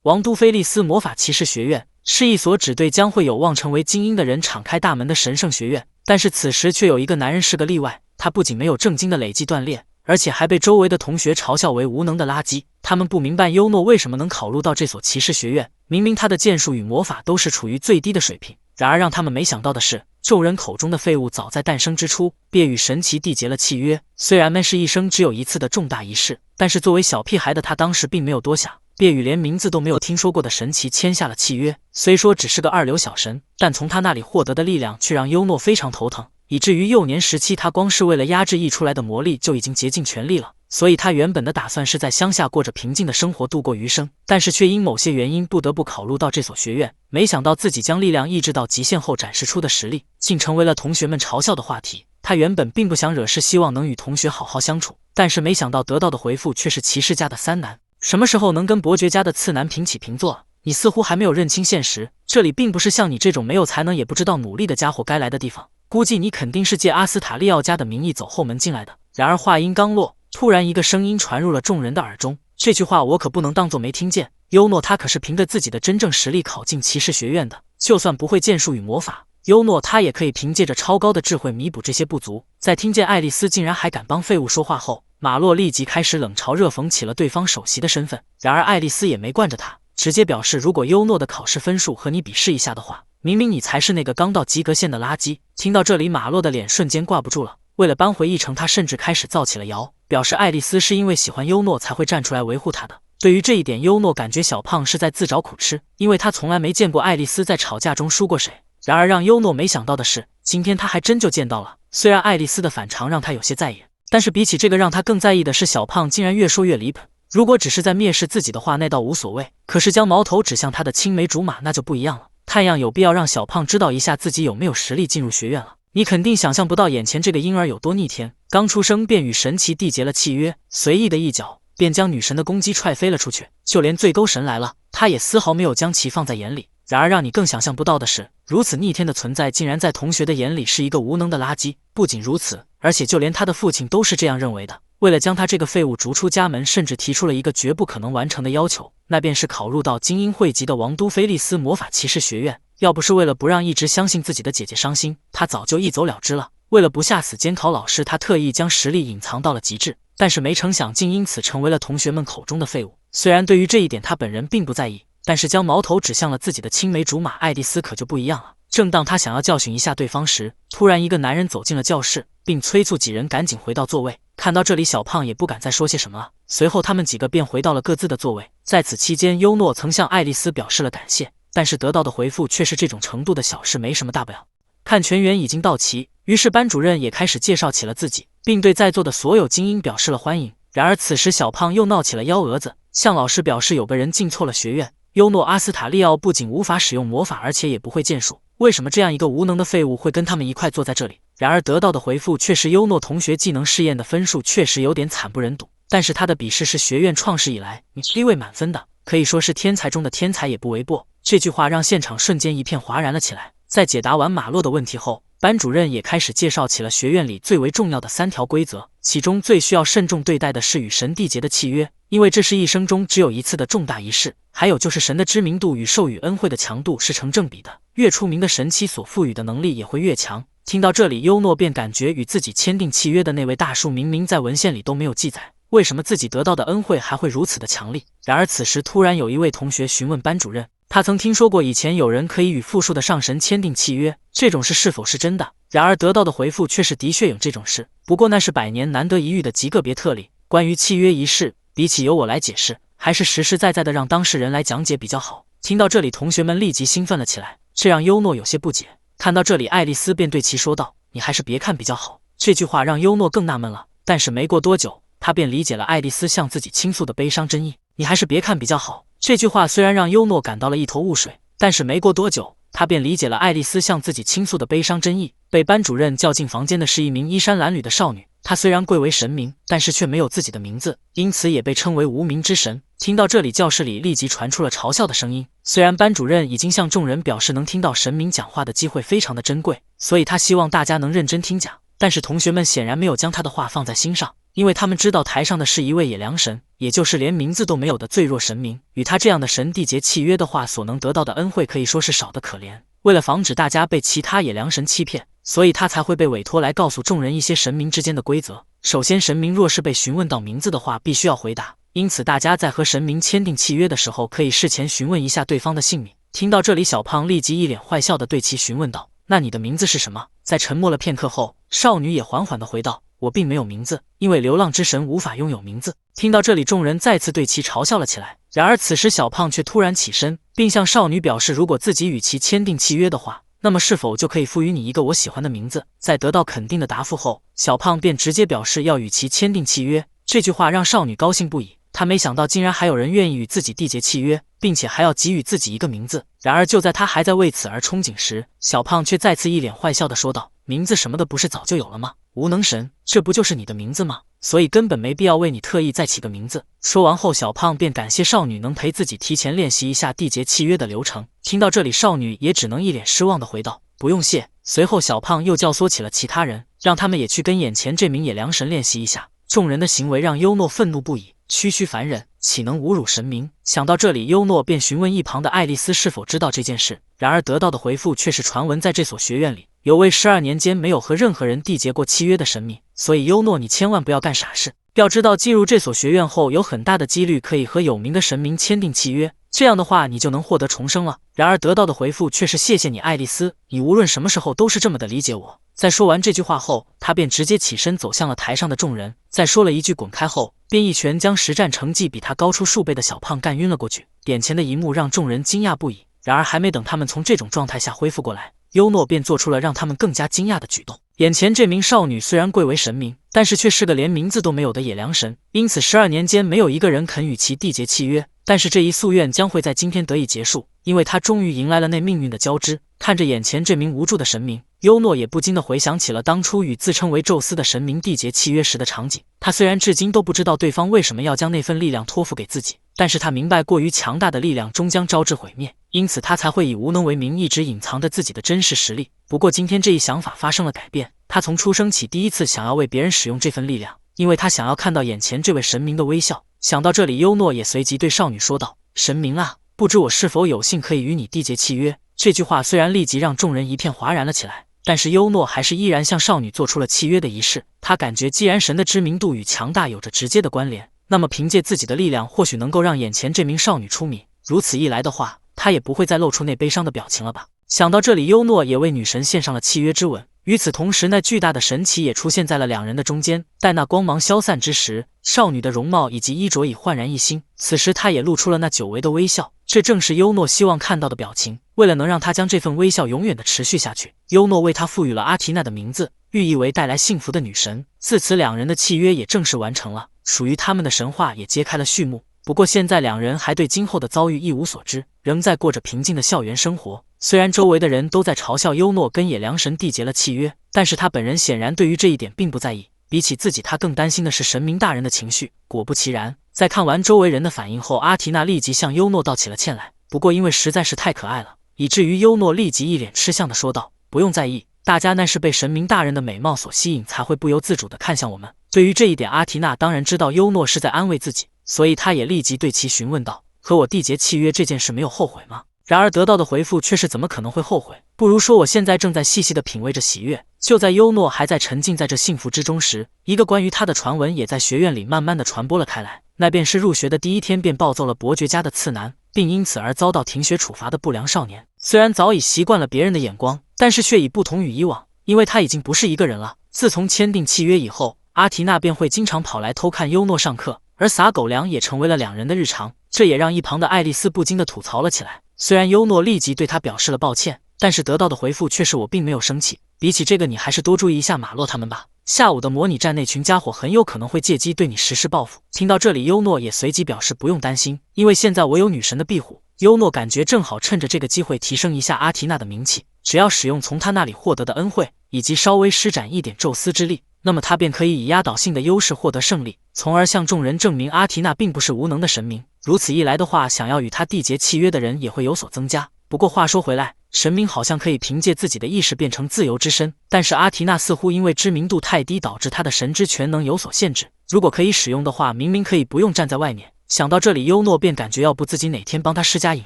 王都菲利斯魔法骑士学院是一所只对将会有望成为精英的人敞开大门的神圣学院，但是此时却有一个男人是个例外。他不仅没有正经的累计锻炼，而且还被周围的同学嘲笑为无能的垃圾。他们不明白优诺为什么能考入到这所骑士学院，明明他的剑术与魔法都是处于最低的水平。然而让他们没想到的是，众人口中的废物早在诞生之初便与神奇缔结了契约。虽然那是一生只有一次的重大仪式，但是作为小屁孩的他当时并没有多想，便与连名字都没有听说过的神奇签下了契约。虽说只是个二流小神，但从他那里获得的力量却让优诺非常头疼，以至于幼年时期他光是为了压制溢出来的魔力就已经竭尽全力了。所以他原本的打算是在乡下过着平静的生活度过余生，但是却因某些原因不得不考入到这所学院。没想到自己将力量抑制到极限后展示出的实力，竟成为了同学们嘲笑的话题。他原本并不想惹事，希望能与同学好好相处，但是没想到得到的回复却是骑士家的三男。什么时候能跟伯爵家的次男平起平坐？你似乎还没有认清现实，这里并不是像你这种没有才能也不知道努力的家伙该来的地方。估计你肯定是借阿斯塔利奥家的名义走后门进来的。然而话音刚落，突然一个声音传入了众人的耳中，这句话我可不能当作没听见。优诺他可是凭着自己的真正实力考进骑士学院的，就算不会剑术与魔法，优诺他也可以凭借着超高的智慧弥补这些不足。在听见爱丽丝竟然还敢帮废物说话后，马洛立即开始冷嘲热讽起了对方首席的身份。然而爱丽丝也没惯着他，直接表示如果优诺的考试分数和你比试一下的话，明明你才是那个刚到及格线的垃圾。听到这里，马洛的脸瞬间挂不住了。为了扳回一城，他甚至开始造起了谣，表示爱丽丝是因为喜欢优诺才会站出来维护他的。对于这一点，优诺感觉小胖是在自找苦吃，因为他从来没见过爱丽丝在吵架中输过谁。然而让优诺没想到的是，今天他还真就见到了。虽然爱丽丝的反常让他有些在意，但是比起这个，让他更在意的是小胖竟然越说越离谱。如果只是在蔑视自己的话，那倒无所谓，可是将矛头指向他的青梅竹马那就不一样了。看样有必要让小胖知道一下自己有没有实力进入学院了。你肯定想象不到眼前这个婴儿有多逆天，刚出生便与神奇缔结了契约，随意的一脚便将女神的攻击踹飞了出去，就连最勾神来了，他也丝毫没有将其放在眼里。然而让你更想象不到的是，如此逆天的存在竟然在同学的眼里是一个无能的垃圾。不仅如此，而且就连他的父亲都是这样认为的。为了将他这个废物逐出家门，甚至提出了一个绝不可能完成的要求，那便是考入到精英汇集的王都菲利斯魔法骑士学院。要不是为了不让一直相信自己的姐姐伤心，他早就一走了之了。为了不吓死监考老师，他特意将实力隐藏到了极致，但是没成想竟因此成为了同学们口中的废物。虽然对于这一点他本人并不在意，但是将矛头指向了自己的青梅竹马爱丽丝可就不一样了。正当他想要教训一下对方时，突然一个男人走进了教室，并催促几人赶紧回到座位。看到这里，小胖也不敢再说些什么了。随后他们几个便回到了各自的座位。在此期间，优诺曾向爱丽丝表示了感谢，但是得到的回复却是这种程度的小事没什么大不了。看全员已经到齐，于是班主任也开始介绍起了自己，并对在座的所有精英表示了欢迎。然而此时小胖又闹起了幺蛾子，向老师表示有个人进错了学院。优诺阿斯塔利奥不仅无法使用魔法，而且也不会剑术，为什么这样一个无能的废物会跟他们一块坐在这里？然而得到的回复却是优诺同学技能试验的分数确实有点惨不忍睹，但是他的笔试是学院创始以来第一位满分的，可以说是天才中的天才也不为过。这句话让现场瞬间一片哗然了起来。在解答完马洛的问题后，班主任也开始介绍起了学院里最为重要的3条规则，其中最需要慎重对待的是与神缔结的契约，因为这是一生中只有一次的重大仪式。还有就是神的知名度与授予恩惠的强度是成正比的，越出名的神祇所赋予的能力也会越强。听到这里，优诺便感觉与自己签订契约的那位大叔明明在文献里都没有记载，为什么自己得到的恩惠还会如此的强力？然而此时突然有一位同学询问班主任，他曾听说过以前有人可以与复数的上神签订契约，这种事是否是真的？然而得到的回复却是的确有这种事，不过那是100年难得一遇的极个别特例。关于契约一事，比起由我来解释，还是实实在在的让当事人来讲解比较好。听到这里，同学们立即兴奋了起来，这让优诺有些不解。看到这里，爱丽丝便对其说道：“你还是别看比较好。”这句话让优诺更纳闷了，但是没过多久，他便理解了爱丽丝向自己倾诉的悲伤真意。你还是别看比较好。这句话虽然让优诺感到了一头雾水，但是没过多久，他便理解了爱丽丝向自己倾诉的悲伤真意。被班主任叫进房间的是一名衣衫褴褛的少女，她虽然贵为神明，但是却没有自己的名字，因此也被称为无名之神。听到这里，教室里立即传出了嘲笑的声音。虽然班主任已经向众人表示能听到神明讲话的机会非常的珍贵，所以他希望大家能认真听讲，但是同学们显然没有将他的话放在心上，因为他们知道台上的是一位野良神，也就是连名字都没有的最弱神明。与他这样的神缔结契约的话，所能得到的恩惠可以说是少得可怜。为了防止大家被其他野良神欺骗，所以他才会被委托来告诉众人一些神明之间的规则。首先，神明若是被询问到名字的话，必须要回答，因此大家在和神明签订契约的时候，可以事前询问一下对方的姓名。听到这里，小胖立即一脸坏笑地对其询问道：“那你的名字是什么？”在沉默了片刻后，少女也缓缓地回道：“我并没有名字，因为流浪之神无法拥有名字。”听到这里，众人再次对其嘲笑了起来。然而此时小胖却突然起身，并向少女表示，如果自己与其签订契约的话，那么是否就可以赋予你一个我喜欢的名字？在得到肯定的答复后，小胖便直接表示要与其签订契约。这句话让少女高兴不已，她没想到竟然还有人愿意与自己缔结契约，并且还要给予自己一个名字。然而就在她还在为此而憧憬时，小胖却再次一脸坏笑地说道：“名字什么的不是早就有了吗？无能神，这不就是你的名字吗？所以根本没必要为你特意再起个名字。”说完后，小胖便感谢少女能陪自己提前练习一下缔结契约的流程。听到这里，少女也只能一脸失望地回道：“不用谢。”随后小胖又教唆起了其他人，让他们也去跟眼前这名野良神练习一下。众人的行为让优诺愤怒不已，区区凡人岂能侮辱神明？想到这里，优诺便询问一旁的爱丽丝是否知道这件事，然而得到的回复却是传闻在这所学院里有位12年间没有和任何人缔结过契约的神明，所以优诺你千万不要干傻事。要知道进入这所学院后，有很大的几率可以和有名的神明签订契约，这样的话你就能获得重生了。然而得到的回复却是：谢谢你爱丽丝，你无论什么时候都是这么的理解我。在说完这句话后，他便直接起身走向了台上的众人，在说了一句滚开后，便一拳将实战成绩比他高出数倍的小胖干晕了过去。眼前的一幕让众人惊讶不已，然而还没等他们从这种状态下恢复过来，优诺便做出了让他们更加惊讶的举动。眼前这名少女虽然贵为神明，但是却是个连名字都没有的野良神，因此12年间没有一个人肯与其缔结契约。但是这一夙愿将会在今天得以结束，因为他终于迎来了那命运的交织。看着眼前这名无助的神明，优诺也不禁地回想起了当初与自称为宙斯的神明缔结契约时的场景。他虽然至今都不知道对方为什么要将那份力量托付给自己，但是他明白过于强大的力量终将招致毁灭，因此他才会以无能为名，一直隐藏着自己的真实实力。不过今天这一想法发生了改变，他从出生起第一次想要为别人使用这份力量，因为他想要看到眼前这位神明的微笑。想到这里，优诺也随即对少女说道：“神明啊，不知我是否有幸可以与你缔结契约？”这句话虽然立即让众人一片哗然了起来，但是优诺还是依然向少女做出了契约的仪式。他感觉既然神的知名度与强大有着直接的关联，那么凭借自己的力量或许能够让眼前这名少女出名，如此一来的话，他也不会再露出那悲伤的表情了吧。想到这里，优诺也为女神献上了契约之吻。与此同时，那巨大的神旗也出现在了两人的中间。待那光芒消散之时，少女的容貌以及衣着已焕然一新，此时她也露出了那久违的微笑，这正是优诺希望看到的表情。为了能让她将这份微笑永远的持续下去，优诺为她赋予了阿提娜的名字，寓意为带来幸福的女神。自此两人的契约也正式完成了，属于他们的神话也揭开了序幕。不过现在两人还对今后的遭遇一无所知，仍在过着平静的校园生活。虽然周围的人都在嘲笑优诺跟野良神缔结了契约，但是他本人显然对于这一点并不在意。比起自己，他更担心的是神明大人的情绪。果不其然，在看完周围人的反应后，阿提娜立即向优诺道起了歉来。不过因为实在是太可爱了，以至于优诺立即一脸吃相的说道：“不用在意，大家那是被神明大人的美貌所吸引，才会不由自主的看向我们。”对于这一点，阿提娜当然知道优诺是在安慰自己，所以他也立即对其询问道：“和我缔结契约这件事没有后悔吗？”然而得到的回复却是：“怎么可能会后悔？不如说我现在正在细细的品味着喜悦。”就在优诺还在沉浸在这幸福之中时，一个关于他的传闻也在学院里慢慢的传播了开来。那便是入学的第一天便暴揍了伯爵家的次男，并因此而遭到停学处罚的不良少年。虽然早已习惯了别人的眼光，但是却已不同于以往，因为他已经不是一个人了。自从签订契约以后，阿提娜便会经常跑来偷看优诺上课，而撒狗粮也成为了两人的日常。这也让一旁的爱丽丝不禁的吐槽了起来。虽然优诺立即对他表示了抱歉，但是得到的回复却是：“我并没有生气，比起这个你还是多注意一下马洛他们吧，下午的模拟战那群家伙很有可能会借机对你实施报复。”听到这里，优诺也随即表示不用担心，因为现在我有女神的庇护。优诺感觉正好趁着这个机会提升一下阿提娜的名气，只要使用从他那里获得的恩惠，以及稍微施展一点宙斯之力，那么他便可以以压倒性的优势获得胜利，从而向众人证明阿提娜并不是无能的神明。如此一来的话，想要与他缔结契约的人也会有所增加。不过话说回来，神明好像可以凭借自己的意识变成自由之身，但是阿提娜似乎因为知名度太低，导致她的神之全能有所限制。如果可以使用的话，明明可以不用站在外面。想到这里，优诺便感觉要不自己哪天帮他施加隐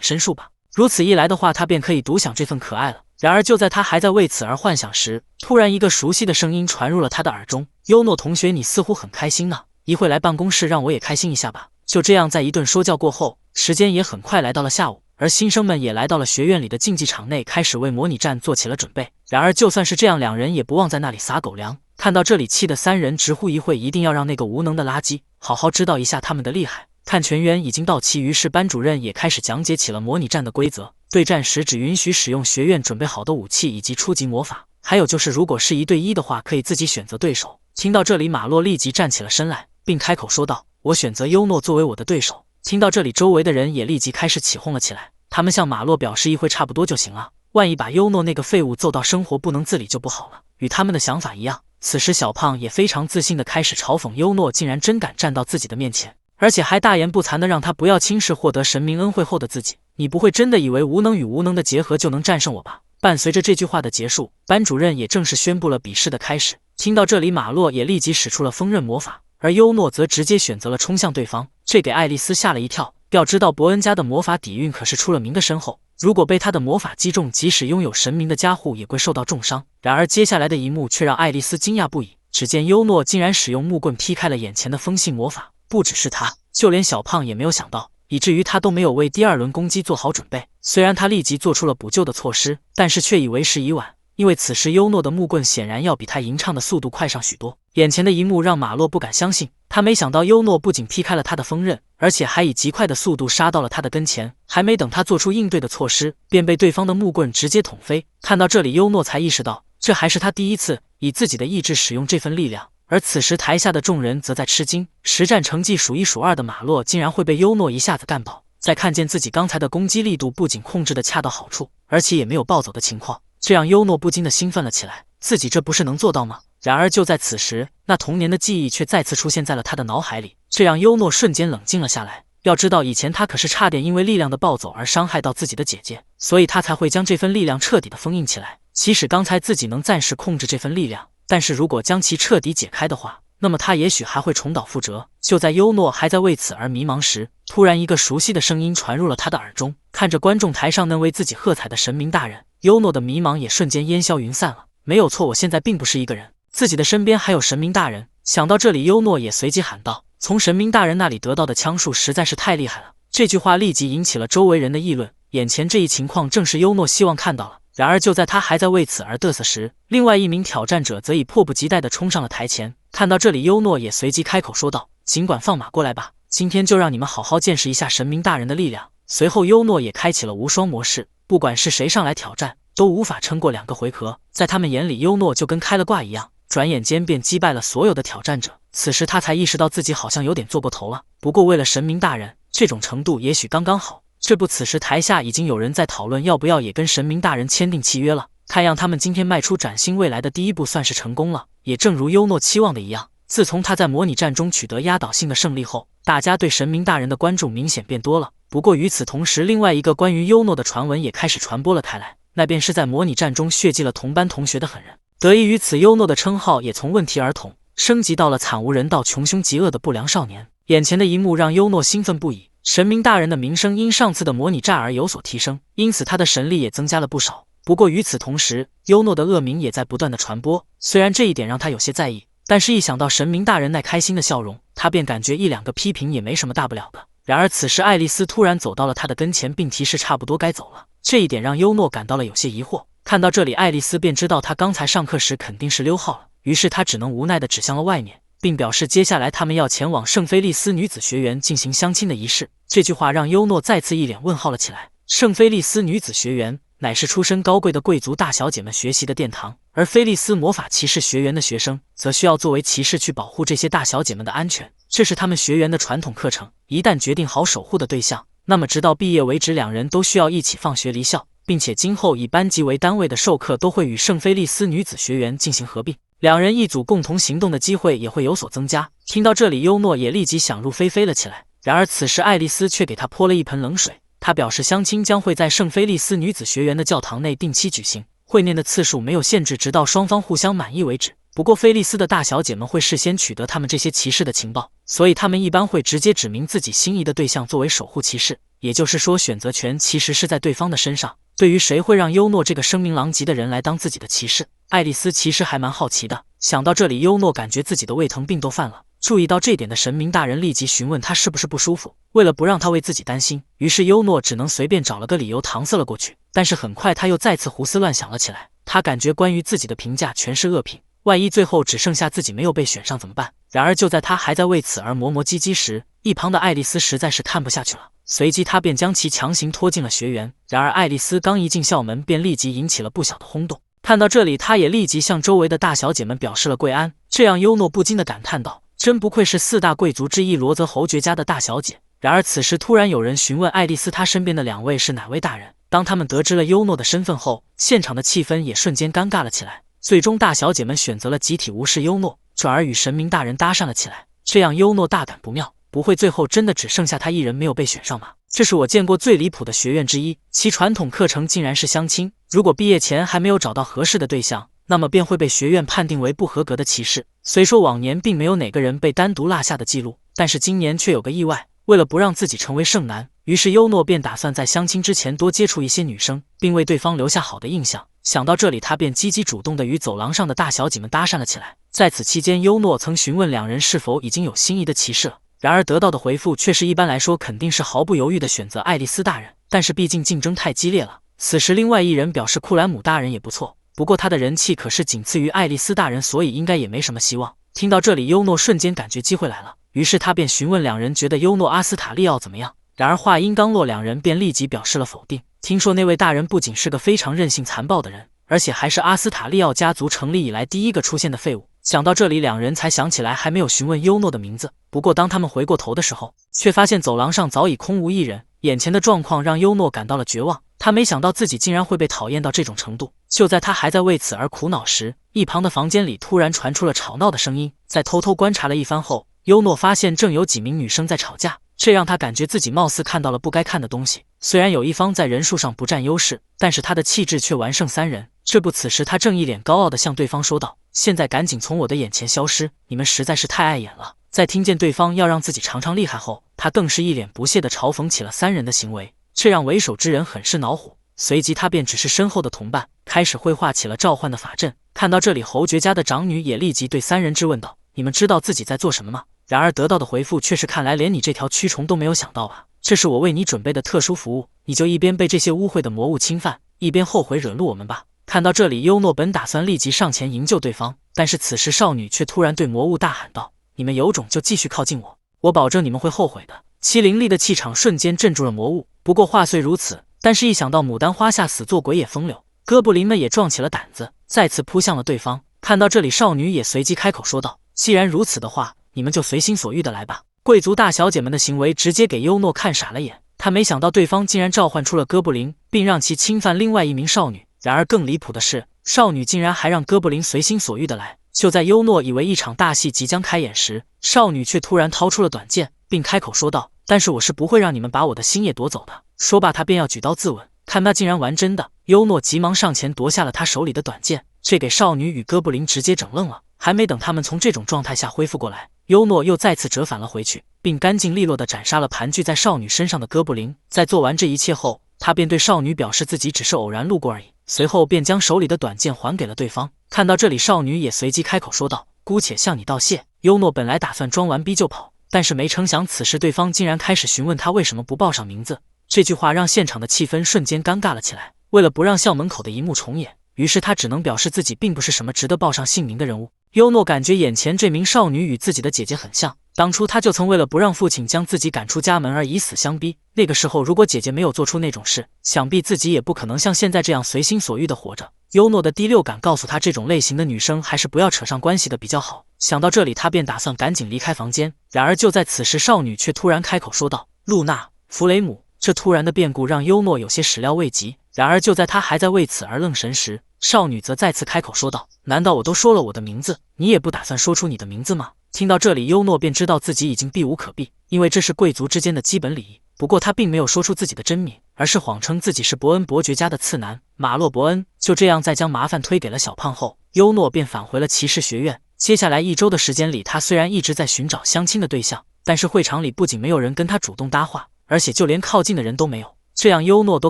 身术吧。如此一来的话，他便可以独享这份可爱了。然而就在他还在为此而幻想时，突然一个熟悉的声音传入了他的耳中：“优诺同学，你似乎很开心呢，一会来办公室让我也开心一下吧。”就这样，在一顿说教过后，时间也很快来到了下午，而新生们也来到了学院里的竞技场内，开始为模拟战做起了准备。然而就算是这样，两人也不忘在那里撒狗粮。看到这里，气的三人直呼一会一定要让那个无能的垃圾好好知道一下他们的厉害。看全员已经到齐，于是班主任也开始讲解起了模拟战的规则。对战时只允许使用学院准备好的武器以及初级魔法，还有就是如果是1对1的话，可以自己选择对手。听到这里，马洛立即站起了身来，并开口说道：“我选择优诺作为我的对手。”听到这里，周围的人也立即开始起哄了起来。他们向马洛表示一会差不多就行了，万一把优诺那个废物揍到生活不能自理就不好了。与他们的想法一样，此时小胖也非常自信地开始嘲讽优诺竟然真敢站到自己的面前，而且还大言不惭地让他不要轻视获得神明恩惠后的自己。你不会真的以为无能与无能的结合就能战胜我吧？伴随着这句话的结束，班主任也正式宣布了比试的开始。听到这里，马洛也立即使出了锋刃魔法，而优诺则直接选择了冲向对方，这给爱丽丝吓了一跳。要知道伯恩家的魔法底蕴可是出了名的深厚，如果被他的魔法击中，即使拥有神明的加护也会受到重伤。然而接下来的一幕却让爱丽丝惊讶不已，只见优诺竟然使用木棍劈开了眼前的风信魔法，不只是他，就连小胖也没有想到，以至于他都没有为第二轮攻击做好准备。虽然他立即做出了补救的措施，但是却已为时已晚，因为此时优诺的木棍显然要比他吟唱的速度快上许多。眼前的一幕让马洛不敢相信，他没想到优诺不仅劈开了他的锋刃，而且还以极快的速度杀到了他的跟前，还没等他做出应对的措施，便被对方的木棍直接捅飞。看到这里，优诺才意识到，这还是他第一次以自己的意志使用这份力量。而此时台下的众人则在吃惊，实战成绩数1数2的马洛竟然会被优诺一下子干爆。在看见自己刚才的攻击力度不仅控制的恰到好处，而且也没有暴走的情况，这让优诺不禁的兴奋了起来，自己这不是能做到吗？然而就在此时，那童年的记忆却再次出现在了他的脑海里，这让优诺瞬间冷静了下来。要知道以前他可是差点因为力量的暴走而伤害到自己的姐姐，所以他才会将这份力量彻底的封印起来。即使刚才自己能暂时控制这份力量，但是如果将其彻底解开的话，那么他也许还会重蹈覆辙。就在优诺还在为此而迷茫时，突然一个熟悉的声音传入了他的耳中。看着观众台上那为自己喝彩的神明大人，优诺的迷茫也瞬间烟消云散了。没有错，我现在并不是一个人，自己的身边还有神明大人。想到这里，优诺也随即喊道：“从神明大人那里得到的枪术实在是太厉害了。”这句话立即引起了周围人的议论，眼前这一情况正是优诺希望看到了。然而就在他还在为此而嘚瑟时，另外一名挑战者则已迫不及待地冲上了台前。看到这里，优诺也随即开口说道：“尽管放马过来吧，今天就让你们好好见识一下神明大人的力量。”随后优诺也开启了无双模式，不管是谁上来挑战，都无法撑过2个回合。在他们眼里，优诺就跟开了挂一样，转眼间便击败了所有的挑战者。此时他才意识到自己好像有点做过头了，不过为了神明大人，这种程度也许刚刚好。此时台下已经有人在讨论要不要也跟神明大人签订契约了。看样他们今天迈出崭新未来的第一步算是成功了。也正如优诺期望的一样，自从他在模拟战中取得压倒性的胜利后，大家对神明大人的关注明显变多了。不过与此同时，另外一个关于优诺的传闻也开始传播了开来，那便是在模拟战中血祭了同班同学的狠人。得益于此，优诺的称号也从问题儿童升级到了惨无人道、穷凶极恶的不良少年。眼前的一幕让优诺兴奋不已，神明大人的名声因上次的模拟战而有所提升，因此他的神力也增加了不少。不过与此同时，优诺的恶名也在不断的传播，虽然这一点让他有些在意，但是一想到神明大人那开心的笑容，他便感觉1-2个批评也没什么大不了的。然而此时爱丽丝突然走到了他的跟前，并提示差不多该走了，这一点让优诺感到了有些疑惑。看到这里，爱丽丝便知道他刚才上课时肯定是溜号了，于是他只能无奈地指向了外面，并表示接下来他们要前往圣菲利斯女子学园进行相亲的仪式。这句话让优诺再次一脸问号了起来。圣菲利斯女子学园乃是出身高贵的贵族大小姐们学习的殿堂，而菲利斯魔法骑士学园的学生则需要作为骑士去保护这些大小姐们的安全，这是他们学园的传统课程。一旦决定好守护的对象，那么直到毕业为止，两人都需要一起放学离校，并且今后以班级为单位的授课都会与圣菲利斯女子学园进行合并，两人一组共同行动的机会也会有所增加。听到这里，优诺也立即想入非非了起来。然而此时爱丽丝却给他泼了一盆冷水，他表示相亲将会在圣菲利斯女子学园的教堂内定期举行，会面的次数没有限制，直到双方互相满意为止。不过菲利斯的大小姐们会事先取得他们这些骑士的情报，所以他们一般会直接指明自己心仪的对象作为守护骑士，也就是说选择权其实是在对方的身上。对于谁会让优诺这个声名狼藉的人来当自己的骑士，爱丽丝其实还蛮好奇的。想到这里，优诺感觉自己的胃疼病都犯了。注意到这点的神明大人立即询问他是不是不舒服，为了不让他为自己担心，于是优诺只能随便找了个理由搪塞了过去。但是很快他又再次胡思乱想了起来，他感觉关于自己的评价全是恶评，万一最后只剩下自己没有被选上怎么办？然而就在他还在为此而磨磨唧唧时，一旁的爱丽丝实在是看不下去了，随即他便将其强行拖进了学园。然而爱丽丝刚一进校门，便立即引起了不小的轰动。看到这里，他也立即向周围的大小姐们表示了跪安，这让优诺不禁地感叹道，真不愧是4大贵族之一罗泽侯爵家的大小姐。然而此时突然有人询问爱丽丝她身边的2位是哪位大人，当他们得知了优诺的身份后，现场的气氛也瞬间尴尬了起来。最终大小姐们选择了集体无视优诺，转而与神明大人搭讪了起来，这样优诺大感不妙，不会最后真的只剩下他一人没有被选上吗？这是我见过最离谱的学院之一，其传统课程竟然是相亲，如果毕业前还没有找到合适的对象，那么便会被学院判定为不合格的骑士。虽说往年并没有哪个人被单独落下的记录，但是今年却有个意外。为了不让自己成为剩男，于是优诺便打算在相亲之前多接触一些女生，并为对方留下好的印象。想到这里，他便积极主动地与走廊上的大小姐们搭讪了起来。在此期间，优诺曾询问2人是否已经有心仪的骑士了，然而得到的回复却是一般来说肯定是毫不犹豫地选择爱丽丝大人，但是毕竟竞争太激烈了。此时另外一人表示库兰姆大人也不错，不过他的人气可是仅次于爱丽丝大人，所以应该也没什么希望。听到这里，优诺瞬间感觉机会来了，于是他便询问2人觉得优诺阿斯塔利奥怎么样。然而话音刚落，2人便立即表示了否定。听说那位大人不仅是个非常任性残暴的人，而且还是阿斯塔利奥家族成立以来第一个出现的废物。想到这里，2人才想起来还没有询问优诺的名字。不过当他们回过头的时候，却发现走廊上早已空无一人。眼前的状况让优诺感到了绝望，他没想到自己竟然会被讨厌到这种程度。就在他还在为此而苦恼时，一旁的房间里突然传出了吵闹的声音。在偷偷观察了一番后，优诺发现正有几名女生在吵架，这让他感觉自己貌似看到了不该看的东西。虽然有一方在人数上不占优势，但是他的气质却完胜3人。此时他正一脸高傲地向对方说道，现在赶紧从我的眼前消失，你们实在是太碍眼了。在听见对方要让自己尝尝厉害后，他更是一脸不屑地嘲讽起了3人的行为，这让为首之人很是恼火。随即他便指示身后的同伴开始绘画起了召唤的法阵。看到这里，侯爵家的长女也立即对3人质问道，你们知道自己在做什么吗？然而得到的回复却是，看来连你这条蛆虫都没有想到吧，这是我为你准备的特殊服务，你就一边被这些污秽的魔物侵犯，一边后悔惹怒我们吧。看到这里，优诺本打算立即上前营救对方，但是此时少女却突然对魔物大喊道，你们有种就继续靠近我，我保证你们会后悔的。其凌厉的气场瞬间镇住了魔物。不过话虽如此，但是一想到牡丹花下死做鬼也风流，哥布林们也壮起了胆子，再次扑向了对方。看到这里，少女也随即开口说道，既然如此的话，你们就随心所欲的来吧。贵族大小姐们的行为直接给优诺看傻了眼，他没想到对方竟然召唤出了哥布林，并让其侵犯另外一名少女。然而更离谱的是，少女竟然还让哥布林随心所欲的来。就在优诺以为一场大戏即将开演时，少女却突然掏出了短剑，并开口说道，但是我是不会让你们把我的心也夺走的。说罢他便要举刀自刎，看他竟然玩真的，优诺急忙上前夺下了他手里的短剑，这给少女与哥布林直接整愣了。还没等他们从这种状态下恢复过来，优诺又再次折返了回去，并干净利落地斩杀了盘踞在少女身上的哥布林。在做完这一切后，他便对少女表示自己只是偶然路过而已，随后便将手里的短剑还给了对方。看到这里，少女也随即开口说道，姑且向你道谢。优诺本来打算装完逼就跑，但是没成想此时对方竟然开始询问他为什么不报上名字。这句话让现场的气氛瞬间尴尬了起来。为了不让校门口的一幕重演，于是他只能表示自己并不是什么值得报上姓名的人物。优诺感觉眼前这名少女与自己的姐姐很像，当初他就曾为了不让父亲将自己赶出家门而以死相逼。那个时候如果姐姐没有做出那种事，想必自己也不可能像现在这样随心所欲的活着。优诺的第六感告诉他，这种类型的女生还是不要扯上关系的比较好。想到这里，他便打算赶紧离开房间。然而就在此时，少女却突然开口说道，露娜·弗雷姆。这突然的变故让优诺有些始料未及。然而就在他还在为此而愣神时，少女则再次开口说道，难道我都说了我的名字，你也不打算说出你的名字吗？听到这里，优诺便知道自己已经避无可避，因为这是贵族之间的基本礼仪。不过他并没有说出自己的真名，而是谎称自己是伯恩伯爵家的次男马洛伯恩。就这样，在将麻烦推给了小胖后，优诺便返回了骑士学院。接下来1周的时间里，他虽然一直在寻找相亲的对象，但是会场里不仅没有人跟他主动搭话，而且就连靠近的人都没有。这样优诺都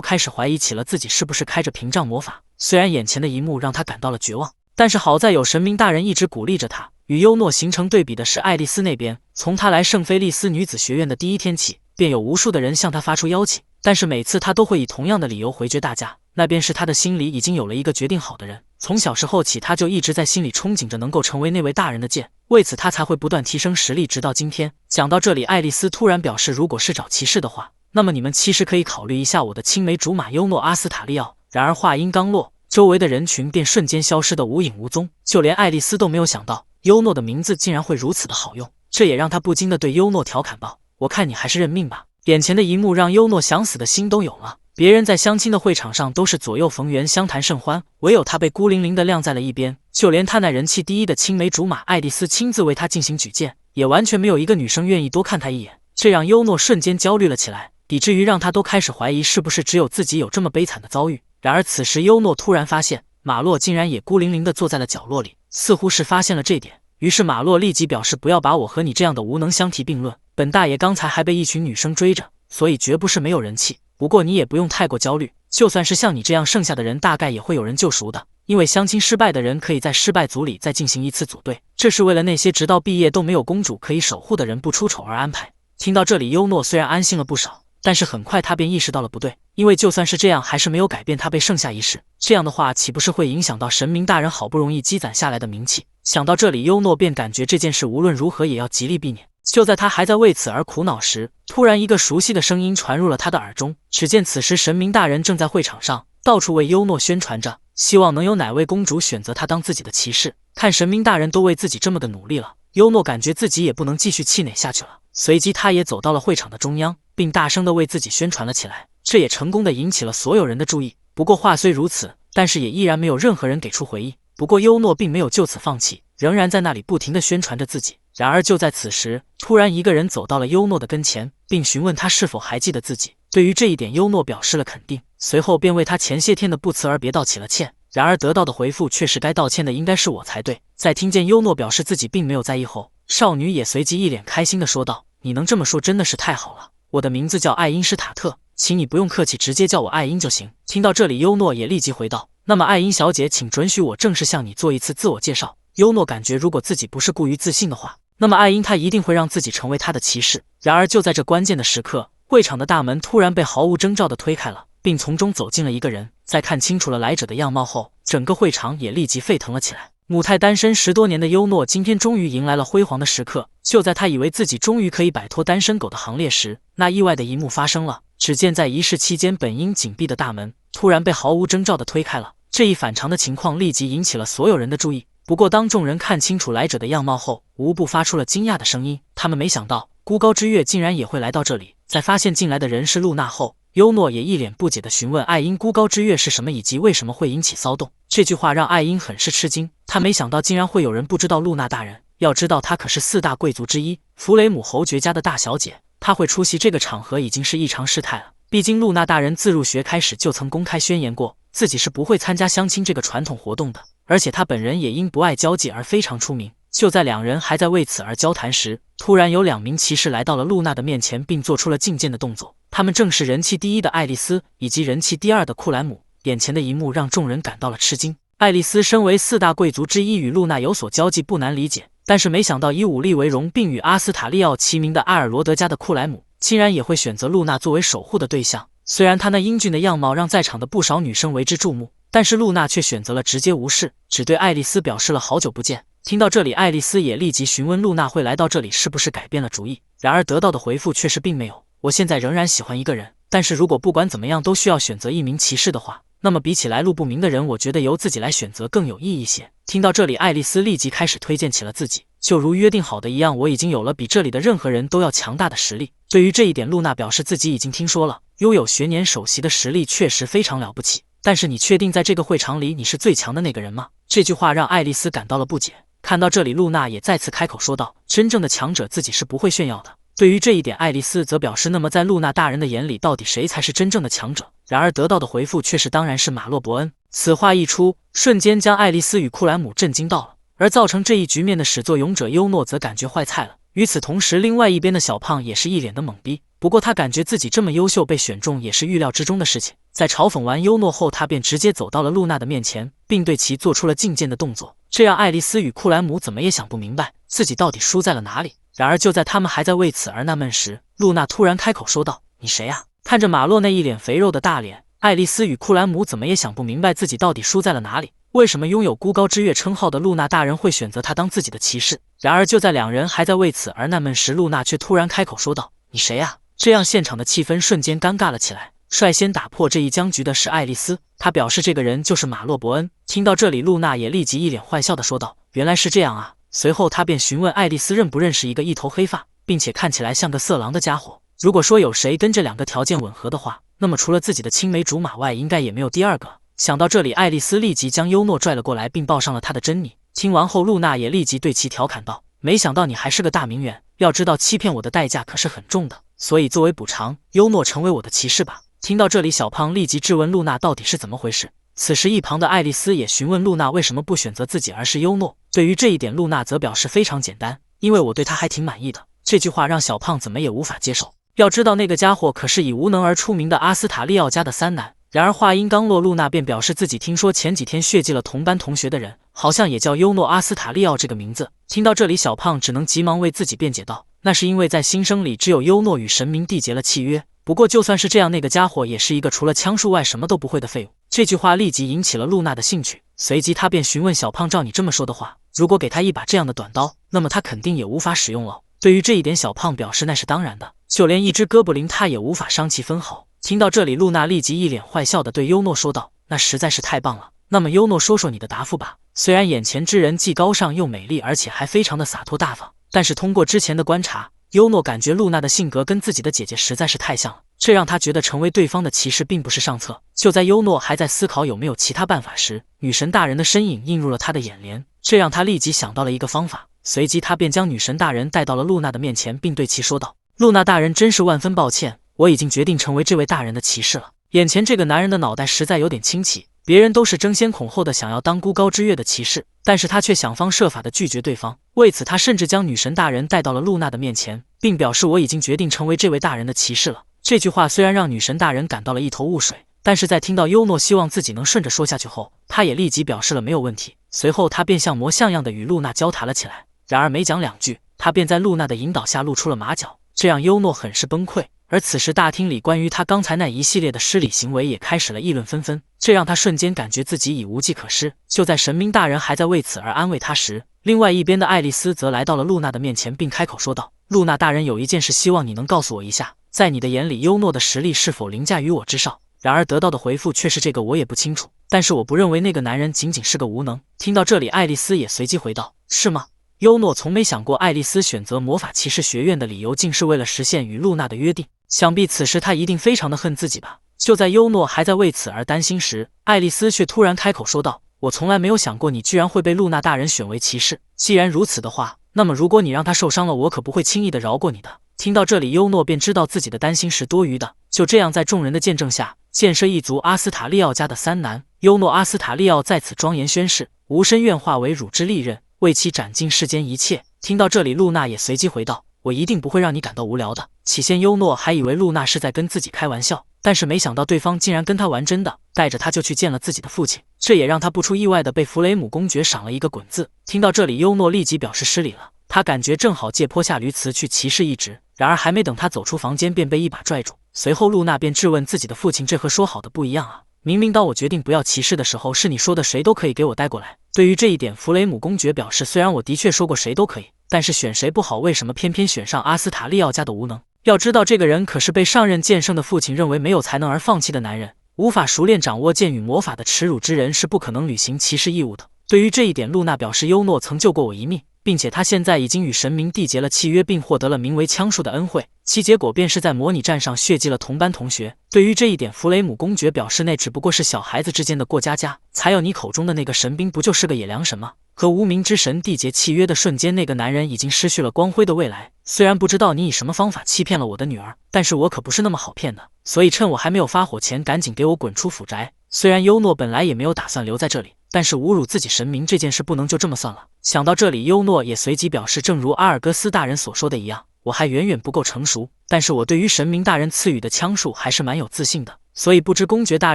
开始怀疑起了自己是不是开着屏障魔法。虽然眼前的一幕让他感到了绝望，但是好在有神明大人一直鼓励着他。与优诺形成对比的是爱丽丝那边，从他来圣菲利斯女子学院的第一天起，便有无数的人向他发出邀请，但是每次他都会以同样的理由回绝大家，那便是他的心里已经有了一个决定好的人。从小时候起，他就一直在心里憧憬着能够成为那位大人的剑，为此他才会不断提升实力，直到今天。讲到这里，爱丽丝突然表示，如果是找骑士的话，那么你们其实可以考虑一下我的青梅竹马优诺阿斯塔利奥。然而话音刚落，周围的人群便瞬间消失得无影无踪，就连爱丽丝都没有想到优诺的名字竟然会如此的好用，这也让他不禁地对优诺调侃道：“我看你还是认命吧。”眼前的一幕让优诺想死的心都有了。别人在相亲的会场上都是左右逢源，相谈甚欢，唯有他被孤零零地晾在了一边。就连他那人气第一的青梅竹马爱丽丝亲自为他进行举荐，也完全没有一个女生愿意多看他一眼，这让优诺瞬间焦虑了起来，以至于让他都开始怀疑是不是只有自己有这么悲惨的遭遇。然而此时优诺突然发现，马洛竟然也孤零零地坐在了角落里，似乎是发现了这点。于是马洛立即表示，不要把我和你这样的无能相提并论，本大爷刚才还被一群女生追着，所以绝不是没有人气。不过你也不用太过焦虑，就算是像你这样剩下的人，大概也会有人救赎的，因为相亲失败的人可以在失败组里再进行一次组队，这是为了那些直到毕业都没有公主可以守护的人不出丑而安排。听到这里，优诺虽然安心了不少，但是很快他便意识到了不对，因为就算是这样，还是没有改变他被剩下一事。这样的话，岂不是会影响到神明大人好不容易积攒下来的名气？想到这里，优诺便感觉这件事无论如何也要极力避免。就在他还在为此而苦恼时，突然一个熟悉的声音传入了他的耳中。只见此时神明大人正在会场上到处为优诺宣传着，希望能有哪位公主选择他当自己的骑士。看神明大人都为自己这么的努力了，优诺感觉自己也不能继续气馁下去了。随即他也走到了会场的中央，并大声地为自己宣传了起来，这也成功地引起了所有人的注意。不过话虽如此，但是也依然没有任何人给出回应。不过优诺并没有就此放弃，仍然在那里不停地宣传着自己。然而就在此时，突然一个人走到了优诺的跟前，并询问他是否还记得自己。对于这一点，优诺表示了肯定，随后便为他前些天的不辞而别道起了歉。然而得到的回复却是该道歉的应该是我才对。在听见优诺表示自己并没有在意后，少女也随即一脸开心地说道：“你能这么说真的是太好了，我的名字叫爱因施塔特，请你不用客气，直接叫我爱因就行。”听到这里，优诺也立即回道：“那么爱因小姐，请准许我正式向你做一次自我介绍。”优诺感觉如果自己不是过于自信的话，那么爱因他一定会让自己成为他的骑士。然而就在这关键的时刻，会场的大门突然被毫无征兆地推开了，并从中走进了一个人。在看清楚了来者的样貌后，整个会场也立即沸腾了起来。母胎单身10多年的优诺今天终于迎来了辉煌的时刻。就在他以为自己终于可以摆脱单身狗的行列时，那意外的一幕发生了。只见在仪式期间本应紧闭的大门突然被毫无征兆地推开了，这一反常的情况立即引起了所有人的注意。不过当众人看清楚来者的样貌后，无不发出了惊讶的声音。他们没想到孤高之月竟然也会来到这里。在发现进来的人是露娜后，优诺也一脸不解地询问爱因孤高之月是什么，以及为什么会引起骚动。这句话让爱因很是吃惊，他没想到竟然会有人不知道露娜大人。要知道她可是4大贵族之一弗雷姆侯爵家的大小姐，她会出席这个场合已经是异常事态了。毕竟露娜大人自入学开始就曾公开宣言过，自己是不会参加相亲这个传统活动的，而且他本人也因不爱交际而非常出名。就在两人还在为此而交谈时，突然有2名骑士来到了露娜的面前，并做出了觐见的动作。他们正是人气第一的爱丽丝以及人气第2的库兰姆。眼前的一幕让众人感到了吃惊。爱丽丝身为4大贵族之一，与露娜有所交际不难理解，但是没想到以武力为荣并与阿斯塔利奥齐名的阿尔罗德家的库莱姆竟然也会选择露娜作为守护的对象。虽然她那英俊的样貌让在场的不少女生为之注目，但是露娜却选择了直接无视，只对爱丽丝表示了好久不见。听到这里，爱丽丝也立即询问露娜会来到这里是不是改变了主意。然而得到的回复却是并没有。我现在仍然喜欢一个人，但是如果不管怎么样都需要选择一名骑士的话，那么比起来路不明的人，我觉得由自己来选择更有意义一些。听到这里，爱丽丝立即开始推荐起了自己。就如约定好的一样，我已经有了比这里的任何人都要强大的实力。对于这一点，露娜表示自己已经听说了，拥有学年首席的实力确实非常了不起。但是你确定在这个会场里你是最强的那个人吗？这句话让爱丽丝感到了不解。看到这里，露娜也再次开口说道，真正的强者自己是不会炫耀的，对于这一点，爱丽丝则表示，那么在露娜大人的眼里，到底谁才是真正的强者？然而得到的回复却是，当然是马洛伯恩。此话一出，瞬间将爱丽丝与库兰姆震惊到了。而造成这一局面的始作俑者优诺则感觉坏菜了。与此同时，另外一边的小胖也是一脸的懵逼。不过他感觉自己这么优秀被选中也是预料之中的事情。在嘲讽完优诺后，他便直接走到了露娜的面前，并对其做出了觐见的动作。这让爱丽丝与库兰姆怎么也想不明白自己到底输在了哪里。然而就在他们还在为此而纳闷时，露娜突然开口说道：“你谁啊？”看着马洛那一脸肥肉的大脸，爱丽丝与库兰姆怎么也想不明白自己到底输在了哪里。为什么拥有孤高之月称号的露娜大人会选择他当自己的骑士？然而就在两人还在为此而纳闷时，露娜却突然开口说道：“你谁啊？”这样现场的气氛瞬间尴尬了起来。率先打破这一僵局的是爱丽丝，她表示这个人就是马洛伯恩。听到这里，露娜也立即一脸坏笑的说道：“原来是这样啊。”随后她便询问爱丽丝认不认识一个一头黑发并且看起来像个色狼的家伙。如果说有谁跟这两个条件吻合的话，那么除了自己的青梅竹马外，应该也没有第二个。想到这里，爱丽丝立即将优诺拽了过来，并抱上了他的珍妮。听完后，露娜也立即对其调侃道：“没想到你还是个大名媛，要知道欺骗我的代价可是很重的，所以作为补偿，优诺成为我的骑士吧。”听到这里，小胖立即质问露娜到底是怎么回事。此时一旁的爱丽丝也询问露娜为什么不选择自己而是优诺。对于这一点，露娜则表示非常简单，因为我对他还挺满意的。这句话让小胖怎么也无法接受。要知道那个家伙可是以无能而出名的阿斯塔利奥家的三男。然而话音刚落，露娜便表示自己听说前几天血祭了同班同学的人，好像也叫优诺阿斯塔利奥这个名字。听到这里，小胖只能急忙为自己辩解道：“那是因为在新生里只有优诺与神明缔结了契约。不过就算是这样，那个家伙也是一个除了枪术外什么都不会的废物。”这句话立即引起了露娜的兴趣，随即她便询问小胖：“照你这么说的话，如果给他一把这样的短刀，那么他肯定也无法使用了。”对于这一点，小胖表示那是当然的，就连一只哥布林他也无法伤其分毫。听到这里，露娜立即一脸坏笑地对优诺说道：“那实在是太棒了，那么优诺说说你的答复吧。”虽然眼前之人既高尚又美丽，而且还非常的洒脱大方，但是通过之前的观察，优诺感觉露娜的性格跟自己的姐姐实在是太像了，这让他觉得成为对方的骑士并不是上策。就在优诺还在思考有没有其他办法时，女神大人的身影映入了他的眼帘，这让他立即想到了一个方法。随即他便将女神大人带到了露娜的面前，并对其说道：“露娜大人，真是万分抱歉，我已经决定成为这位大人的骑士了。”眼前这个男人的脑袋实在有点清奇，别人都是争先恐后的想要当孤高之月的骑士，但是他却想方设法的拒绝对方。为此他甚至将女神大人带到了露娜的面前，并表示：“我已经决定成为这位大人的骑士了。”这句话虽然让女神大人感到了一头雾水，但是在听到优诺希望自己能顺着说下去后，他也立即表示了没有问题。随后他便像模像样的与露娜交谈了起来。然而没讲两句，他便在露娜的引导下露出了马脚，这让优诺很是崩溃。而此时大厅里关于他刚才那一系列的失礼行为也开始了议论纷纷，这让他瞬间感觉自己已无计可施。就在神明大人还在为此而安慰他时，另外一边的爱丽丝则来到了露娜的面前，并开口说道：“露娜大人，有一件事希望你能告诉我一下，在你的眼里，优诺的实力是否凌驾于我之上？”然而得到的回复却是：“这个我也不清楚，但是我不认为那个男人仅仅是个无能。”听到这里，爱丽丝也随即回道：“是吗？”优诺从没想过爱丽丝选择魔法骑士学院的理由竟是为了实现与露娜的约定，想必此时他一定非常的恨自己吧。就在优诺还在为此而担心时，爱丽丝却突然开口说道：“我从来没有想过你居然会被露娜大人选为骑士，既然如此的话，那么如果你让他受伤了，我可不会轻易的饶过你的。”听到这里，优诺便知道自己的担心是多余的。就这样，在众人的见证下，建设一族阿斯塔利奥家的三男优诺阿斯塔利奥在此庄严宣誓，无身愿化为汝之利刃，为其斩尽世间一切。听到这里，露娜也随即回道：“我一定不会让你感到无聊的。”起先优诺还以为露娜是在跟自己开玩笑，但是没想到对方竟然跟他玩真的，带着他就去见了自己的父亲，这也让他不出意外的被弗雷姆公爵赏了一个滚字。听到这里，优诺立即表示失礼了，他感觉正好借坡下驴辞去骑士一职。然而还没等他走出房间，便被一把拽住。随后露娜便质问自己的父亲：“这和说好的不一样啊，明明当我决定不要骑士的时候，是你说的谁都可以给我带过来。”对于这一点，弗雷姆公爵表示：“虽然我的确说过谁都可以，但是选谁不好，为什么偏偏选上阿斯塔利奥家的无能？要知道这个人可是被上任剑圣的父亲认为没有才能而放弃的男人，无法熟练掌握剑与魔法的耻辱之人是不可能履行骑士义务的。”对于这一点，露娜表示：“优诺曾救过我一命，并且他现在已经与神明缔结了契约，并获得了名为枪术的恩惠，其结果便是在模拟战上血祭了同班同学。对于这一点，弗雷姆公爵表示那只不过是小孩子之间的过家家。才有你口中的那个神兵不就是个野良神吗？和无名之神缔结契约的瞬间，那个男人已经失去了光辉的未来。虽然不知道你以什么方法欺骗了我的女儿，但是我可不是那么好骗的，所以趁我还没有发火前，赶紧给我滚出府宅。虽然优诺本来也没有打算留在这里，但是侮辱自己神明这件事不能就这么算了。想到这里，优诺也随即表示，正如阿尔戈斯大人所说的一样，我还远远不够成熟，但是我对于神明大人赐予的枪术还是蛮有自信的，所以不知公爵大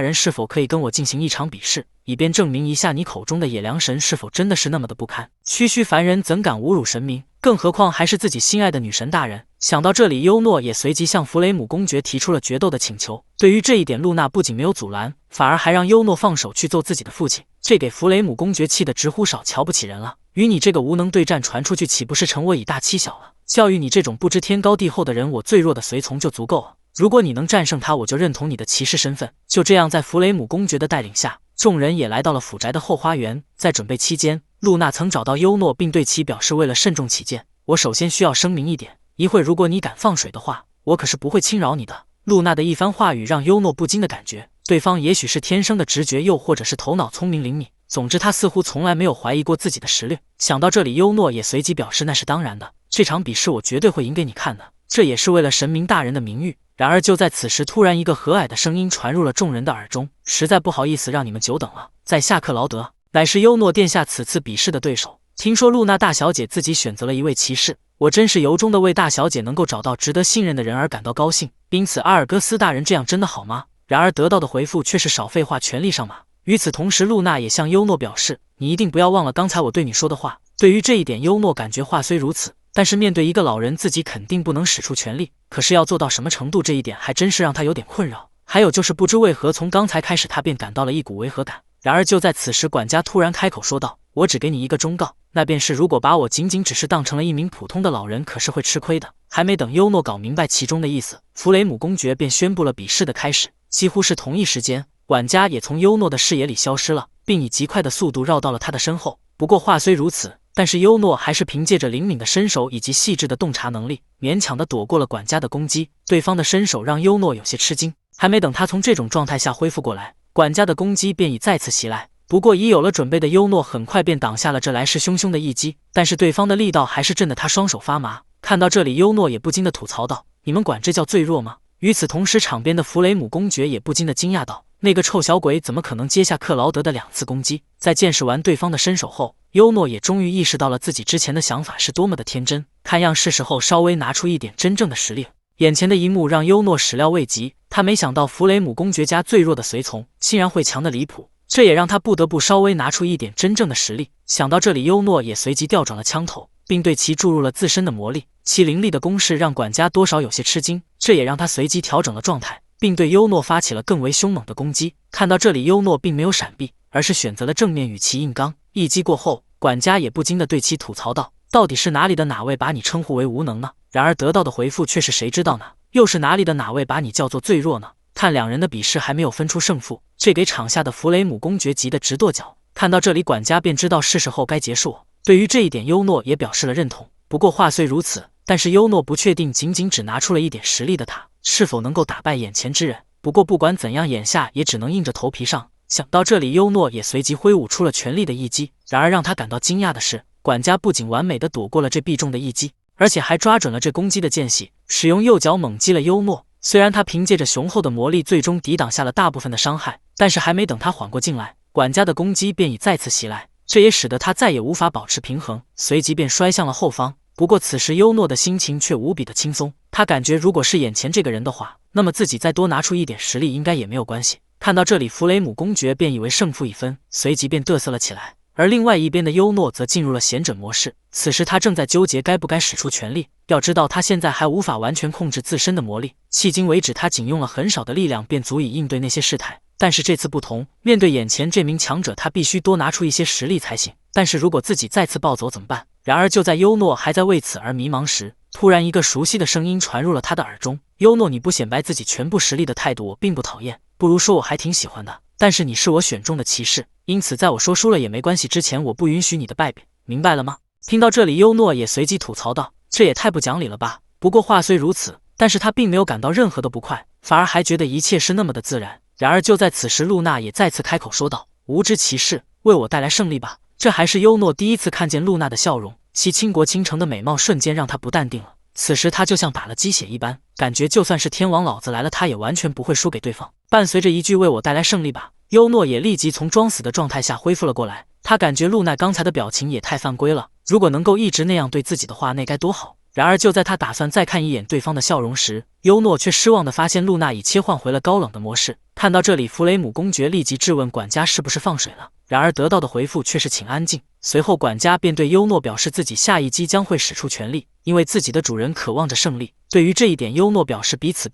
人是否可以跟我进行一场比试，以便证明一下你口中的野良神是否真的是那么的不堪。区区凡人怎敢侮辱神明，更何况还是自己心爱的女神大人。想到这里，优诺也随即向弗雷姆公爵提出了决斗的请求。对于这一点，露娜不仅没有阻拦，反而还让优诺放手去揍自己的父亲，这给弗雷姆公爵气得直呼少瞧不起人了。与你这个无能对战传出去，岂不是成我以大欺小了？教育你这种不知天高地厚的人，我最弱的随从就足够了。如果你能战胜他，我就认同你的骑士身份。就这样，在弗雷姆公爵的带领下，众人也来到了府宅的后花园。在准备期间，露娜曾找到优诺，并对其表示，为了慎重起见，我首先需要声明一点，一会如果你敢放水的话，我可是不会轻饶你的。露娜的一番话语让优诺不禁的感觉，对方也许是天生的直觉，又或者是头脑聪明灵敏，总之他似乎从来没有怀疑过自己的实力。想到这里，优诺也随即表示，那是当然的，这场比试我绝对会赢给你看的，这也是为了神明大人的名誉。然而就在此时，突然一个和蔼的声音传入了众人的耳中，实在不好意思让你们久等了，在下克劳德乃是优诺殿下此次比试的对手。听说露娜大小姐自己选择了一位骑士，我真是由衷的为大小姐能够找到值得信任的人而感到高兴。因此阿尔戈斯大人这样真的好吗？然而得到的回复却是少废话，全力上马。与此同时，露娜也向优诺表示，你一定不要忘了刚才我对你说的话。对于这一点，优诺感觉话虽如此，但是面对一个老人，自己肯定不能使出全力，可是要做到什么程度，这一点还真是让他有点困扰。还有就是不知为何，从刚才开始他便感到了一股违和感。然而就在此时，管家突然开口说道，我只给你一个忠告，那便是如果把我仅仅只是当成了一名普通的老人，可是会吃亏的。还没等优诺搞明白其中的意思，弗雷姆公爵便宣布了比试的开始。几乎是同一时间，管家也从优诺的视野里消失了，并以极快的速度绕到了他的身后。不过话虽如此，但是优诺还是凭借着灵敏的身手以及细致的洞察能力，勉强地躲过了管家的攻击。对方的身手让优诺有些吃惊，还没等他从这种状态下恢复过来，管家的攻击便已再次袭来。不过已有了准备的优诺很快便挡下了这来势汹汹的一击，但是对方的力道还是震得他双手发麻。看到这里，优诺也不禁地吐槽道，你们管这叫最弱吗？与此同时，场边的弗雷姆公爵也不禁地惊讶道，那个臭小鬼怎么可能接下克劳德的2次攻击？在见识完对方的身手后，优诺也终于意识到了自己之前的想法是多么的天真，看样是时候稍微拿出一点真正的实力了。眼前的一幕让优诺始料未及，他没想到弗雷姆公爵家最弱的随从竟然会强得离谱，这也让他不得不稍微拿出一点真正的实力。想到这里，优诺也随即调转了枪头，并对其注入了自身的魔力。其凌厉的攻势让管家多少有些吃惊，这也让他随即调整了状态，并对优诺发起了更为凶猛的攻击。看到这里，优诺并没有闪避，而是选择了正面与其硬刚。一击过后，管家也不禁地对其吐槽道，到底是哪里的哪位把你称呼为无能呢？然而得到的回复却是谁知道呢？又是哪里的哪位把你叫做最弱呢？看两人的比试还没有分出胜负，这给场下的弗雷姆公爵急得直跺脚。看到这里，管家便知道是时候该结束了。对于这一点，优诺也表示了认同。不过话虽如此，但是优诺不确定仅仅只拿出了一点实力的他，是否能够打败眼前之人。不过不管怎样，眼下也只能硬着头皮上。想到这里，优诺也随即挥舞出了全力的一击。然而让他感到惊讶的是，管家不仅完美的躲过了这必中的一击，而且还抓准了这攻击的间隙，使用右脚猛击了优诺。虽然他凭借着雄厚的魔力最终抵挡下了大部分的伤害，但是还没等他缓过劲来，管家的攻击便已再次袭来，这也使得他再也无法保持平衡，随即便摔向了后方。不过此时优诺的心情却无比的轻松，他感觉如果是眼前这个人的话，那么自己再多拿出一点实力应该也没有关系。看到这里，弗雷姆公爵便以为胜负已分，随即便嘚瑟了起来。而另外一边的优诺则进入了贤者模式，此时他正在纠结该不该使出全力。要知道他现在还无法完全控制自身的魔力，迄今为止他仅用了很少的力量便足以应对那些事态。但是这次不同，面对眼前这名强者，他必须多拿出一些实力才行。但是如果自己再次暴走怎么办？然而就在优诺还在为此而迷茫时，突然一个熟悉的声音传入了他的耳中，优诺，你不显摆自己全部实力的态度我并不讨厌，不如说我还挺喜欢的，但是你是我选中的骑士，因此在我说输了也没关系之前，我不允许你的败笔，明白了吗？听到这里，优诺也随即吐槽道：“这也太不讲理了吧！”不过话虽如此，但是他并没有感到任何的不快，反而还觉得一切是那么的自然。然而就在此时，露娜也再次开口说道：“无知骑士，为我带来胜利吧！”这还是优诺第一次看见露娜的笑容，其倾国倾城的美貌瞬间让他不淡定了。此时他就像打了鸡血一般，感觉就算是天王老子来了，他也完全不会输给对方。伴随着一句“为我带来胜利吧”，优诺也立即从装死的状态下恢复了过来。他感觉露娜刚才的表情也太犯规了，如果能够一直那样对自己的话，那该多好。然而就在他打算再看一眼对方的笑容时，优诺却失望地发现露娜已切换回了高冷的模式。看到这里，弗雷姆公爵立即质问管家是不是放水了，然而得到的回复却是请安静。随后管家便对优诺表示自己下一击将会使出全力，因为自己的主人渴望着胜利。对于这一点，优诺表示彼此。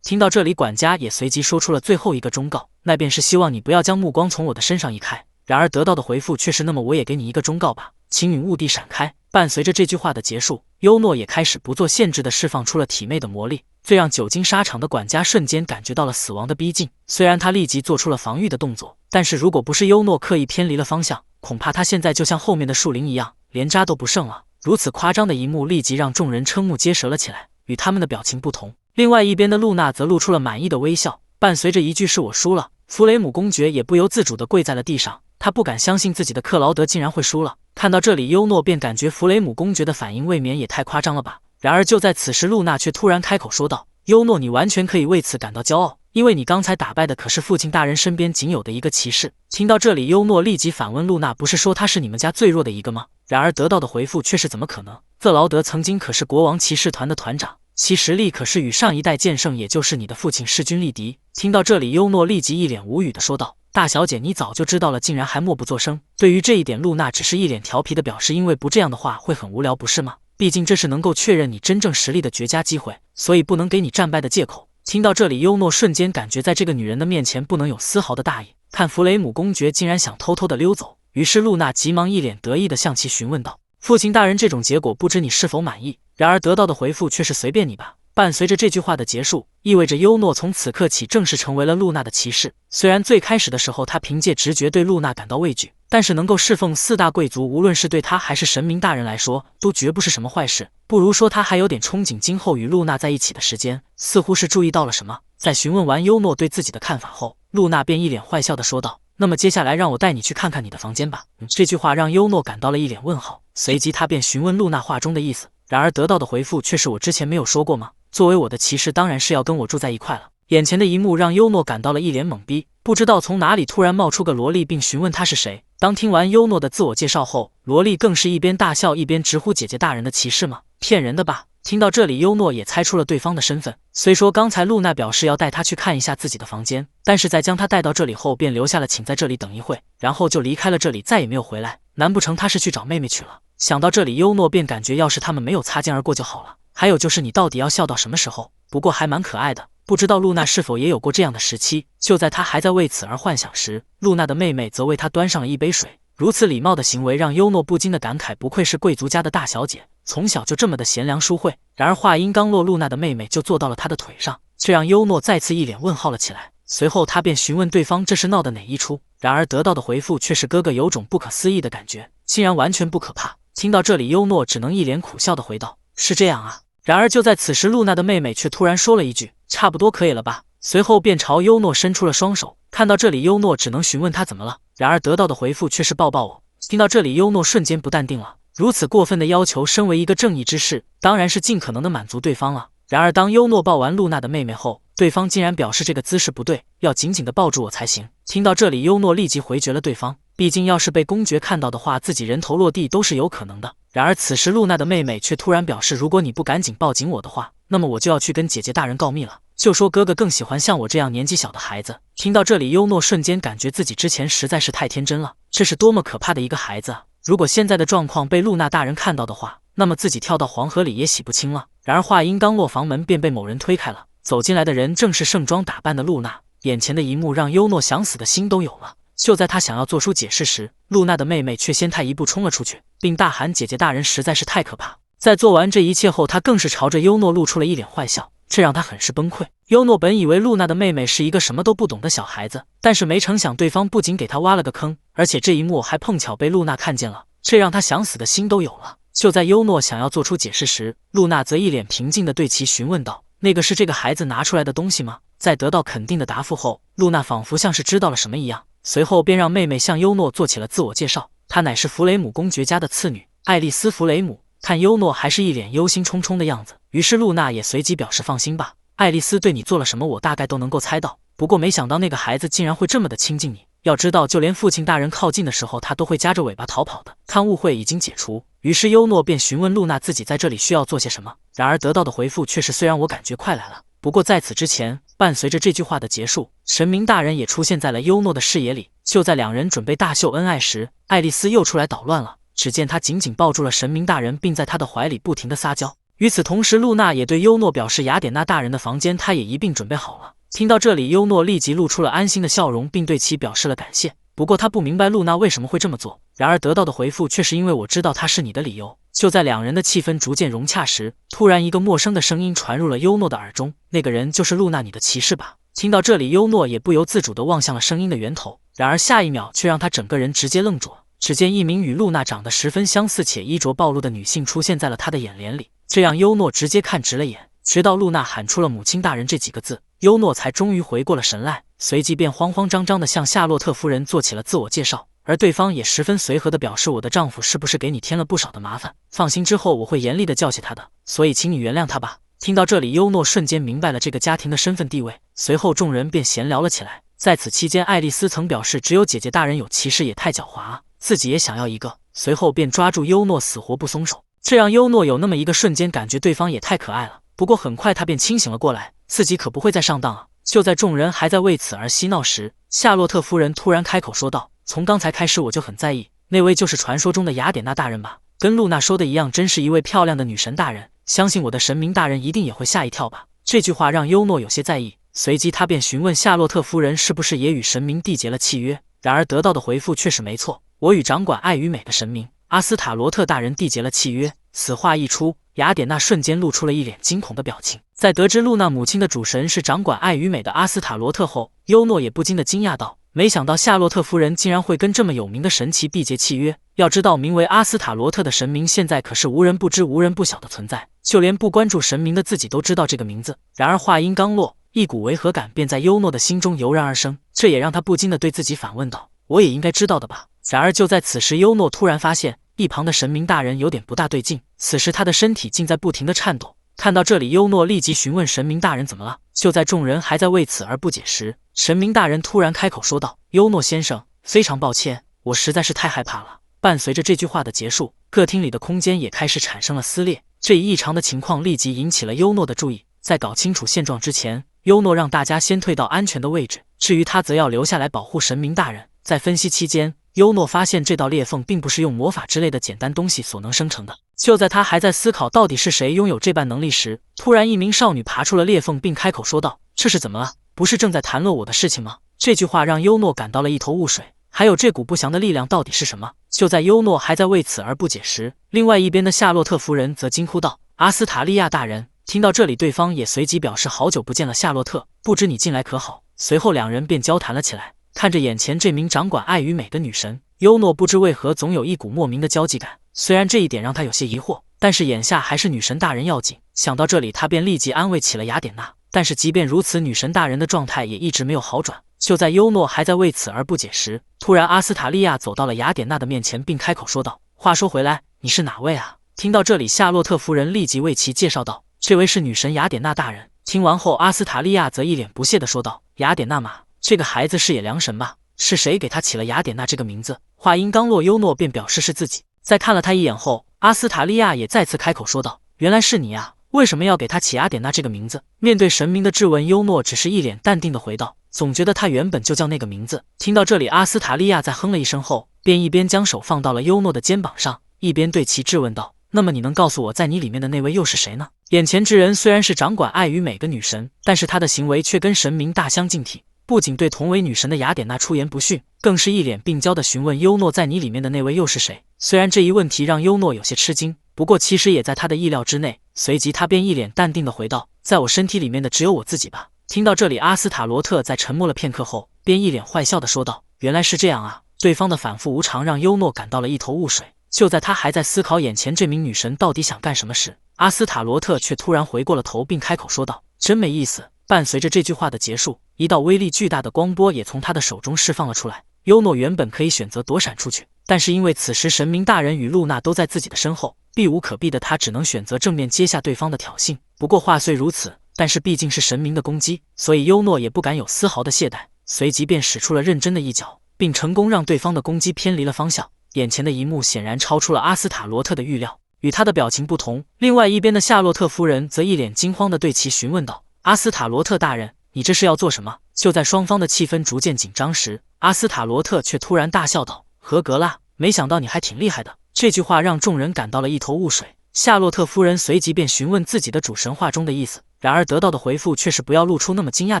听到这里，管家也随即说出了最后一个忠告，那便是希望你不要将目光从我的身上移开。然而得到的回复却是那么我也给你一个忠告吧，请允务地闪开。伴随着这句话的结束，优诺也开始不做限制地释放出了体内的魔力，最让久经沙场的管家瞬间感觉到了死亡的逼近。虽然他立即做出了防御的动作，但是如果不是优诺刻意偏离了方向，恐怕他现在就像后面的树林一样，连渣都不剩了。如此夸张的一幕立即让众人瞠目结舌了起来。与他们的表情不同，另外一边的露娜则露出了满意的微笑，伴随着一句是我输了，弗雷姆公爵也不由自主地跪在了地上。他不敢相信自己的克劳德竟然会输了。看到这里，优诺便感觉弗雷姆公爵的反应未免也太夸张了吧。然而就在此时，露娜却突然开口说道：“优诺，你完全可以为此感到骄傲，因为你刚才打败的可是父亲大人身边仅有的一个骑士。”听到这里，优诺立即反问露娜：“不是说他是你们家最弱的一个吗？”然而得到的回复却是怎么可能？克劳德曾经可是国王骑士团的团长，其实力可是与上一代剑圣，也就是你的父亲势均力敌。听到这里，优诺立即一脸无语地说道：“大小姐，你早就知道了，竟然还默不作声。”对于这一点，露娜只是一脸调皮的表示，因为不这样的话会很无聊，不是吗？毕竟这是能够确认你真正实力的绝佳机会，所以不能给你战败的借口。听到这里，优诺瞬间感觉在这个女人的面前不能有丝毫的大意。看弗雷姆公爵竟然想偷偷的溜走，于是露娜急忙一脸得意的向其询问道：“父亲大人，这种结果不知你是否满意？”然而得到的回复却是随便你吧。伴随着这句话的结束，意味着优诺从此刻起正式成为了露娜的骑士。虽然最开始的时候他凭借直觉对露娜感到畏惧，但是能够侍奉4大贵族，无论是对他还是神明大人来说，都绝不是什么坏事。不如说他还有点憧憬今后与露娜在一起的时间，似乎是注意到了什么。在询问完优诺对自己的看法后，露娜便一脸坏笑地说道：“那么接下来让我带你去看看你的房间吧。”这句话让优诺感到了一脸问号，随即他便询问露娜话中的意思，然而得到的回复却是：“我之前没有说过吗？作为我的骑士，当然是要跟我住在一块了。”眼前的一幕让优诺感到了一脸懵逼，不知道从哪里突然冒出个萝莉，并询问他是谁。当听完优诺的自我介绍后，萝莉更是一边大笑一边直呼：“姐姐大人的骑士吗？骗人的吧！”听到这里，优诺也猜出了对方的身份。虽说刚才露娜表示要带他去看一下自己的房间，但是在将他带到这里后，便留下了请在这里等一会，然后就离开了这里，再也没有回来。难不成他是去找妹妹去了？想到这里，优诺便感觉要是他们没有擦肩而过就好了。还有就是你到底要笑到什么时候？不过还蛮可爱的，不知道露娜是否也有过这样的时期。就在他还在为此而幻想时，露娜的妹妹则为他端上了一杯水。如此礼貌的行为让优诺不禁的感慨，不愧是贵族家的大小姐，从小就这么的贤良淑惠。然而话音刚落，露娜的妹妹就坐到了他的腿上，这让优诺再次一脸问号了起来。随后他便询问对方这是闹的哪一出，然而得到的回复却是哥哥有种不可思议的感觉，竟然完全不可怕。听到这里，优诺只能一脸苦笑的回道：“是这样啊。”然而就在此时，露娜的妹妹却突然说了一句：“差不多可以了吧？”随后便朝优诺伸出了双手。看到这里，优诺只能询问他怎么了，然而得到的回复却是抱抱我。听到这里，优诺瞬间不淡定了，如此过分的要求，身为一个正义之士，当然是尽可能的满足对方了。然而当优诺抱完露娜的妹妹后，对方竟然表示这个姿势不对，要紧紧的抱住我才行。听到这里，优诺立即回绝了对方，毕竟要是被公爵看到的话，自己人头落地都是有可能的。然而此时露娜的妹妹却突然表示，如果你不赶紧抱紧我的话，那么我就要去跟姐姐大人告密了，就说哥哥更喜欢像我这样年纪小的孩子。听到这里，优诺瞬间感觉自己之前实在是太天真了，这是多么可怕的一个孩子啊！如果现在的状况被露娜大人看到的话，那么自己跳到黄河里也洗不清了。然而话音刚落，房门便被某人推开了，走进来的人正是盛装打扮的露娜。眼前的一幕让优诺想死的心都有了。就在他想要做出解释时，露娜的妹妹却先他一步冲了出去，并大喊：“姐姐大人实在是太可怕！”在做完这一切后，他更是朝着优诺露出了一脸坏笑，这让他很是崩溃。优诺本以为露娜的妹妹是一个什么都不懂的小孩子，但是没成想对方不仅给他挖了个坑，而且这一幕还碰巧被露娜看见了。这让他想死的心都有了。就在优诺想要做出解释时，露娜则一脸平静地对其询问道：“那个是这个孩子拿出来的东西吗？”在得到肯定的答复后，露娜仿佛像是知道了什么一样，随后便让妹妹向优诺做起了自我介绍。她乃是弗雷姆公爵家的次女爱丽丝·弗雷姆。看优诺还是一脸忧心忡忡的样子，于是露娜也随即表示：“放心吧，爱丽丝对你做了什么，我大概都能够猜到。不过没想到那个孩子竟然会这么的亲近你。要知道，就连父亲大人靠近的时候，他都会夹着尾巴逃跑的。”看误会已经解除，于是优诺便询问露娜自己在这里需要做些什么。然而得到的回复却是：“虽然我感觉快来了，不过在此之前，伴随着这句话的结束，神明大人也出现在了优诺的视野里。就在两人准备大秀恩爱时，爱丽丝又出来捣乱了。只见她紧紧抱住了神明大人，并在他的怀里不停地撒娇。与此同时，露娜也对优诺表示，雅典娜大人的房间她也一并准备好了。听到这里，优诺立即露出了安心的笑容，并对其表示了感谢。不过他不明白露娜为什么会这么做，然而得到的回复却是：“因为我知道她是你的理由。”就在两人的气氛逐渐融洽时，突然一个陌生的声音传入了优诺的耳中：“那个人就是露娜，你的骑士吧？”听到这里，优诺也不由自主地望向了声音的源头，然而下一秒却让他整个人直接愣住了。只见一名与露娜长得十分相似且衣着暴露的女性出现在了他的眼帘里，这让优诺直接看直了眼。直到露娜喊出了“母亲大人”这几个字，优诺才终于回过了神来，随即便慌慌张张地向夏洛特夫人做起了自我介绍。而对方也十分随和地表示：“我的丈夫是不是给你添了不少的麻烦？放心，之后我会严厉地教训他的，所以请你原谅他吧。”听到这里，优诺瞬间明白了这个家庭的身份地位，随后众人便闲聊了起来。在此期间，爱丽丝曾表示：“只有姐姐大人有骑士也太狡猾啊，自己也想要一个。”随后便抓住优诺死活不松手，这让优诺有那么一个瞬间感觉对方也太可爱了。不过很快他便清醒了过来，自己可不会再上当啊。就在众人还在为此而嬉闹时，夏洛特夫人突然开口说道：“从刚才开始我就很在意，那位就是传说中的雅典娜大人吧？跟露娜说的一样，真是一位漂亮的女神大人，相信我的神明大人一定也会吓一跳吧。”这句话让优诺有些在意，随即他便询问夏洛特夫人是不是也与神明缔结了契约。然而得到的回复却是：“没错，我与掌管爱与美的神明阿斯塔罗特大人缔结了契约。”此话一出，雅典娜瞬间露出了一脸惊恐的表情。在得知露娜母亲的主神是掌管爱与美的阿斯塔罗特后，优诺也不禁的惊讶道：“没想到夏洛特夫人竟然会跟这么有名的神奇缔结契约。要知道，名为阿斯塔罗特的神明现在可是无人不知、无人不晓的存在，就连不关注神明的自己都知道这个名字。”然而话音刚落，一股违和感便在优诺的心中油然而生，这也让他不禁的对自己反问道：“我也应该知道的吧？”然而就在此时，优诺突然发现一旁的神明大人有点不大对劲，此时他的身体竟在不停的颤抖。看到这里，优诺立即询问神明大人怎么了。就在众人还在为此而不解时，神明大人突然开口说道：“优诺先生，非常抱歉，我实在是太害怕了。”伴随着这句话的结束，客厅里的空间也开始产生了撕裂。这一异常的情况立即引起了优诺的注意。在搞清楚现状之前，优诺让大家先退到安全的位置，至于他则要留下来保护神明大人。在分析期间，优诺发现这道裂缝并不是用魔法之类的简单东西所能生成的。就在他还在思考到底是谁拥有这般能力时，突然一名少女爬出了裂缝，并开口说道：“这是怎么了？不是正在谈论我的事情吗？”这句话让优诺感到了一头雾水，还有这股不祥的力量到底是什么？就在优诺还在为此而不解时，另外一边的夏洛特夫人则惊呼道：“阿斯塔利亚大人！”听到这里，对方也随即表示：“好久不见了，夏洛特，不知你近来可好？”随后两人便交谈了起来。看着眼前这名掌管爱与美的女神，优诺不知为何总有一股莫名的交际感。虽然这一点让他有些疑惑，但是眼下还是女神大人要紧。想到这里，他便立即安慰起了雅典娜。但是即便如此，女神大人的状态也一直没有好转。就在优诺还在为此而不解时，突然阿斯塔利亚走到了雅典娜的面前，并开口说道：“话说回来，你是哪位啊？”听到这里，夏洛特夫人立即为其介绍道：“这位是女神雅典娜大人。”听完后，阿斯塔利亚则一脸不屑地说道：“雅典娜嘛，这个孩子是也良神吧？是谁给他起了雅典娜这个名字？”话音刚落，优诺便表示是自己。在看了他一眼后，阿斯塔利亚也再次开口说道：“原来是你啊，为什么要给他起雅典娜这个名字？”面对神明的质问，优诺只是一脸淡定地回道：“总觉得他原本就叫那个名字。”听到这里，阿斯塔利亚在哼了一声后，便一边将手放到了优诺的肩膀上，一边对其质问道：“那么你能告诉我，在你里面的那位又是谁呢？”眼前之人虽然是掌管爱与美的女神，但是她的行为却跟神明大相径庭。不仅对同为女神的雅典娜出言不逊，更是一脸病娇地询问优诺，在你里面的那位又是谁？虽然这一问题让优诺有些吃惊，不过其实也在他的意料之内。随即他便一脸淡定地回道：“在我身体里面的只有我自己吧。”听到这里，阿斯塔罗特在沉默了片刻后，便一脸坏笑地说道：“原来是这样啊！”对方的反复无常让优诺感到了一头雾水。就在他还在思考眼前这名女神到底想干什么时，阿斯塔罗特却突然回过了头，并开口说道：“真没意思。”伴随着这句话的结束，一道威力巨大的光波也从他的手中释放了出来。优诺原本可以选择躲闪出去，但是因为此时神明大人与露娜都在自己的身后，避无可避的他只能选择正面接下对方的挑衅。不过话虽如此，但是毕竟是神明的攻击，所以优诺也不敢有丝毫的懈怠，随即便使出了认真的一脚，并成功让对方的攻击偏离了方向。眼前的一幕显然超出了阿斯塔罗特的预料。与他的表情不同，另外一边的夏洛特夫人则一脸惊慌地对其询问道：“阿斯塔罗特大人，你这是要做什么？”就在双方的气氛逐渐紧张时，阿斯塔罗特却突然大笑道：“合格啦，没想到你还挺厉害的。”这句话让众人感到了一头雾水。夏洛特夫人随即便询问自己的主神话中的意思，然而得到的回复却是不要露出那么惊讶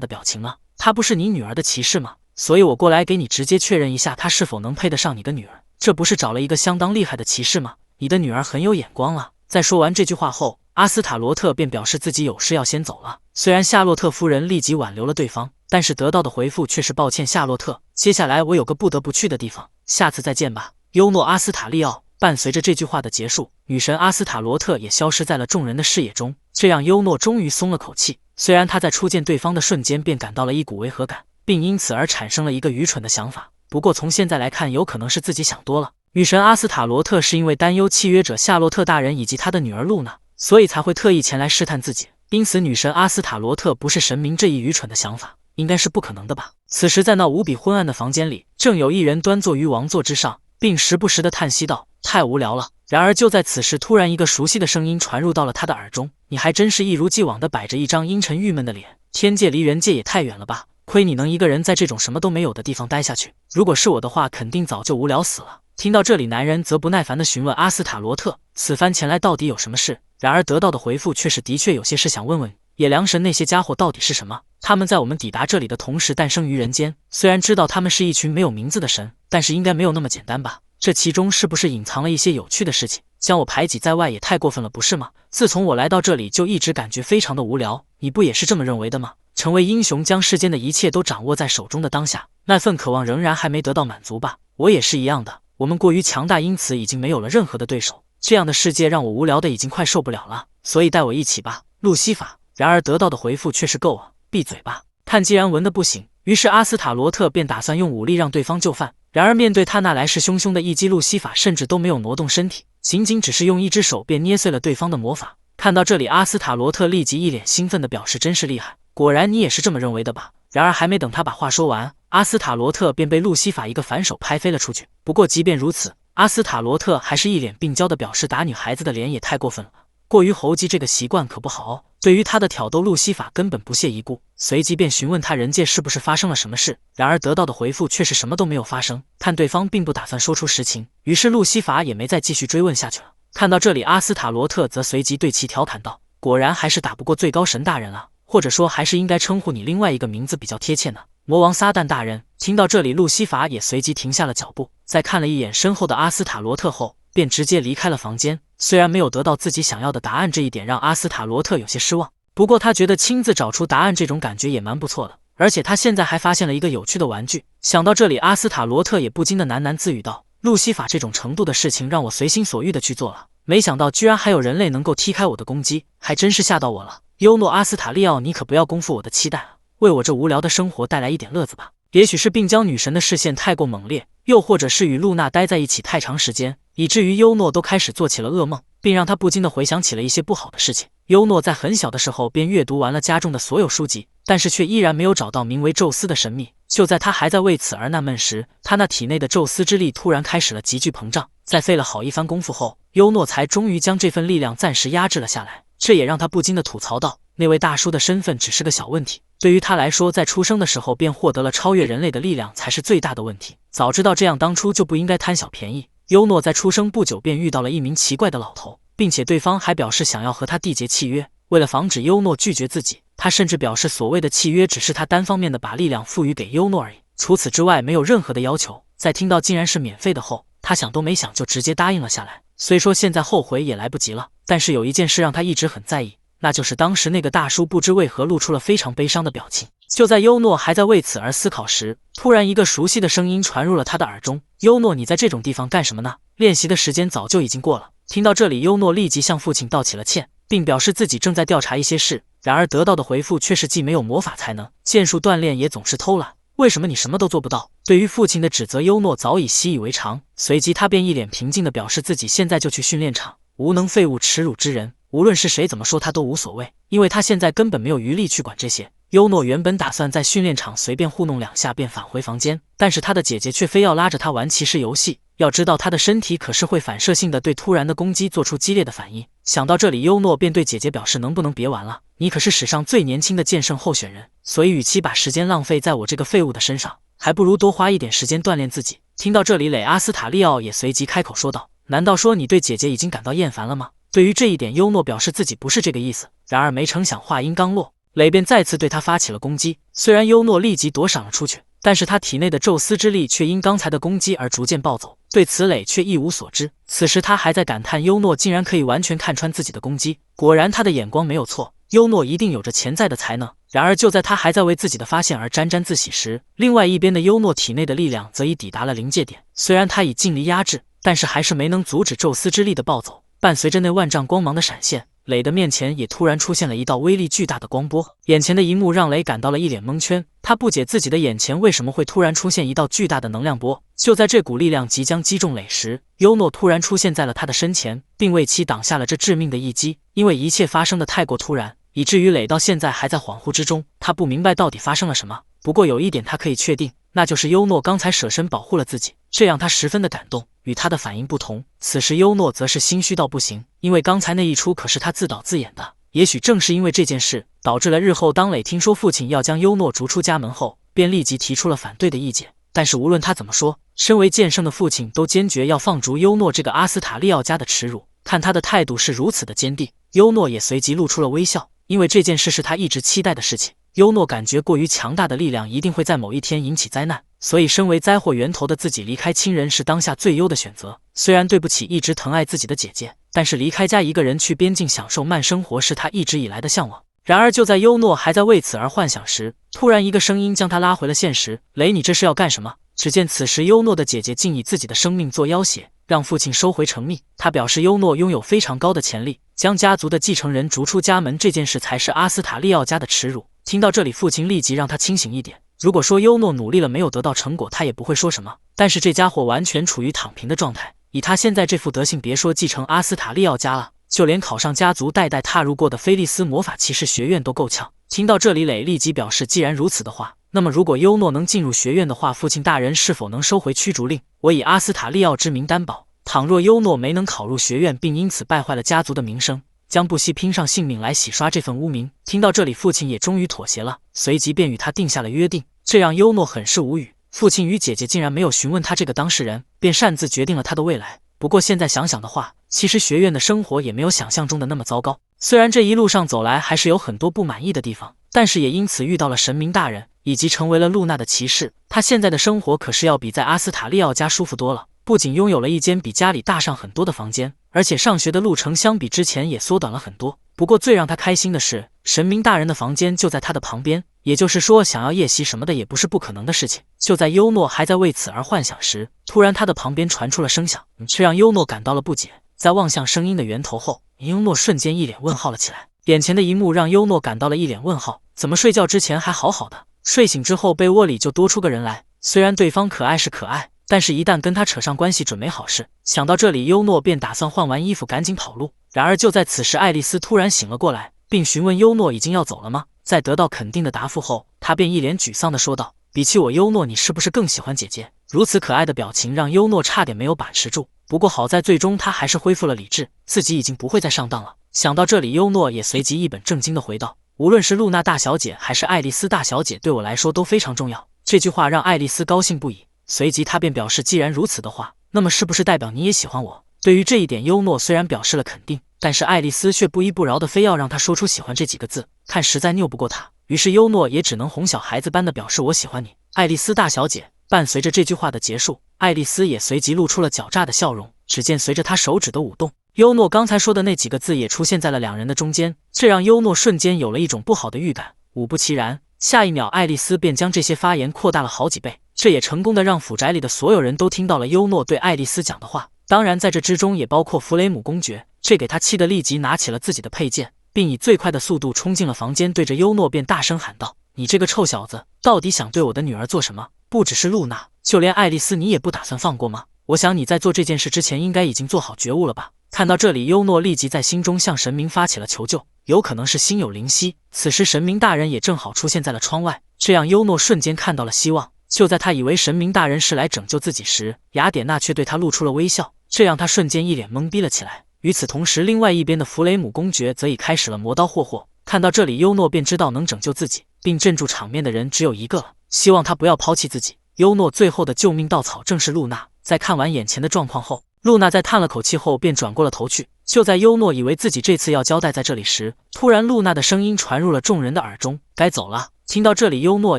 的表情了。她不是你女儿的骑士吗？所以我过来给你直接确认一下，她是否能配得上你的女儿。这不是找了一个相当厉害的骑士吗？你的女儿很有眼光了。在说完这句话后，阿斯塔罗特便表示自己有事要先走了。虽然夏洛特夫人立即挽留了对方，但是得到的回复却是抱歉夏洛特，接下来我有个不得不去的地方，下次再见吧。优诺阿斯塔利奥。伴随着这句话的结束，女神阿斯塔罗特也消失在了众人的视野中，这让优诺终于松了口气。虽然他在初见对方的瞬间便感到了一股违和感，并因此而产生了一个愚蠢的想法，不过从现在来看，有可能是自己想多了。女神阿斯塔罗特是因为担忧契约者夏洛特大人以及他的女儿露娜，所以才会特意前来试探自己，因此女神阿斯塔罗特不是神明这一愚蠢的想法应该是不可能的吧。此时在那无比昏暗的房间里，正有一人端坐于王座之上，并时不时地叹息道：“太无聊了。”然而就在此时，突然一个熟悉的声音传入到了他的耳中：“你还真是一如既往地摆着一张阴沉郁闷的脸，天界离人界也太远了吧，亏你能一个人在这种什么都没有的地方待下去，如果是我的话，肯定早就无聊死了。”听到这里，男人则不耐烦地询问阿斯塔罗特此番前来到底有什么事，然而得到的回复却是的确有些事想问问野良神那些家伙到底是什么。他们在我们抵达这里的同时诞生于人间，虽然知道他们是一群没有名字的神，但是应该没有那么简单吧？这其中是不是隐藏了一些有趣的事情？将我排挤在外也太过分了，不是吗？自从我来到这里就一直感觉非常的无聊，你不也是这么认为的吗？成为英雄，将世间的一切都掌握在手中的当下，那份渴望仍然还没得到满足吧？我也是一样的，我们过于强大，因此已经没有了任何的对手。这样的世界让我无聊的已经快受不了了，所以带我一起吧，路西法。然而得到的回复却是：“够啊，闭嘴吧。”看既然闻得不行，于是阿斯塔罗特便打算用武力让对方就范。然而面对他那来势汹汹的一击，路西法甚至都没有挪动身体，仅仅只是用一只手便捏碎了对方的魔法。看到这里，阿斯塔罗特立即一脸兴奋地表示：“真是厉害，果然你也是这么认为的吧？”然而还没等他把话说完，阿斯塔罗特便被路西法一个反手拍飞了出去。不过即便如此，阿斯塔罗特还是一脸病娇地表示：“打女孩子的脸也太过分了，过于猴急这个习惯可不好哦。”对于他的挑逗，路西法根本不屑一顾，随即便询问他人界是不是发生了什么事。然而得到的回复却是什么都没有发生。看对方并不打算说出实情，于是路西法也没再继续追问下去了。看到这里，阿斯塔罗特则随即对其调侃道：“果然还是打不过最高神大人啊，或者说还是应该称呼你另外一个名字比较贴切呢，魔王撒旦大人。”听到这里，路西法也随即停下了脚步，在看了一眼身后的阿斯塔罗特后，便直接离开了房间。虽然没有得到自己想要的答案，这一点让阿斯塔罗特有些失望，不过他觉得亲自找出答案这种感觉也蛮不错的，而且他现在还发现了一个有趣的玩具。想到这里，阿斯塔罗特也不禁的喃喃自语道：“路西法这种程度的事情让我随心所欲的去做了，没想到居然还有人类能够踢开我的攻击，还真是吓到我了。优诺阿斯塔利奥，你可不要辜负我的期待啊，为我这无聊的生活带来一点乐子吧。”也许是病娇女神的视线太过猛烈，又或者是与露娜待在一起太长时间，以至于优诺都开始做起了噩梦，并让他不禁的回想起了一些不好的事情。优诺在很小的时候便阅读完了家中的所有书籍，但是却依然没有找到名为宙斯的神秘。就在他还在为此而纳闷时，他那体内的宙斯之力突然开始了急剧膨胀，在费了好一番功夫后，优诺才终于将这份力量暂时压制了下来。这也让他不禁的吐槽道：“那位大叔的身份只是个小问题，对于他来说，在出生的时候便获得了超越人类的力量才是最大的问题。早知道这样，当初就不应该贪小便宜。”优诺在出生不久便遇到了一名奇怪的老头，并且对方还表示想要和他缔结契约。为了防止优诺拒绝自己，他甚至表示所谓的契约只是他单方面的把力量赋予给优诺而已，除此之外没有任何的要求。在听到竟然是免费的后，他想都没想就直接答应了下来。虽说现在后悔也来不及了，但是有一件事让他一直很在意，那就是当时那个大叔不知为何露出了非常悲伤的表情。就在优诺还在为此而思考时，突然一个熟悉的声音传入了他的耳中：“优诺，你在这种地方干什么呢？练习的时间早就已经过了。”听到这里，优诺立即向父亲道起了歉，并表示自己正在调查一些事，然而得到的回复却是既没有魔法才能，剑术锻炼也总是偷懒。为什么你什么都做不到？对于父亲的指责，优诺早已习以为常，随即他便一脸平静地表示自己现在就去训练场。无能废物，耻辱之人，无论是谁怎么说他都无所谓，因为他现在根本没有余力去管这些。优诺原本打算在训练场随便糊弄2下便返回房间，但是他的姐姐却非要拉着他玩骑士游戏。要知道他的身体可是会反射性的对突然的攻击做出激烈的反应。想到这里，优诺便对姐姐表示，能不能别玩了，你可是史上最年轻的剑圣候选人，所以与其把时间浪费在我这个废物的身上，还不如多花一点时间锻炼自己。听到这里，蕾阿斯塔利奥也随即开口说道：“难道说你对姐姐已经感到厌烦了吗？”对于这一点，优诺表示自己不是这个意思。然而没成想话音刚落，蕾便再次对他发起了攻击。虽然优诺立即躲闪了出去，但是他体内的宙斯之力却因刚才的攻击而逐渐暴走，对此蕾却一无所知。此时他还在感叹优诺竟然可以完全看穿自己的攻击，果然他的眼光没有错，优诺一定有着潜在的才能。然而就在他还在为自己的发现而沾沾自喜时，另外一边的优诺体内的力量则已抵达了临界点。虽然他已尽力压制，但是还是没能阻止宙斯之力的暴走。伴随着那万丈光芒的闪现，蕾的面前也突然出现了一道威力巨大的光波。眼前的一幕让蕾感到了一脸蒙圈，他不解自己的眼前为什么会突然出现一道巨大的能量波。就在这股力量即将击中蕾时，优诺突然出现在了他的身前，并为其挡下了这致命的一击。因为一切发生的太过突然，以至于蕾到现在还在恍惚之中，他不明白到底发生了什么。不过有一点他可以确定，那就是优诺刚才舍身保护了自己，这让他十分的感动。与他的反应不同，此时优诺则是心虚到不行，因为刚才那一出可是他自导自演的。也许正是因为这件事，导致了日后当蕾听说父亲要将优诺逐出家门后，便立即提出了反对的意见。但是无论他怎么说，身为剑圣的父亲都坚决要放逐优诺这个阿斯塔利奥家的耻辱。看他的态度是如此的坚定，优诺也随即露出了微笑，因为这件事是他一直期待的事情。优诺感觉过于强大的力量一定会在某一天引起灾难，所以身为灾祸源头的自己离开亲人是当下最优的选择。虽然对不起一直疼爱自己的姐姐，但是离开家一个人去边境享受慢生活是他一直以来的向往。然而就在优诺还在为此而幻想时，突然一个声音将他拉回了现实：“蕾，你这是要干什么？”只见此时优诺的姐姐竟以自己的生命做要挟，让父亲收回成命。他表示优诺拥有非常高的潜力，将家族的继承人逐出家门这件事才是阿斯塔利奥家的耻辱。听到这里，父亲立即让他清醒一点。如果说优诺努力了没有得到成果，他也不会说什么，但是这家伙完全处于躺平的状态，以他现在这副德行，别说继承阿斯塔利奥家了，就连考上家族代代踏入过的菲利斯魔法骑士学院都够呛。听到这里，蕾立即表示，既然如此的话，那么如果优诺能进入学院的话，父亲大人是否能收回驱逐令？我以阿斯塔利奥之名担保，倘若优诺没能考入学院，并因此败坏了家族的名声，将不惜拼上性命来洗刷这份污名。听到这里，父亲也终于妥协了，随即便与他定下了约定，这让优诺很是无语。父亲与姐姐竟然没有询问他这个当事人，便擅自决定了他的未来。不过现在想想的话，其实学院的生活也没有想象中的那么糟糕。虽然这一路上走来还是有很多不满意的地方，但是也因此遇到了神明大人，以及成为了露娜的骑士。他现在的生活可是要比在阿斯塔利奥家舒服多了，不仅拥有了一间比家里大上很多的房间，而且上学的路程相比之前也缩短了很多。不过最让他开心的是，神明大人的房间就在他的旁边，也就是说想要夜袭什么的也不是不可能的事情。就在优诺还在为此而幻想时，突然他的旁边传出了声响，却让优诺感到了不解。在望向声音的源头后，优诺瞬间一脸问号了起来。眼前的一幕让优诺感到了一脸问号，怎么睡觉之前还好好的，睡醒之后被窝里就多出个人来？虽然对方可爱是可爱，但是一旦跟他扯上关系准没好事。想到这里，优诺便打算换完衣服赶紧跑路。然而就在此时，爱丽丝突然醒了过来，并询问优诺已经要走了吗？在得到肯定的答复后，他便一脸沮丧地说道：“比起我，优诺，你是不是更喜欢姐姐？”如此可爱的表情让优诺差点没有把持住。不过好在最终他还是恢复了理智，自己已经不会再上当了。想到这里，优诺也随即一本正经地回道：“无论是露娜大小姐还是爱丽丝大小姐，对我来说都非常重要。”这句话让爱丽丝高兴不已，随即她便表示，既然如此的话，那么是不是代表你也喜欢我？对于这一点，优诺虽然表示了肯定，但是爱丽丝却不依不饶的非要让他说出喜欢这几个字，看实在拗不过他。于是优诺也只能哄小孩子般的表示，我喜欢你，爱丽丝大小姐。伴随着这句话的结束，爱丽丝也随即露出了狡诈的笑容。只见随着她手指的舞动，优诺刚才说的那几个字也出现在了两人的中间，这让优诺瞬间有了一种不好的预感。果不其然，下一秒爱丽丝便将这些发言扩大了好几倍，这也成功的让府宅里的所有人都听到了优诺对爱丽丝讲的话。当然，在这之中也包括弗雷姆公爵，这给他气得立即拿起了自己的佩剑，并以最快的速度冲进了房间，对着优诺便大声喊道：“你这个臭小子，到底想对我的女儿做什么？不只是露娜，就连爱丽丝你也不打算放过吗？我想你在做这件事之前应该已经做好觉悟了吧？”看到这里，优诺立即在心中向神明发起了求救，有可能是心有灵犀。此时神明大人也正好出现在了窗外，这让优诺瞬间看到了希望。就在他以为神明大人是来拯救自己时，雅典娜却对他露出了微笑，这让他瞬间一脸懵逼了起来。与此同时，另外一边的弗雷姆公爵则已开始了磨刀霍霍。看到这里，优诺便知道能拯救自己并镇住场面的人只有一个了，希望他不要抛弃自己。优诺最后的救命稻草正是露娜。在看完眼前的状况后，露娜在叹了口气后便转过了头去。就在优诺以为自己这次要交代在这里时，突然露娜的声音传入了众人的耳中：“该走了。”听到这里，优诺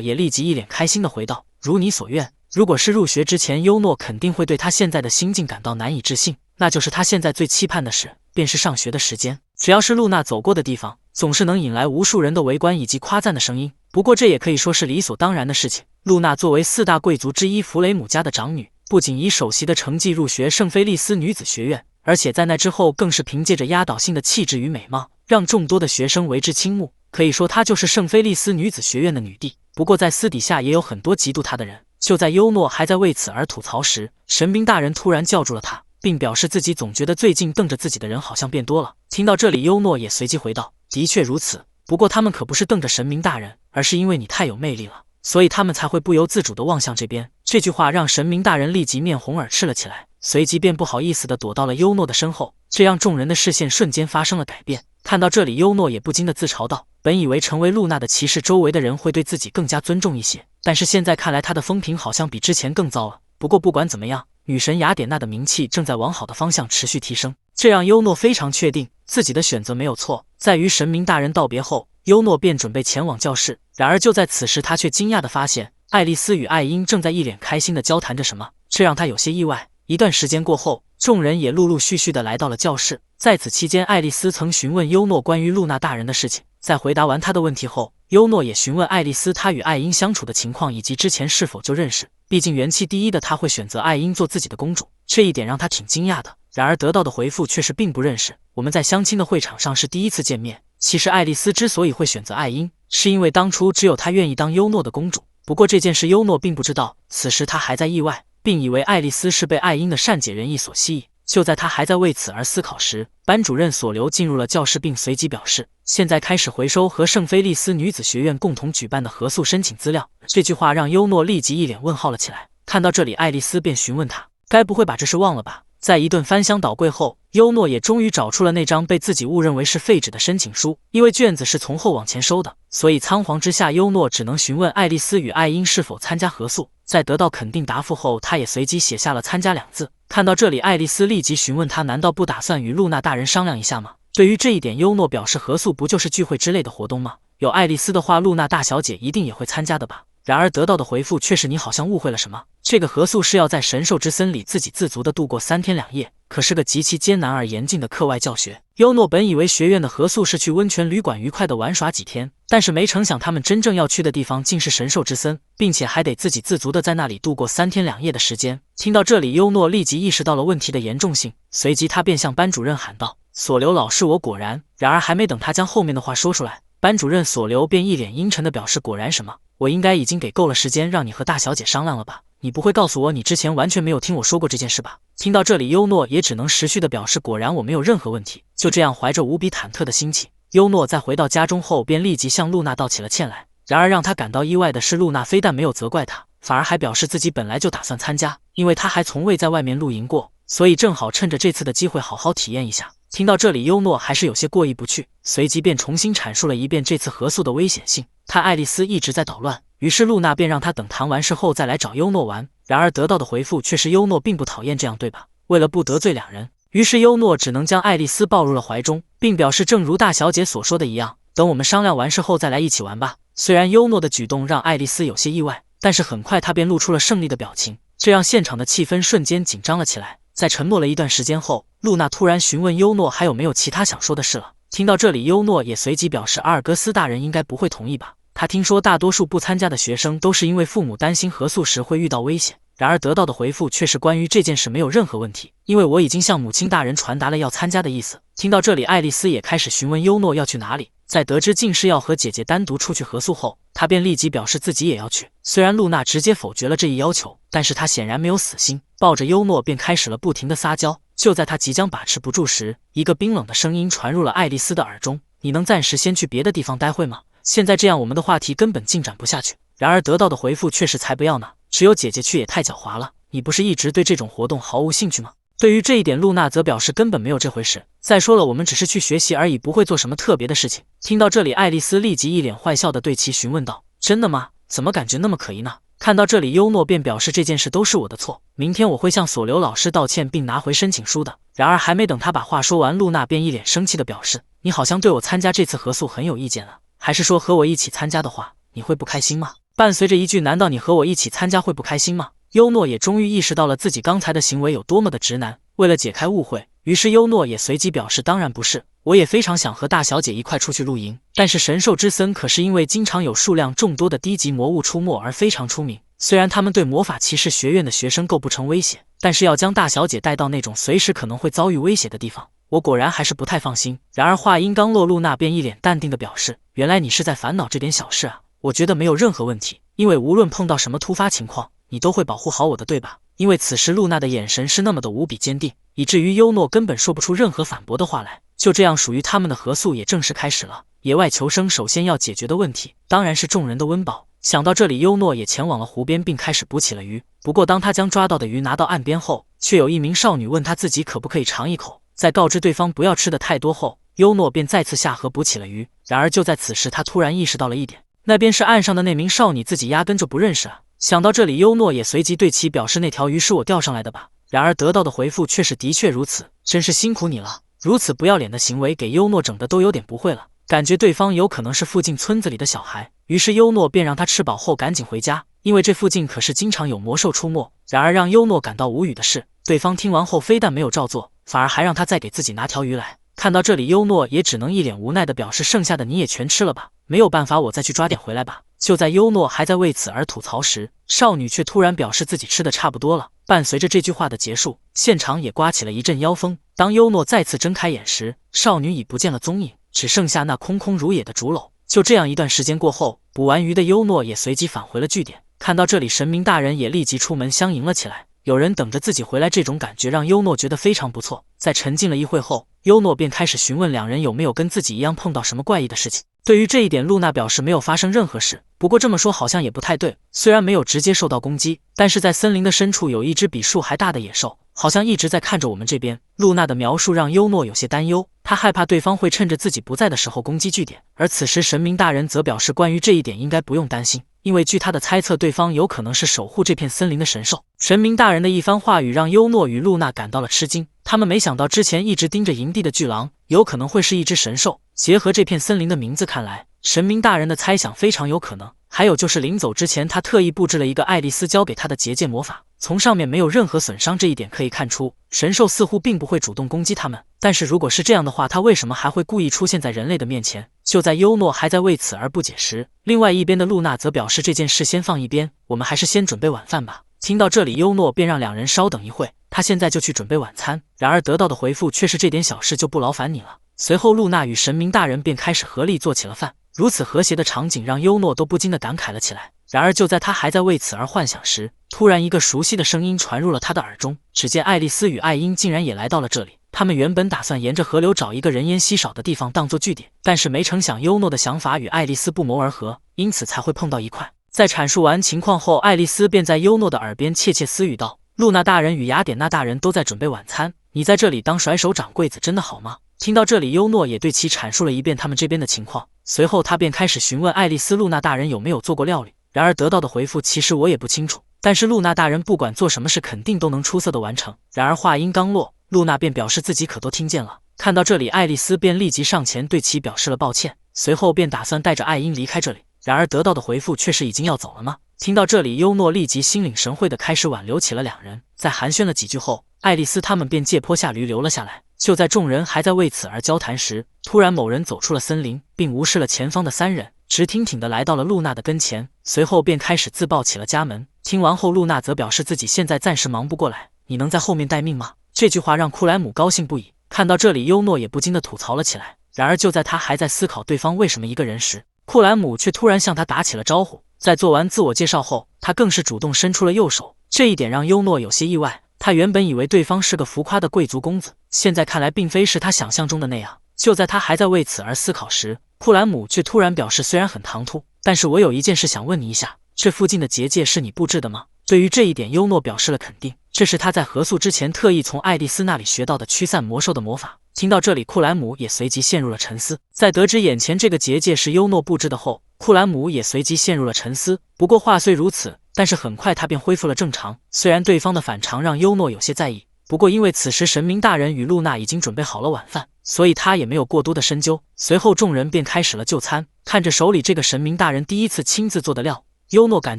也立即一脸开心地回道：“如你所愿。”如果是入学之前，优诺肯定会对他现在的心境感到难以置信，那就是他现在最期盼的事便是上学的时间。只要是露娜走过的地方，总是能引来无数人的围观以及夸赞的声音。不过这也可以说是理所当然的事情。露娜作为4大贵族之一弗雷姆家的长女，不仅以首席的成绩入学圣菲利斯女子学院，而且在那之后更是凭借着压倒性的气质与美貌，让众多的学生为之倾慕。可以说她就是圣菲利斯女子学院的女帝。不过在私底下也有很多嫉妒她的人。就在优诺还在为此而吐槽时，神明大人突然叫住了他，并表示自己总觉得最近瞪着自己的人好像变多了。听到这里，优诺也随即回道：“的确如此，不过他们可不是瞪着神明大人，而是因为你太有魅力了，所以他们才会不由自主地望向这边。”这句话让神明大人立即面红耳赤了起来，随即便不好意思地躲到了优诺的身后，这让众人的视线瞬间发生了改变。看到这里，优诺也不禁地自嘲道：“本以为成为露娜的骑士，周围的人会对自己更加尊重一些，但是现在看来，他的风评好像比之前更糟了。不过不管怎么样，女神雅典娜的名气正在往好的方向持续提升，这让优诺非常确定自己的选择没有错。”在与神明大人道别后，优诺便准备前往教室，然而就在此时，他却惊讶地发现爱丽丝与艾因正在一脸开心地交谈着什么，这让他有些意外。一段时间过后，众人也陆陆续续地来到了教室。在此期间，爱丽丝曾询问优诺关于露娜大人的事情。在回答完他的问题后，优诺也询问爱丽丝她与艾因相处的情况以及之前是否就认识。毕竟元气第一的他会选择艾因做自己的公主，这一点让他挺惊讶的。然而得到的回复却是并不认识。我们在相亲的会场上是第一次见面。其实爱丽丝之所以会选择艾因，是因为当初只有她愿意当优诺的公主。不过这件事优诺并不知道，此时他还在意外，并以为爱丽丝是被艾因的善解人意所吸引。就在他还在为此而思考时，班主任索留进入了教室，并随即表示，现在开始回收和圣菲利斯女子学院共同举办的合宿申请资料。这句话让优诺立即一脸问号了起来。看到这里，爱丽丝便询问他，该不会把这事忘了吧？在一顿翻箱倒柜后，优诺也终于找出了那张被自己误认为是废纸的申请书。因为卷子是从后往前收的，所以仓皇之下，优诺只能询问爱丽丝与艾因是否参加合宿。在得到肯定答复后，他也随即写下了参加2字。看到这里，爱丽丝立即询问他，难道不打算与露娜大人商量一下吗？对于这一点，优诺表示合宿不就是聚会之类的活动吗？有爱丽丝的话，露娜大小姐一定也会参加的吧。然而得到的回复却是，你好像误会了什么，这个合宿是要在神兽之森里自给自足地度过3天2夜，可是个极其艰难而严峻的课外教学。优诺本以为学院的合宿是去温泉旅馆愉快地玩耍几天，但是没成想他们真正要去的地方竟是神兽之森，并且还得自给自足地在那里度过3天2夜的时间。听到这里，优诺立即意识到了问题的严重性，随即他便向班主任喊道：“索留老师，我果然……”然而还没等他将后面的话说出来，班主任索留便一脸阴沉地表示：“果然什么？我应该已经给够了时间让你和大小姐商量了吧？你不会告诉我你之前完全没有听我说过这件事吧？”听到这里，优诺也只能识趣地表示：“果然我没有任何问题。”就这样，怀着无比忐忑的心情，优诺在回到家中后便立即向露娜道起了歉来。然而让他感到意外的是，露娜非但没有责怪他，反而还表示自己本来就打算参加，因为他还从未在外面露营过，所以正好趁着这次的机会好好体验一下。听到这里，优诺还是有些过意不去，随即便重新阐述了一遍这次合宿的危险性。他爱丽丝一直在捣乱，于是露娜便让他等谈完事后再来找优诺玩。然而得到的回复却是优诺并不讨厌这样，对吧？为了不得罪两人，于是优诺只能将爱丽丝抱入了怀中，并表示正如大小姐所说的一样，等我们商量完事后再来一起玩吧。虽然优诺的举动让爱丽丝有些意外，但是很快她便露出了胜利的表情，这让现场的气氛瞬间紧张了起来。在沉默了一段时间后，露娜突然询问优诺还有没有其他想说的事了。听到这里，优诺也随即表示阿尔戈斯大人应该不会同意吧。他听说大多数不参加的学生都是因为父母担心合宿时会遇到危险，然而得到的回复却是关于这件事没有任何问题，因为我已经向母亲大人传达了要参加的意思。听到这里，爱丽丝也开始询问优诺要去哪里。在得知竟是要和姐姐单独出去合宿后，她便立即表示自己也要去。虽然露娜直接否决了这一要求，但是她显然没有死心，抱着优诺便开始了不停的撒娇。就在她即将把持不住时，一个冰冷的声音传入了爱丽丝的耳中：“你能暂时先去别的地方待会吗？现在这样我们的话题根本进展不下去。”然而得到的回复却是才不要呢，只有姐姐去也太狡猾了，你不是一直对这种活动毫无兴趣吗？对于这一点，露娜则表示根本没有这回事。再说了，我们只是去学习而已，不会做什么特别的事情。听到这里，爱丽丝立即一脸坏笑地对其询问道：“真的吗？怎么感觉那么可疑呢？”看到这里，优诺便表示这件事都是我的错，明天我会向索留老师道歉并拿回申请书的。然而还没等他把话说完，露娜便一脸生气地表示：“你好像对我参加这次合宿很有意见了，还是说和我一起参加的话，你会不开心吗？”伴随着一句“难道你和我一起参加会不开心吗？”优诺也终于意识到了自己刚才的行为有多么的直男。为了解开误会，于是优诺也随即表示：“当然不是，我也非常想和大小姐一块出去露营。但是神兽之森可是因为经常有数量众多的低级魔物出没而非常出名。虽然他们对魔法骑士学院的学生构不成威胁，但是要将大小姐带到那种随时可能会遭遇威胁的地方，我果然还是不太放心。”然而话音刚落，露娜便一脸淡定地表示：“原来你是在烦恼这点小事啊，我觉得没有任何问题，因为无论碰到什么突发情况，你都会保护好我的，对吧？”因为此时露娜的眼神是那么的无比坚定，以至于优诺根本说不出任何反驳的话来。就这样，属于他们的合宿也正式开始了。野外求生首先要解决的问题，当然是众人的温饱。想到这里，优诺也前往了湖边，并开始捕起了鱼。不过当他将抓到的鱼拿到岸边后，却有一名少女问他自己可不可以尝一口。在告知对方不要吃的太多后，优诺便再次下河捕起了鱼。然而就在此时，他突然意识到了一点，那边是岸上的那名少女，自己压根就不认识啊。想到这里，优诺也随即对其表示：“那条鱼是我钓上来的吧？”然而得到的回复却是：“的确如此，真是辛苦你了。”如此不要脸的行为给优诺整的都有点不会了，感觉对方有可能是附近村子里的小孩。于是优诺便让他吃饱后赶紧回家，因为这附近可是经常有魔兽出没。然而让优诺感到无语的是，对方听完后非但没有照做，反而还让他再给自己拿条鱼来。看到这里，优诺也只能一脸无奈地表示：“剩下的你也全吃了吧，没有办法，我再去抓点回来吧。”就在优诺还在为此而吐槽时，少女却突然表示自己吃的差不多了。伴随着这句话的结束，现场也刮起了一阵妖风。当优诺再次睁开眼时，少女已不见了踪影，只剩下那空空如也的竹篓。就这样一段时间过后，捕完鱼的优诺也随即返回了据点。看到这里，神明大人也立即出门相迎了起来。有人等着自己回来，这种感觉让优诺觉得非常不错。在沉浸了一会后，优诺便开始询问两人有没有跟自己一样碰到什么怪异的事情。对于这一点，露娜表示没有发生任何事。不过这么说好像也不太对，虽然没有直接受到攻击，但是在森林的深处有一只比树还大的野兽，好像一直在看着我们这边。露娜的描述让优诺有些担忧，他害怕对方会趁着自己不在的时候攻击据点。而此时神明大人则表示，关于这一点应该不用担心，因为据他的猜测，对方有可能是守护这片森林的神兽。神明大人的一番话语让优诺与露娜感到了吃惊，他们没想到之前一直盯着营地的巨狼有可能会是一只神兽。结合这片森林的名字看来，神明大人的猜想非常有可能。还有就是临走之前，他特意布置了一个爱丽丝教给他的结界魔法，从上面没有任何损伤，这一点可以看出神兽似乎并不会主动攻击他们。但是如果是这样的话，他为什么还会故意出现在人类的面前？就在优诺还在为此而不解时，另外一边的露娜则表示这件事先放一边，我们还是先准备晚饭吧。听到这里，优诺便让两人稍等一会，他现在就去准备晚餐。然而得到的回复却是这点小事就不劳烦你了。随后露娜与神明大人便开始合力做起了饭，如此和谐的场景让优诺都不禁地感慨了起来。然而就在他还在为此而幻想时，突然一个熟悉的声音传入了他的耳中，只见爱丽丝与艾因竟然也来到了这里。他们原本打算沿着河流找一个人烟稀少的地方当做据点，但是没成想优诺的想法与爱丽丝不谋而合，因此才会碰到一块。在阐述完情况后，爱丽丝便在优诺的耳边窃窃私语道：“露娜大人与雅典娜大人都在准备晚餐，你在这里当甩手掌柜子真的好吗？”听到这里，优诺也对其阐述了一遍他们这边的情况，随后他便开始询问爱丽丝露娜大人有没有做过料理。然而得到的回复其实我也不清楚，但是露娜大人不管做什么事肯定都能出色的完成。然而话音刚落，露娜便表示自己可都听见了。看到这里，爱丽丝便立即上前对其表示了抱歉，随后便打算带着艾因离开这里。然而得到的回复却是已经要走了吗？听到这里，优诺立即心领神会的开始挽留起了两人。在寒暄了几句后，爱丽丝他们便借坡下驴留了下来。就在众人还在为此而交谈时，突然某人走出了森林，并无视了前方的3人，直挺挺地来到了露娜的跟前，随后便开始自爆起了家门。听完后，露娜则表示自己现在暂时忙不过来，你能在后面待命吗？这句话让库莱姆高兴不已。看到这里，优诺也不禁地吐槽了起来。然而就在他还在思考对方为什么一个人时，库莱姆却突然向他打起了招呼。在做完自我介绍后，他更是主动伸出了右手，这一点让优诺有些意外。他原本以为对方是个浮夸的贵族公子，现在看来并非是他想象中的那样。就在他还在为此而思考时，库莱姆却突然表示，虽然很唐突，但是我有一件事想问你一下，这附近的结界是你布置的吗？对于这一点，优诺表示了肯定，这是他在合宿之前特意从爱丽丝那里学到的驱散魔兽的魔法。听到这里，库莱姆也随即陷入了沉思。在得知眼前这个结界是优诺布置的后，库莱姆也随即陷入了沉思。不过话虽如此，但是很快他便恢复了正常。虽然对方的反常让优诺有些在意，不过因为此时神明大人与露娜已经准备好了晚饭，所以他也没有过多的深究。随后众人便开始了就餐。看着手里这个神明大人第一次亲自做的料，优诺感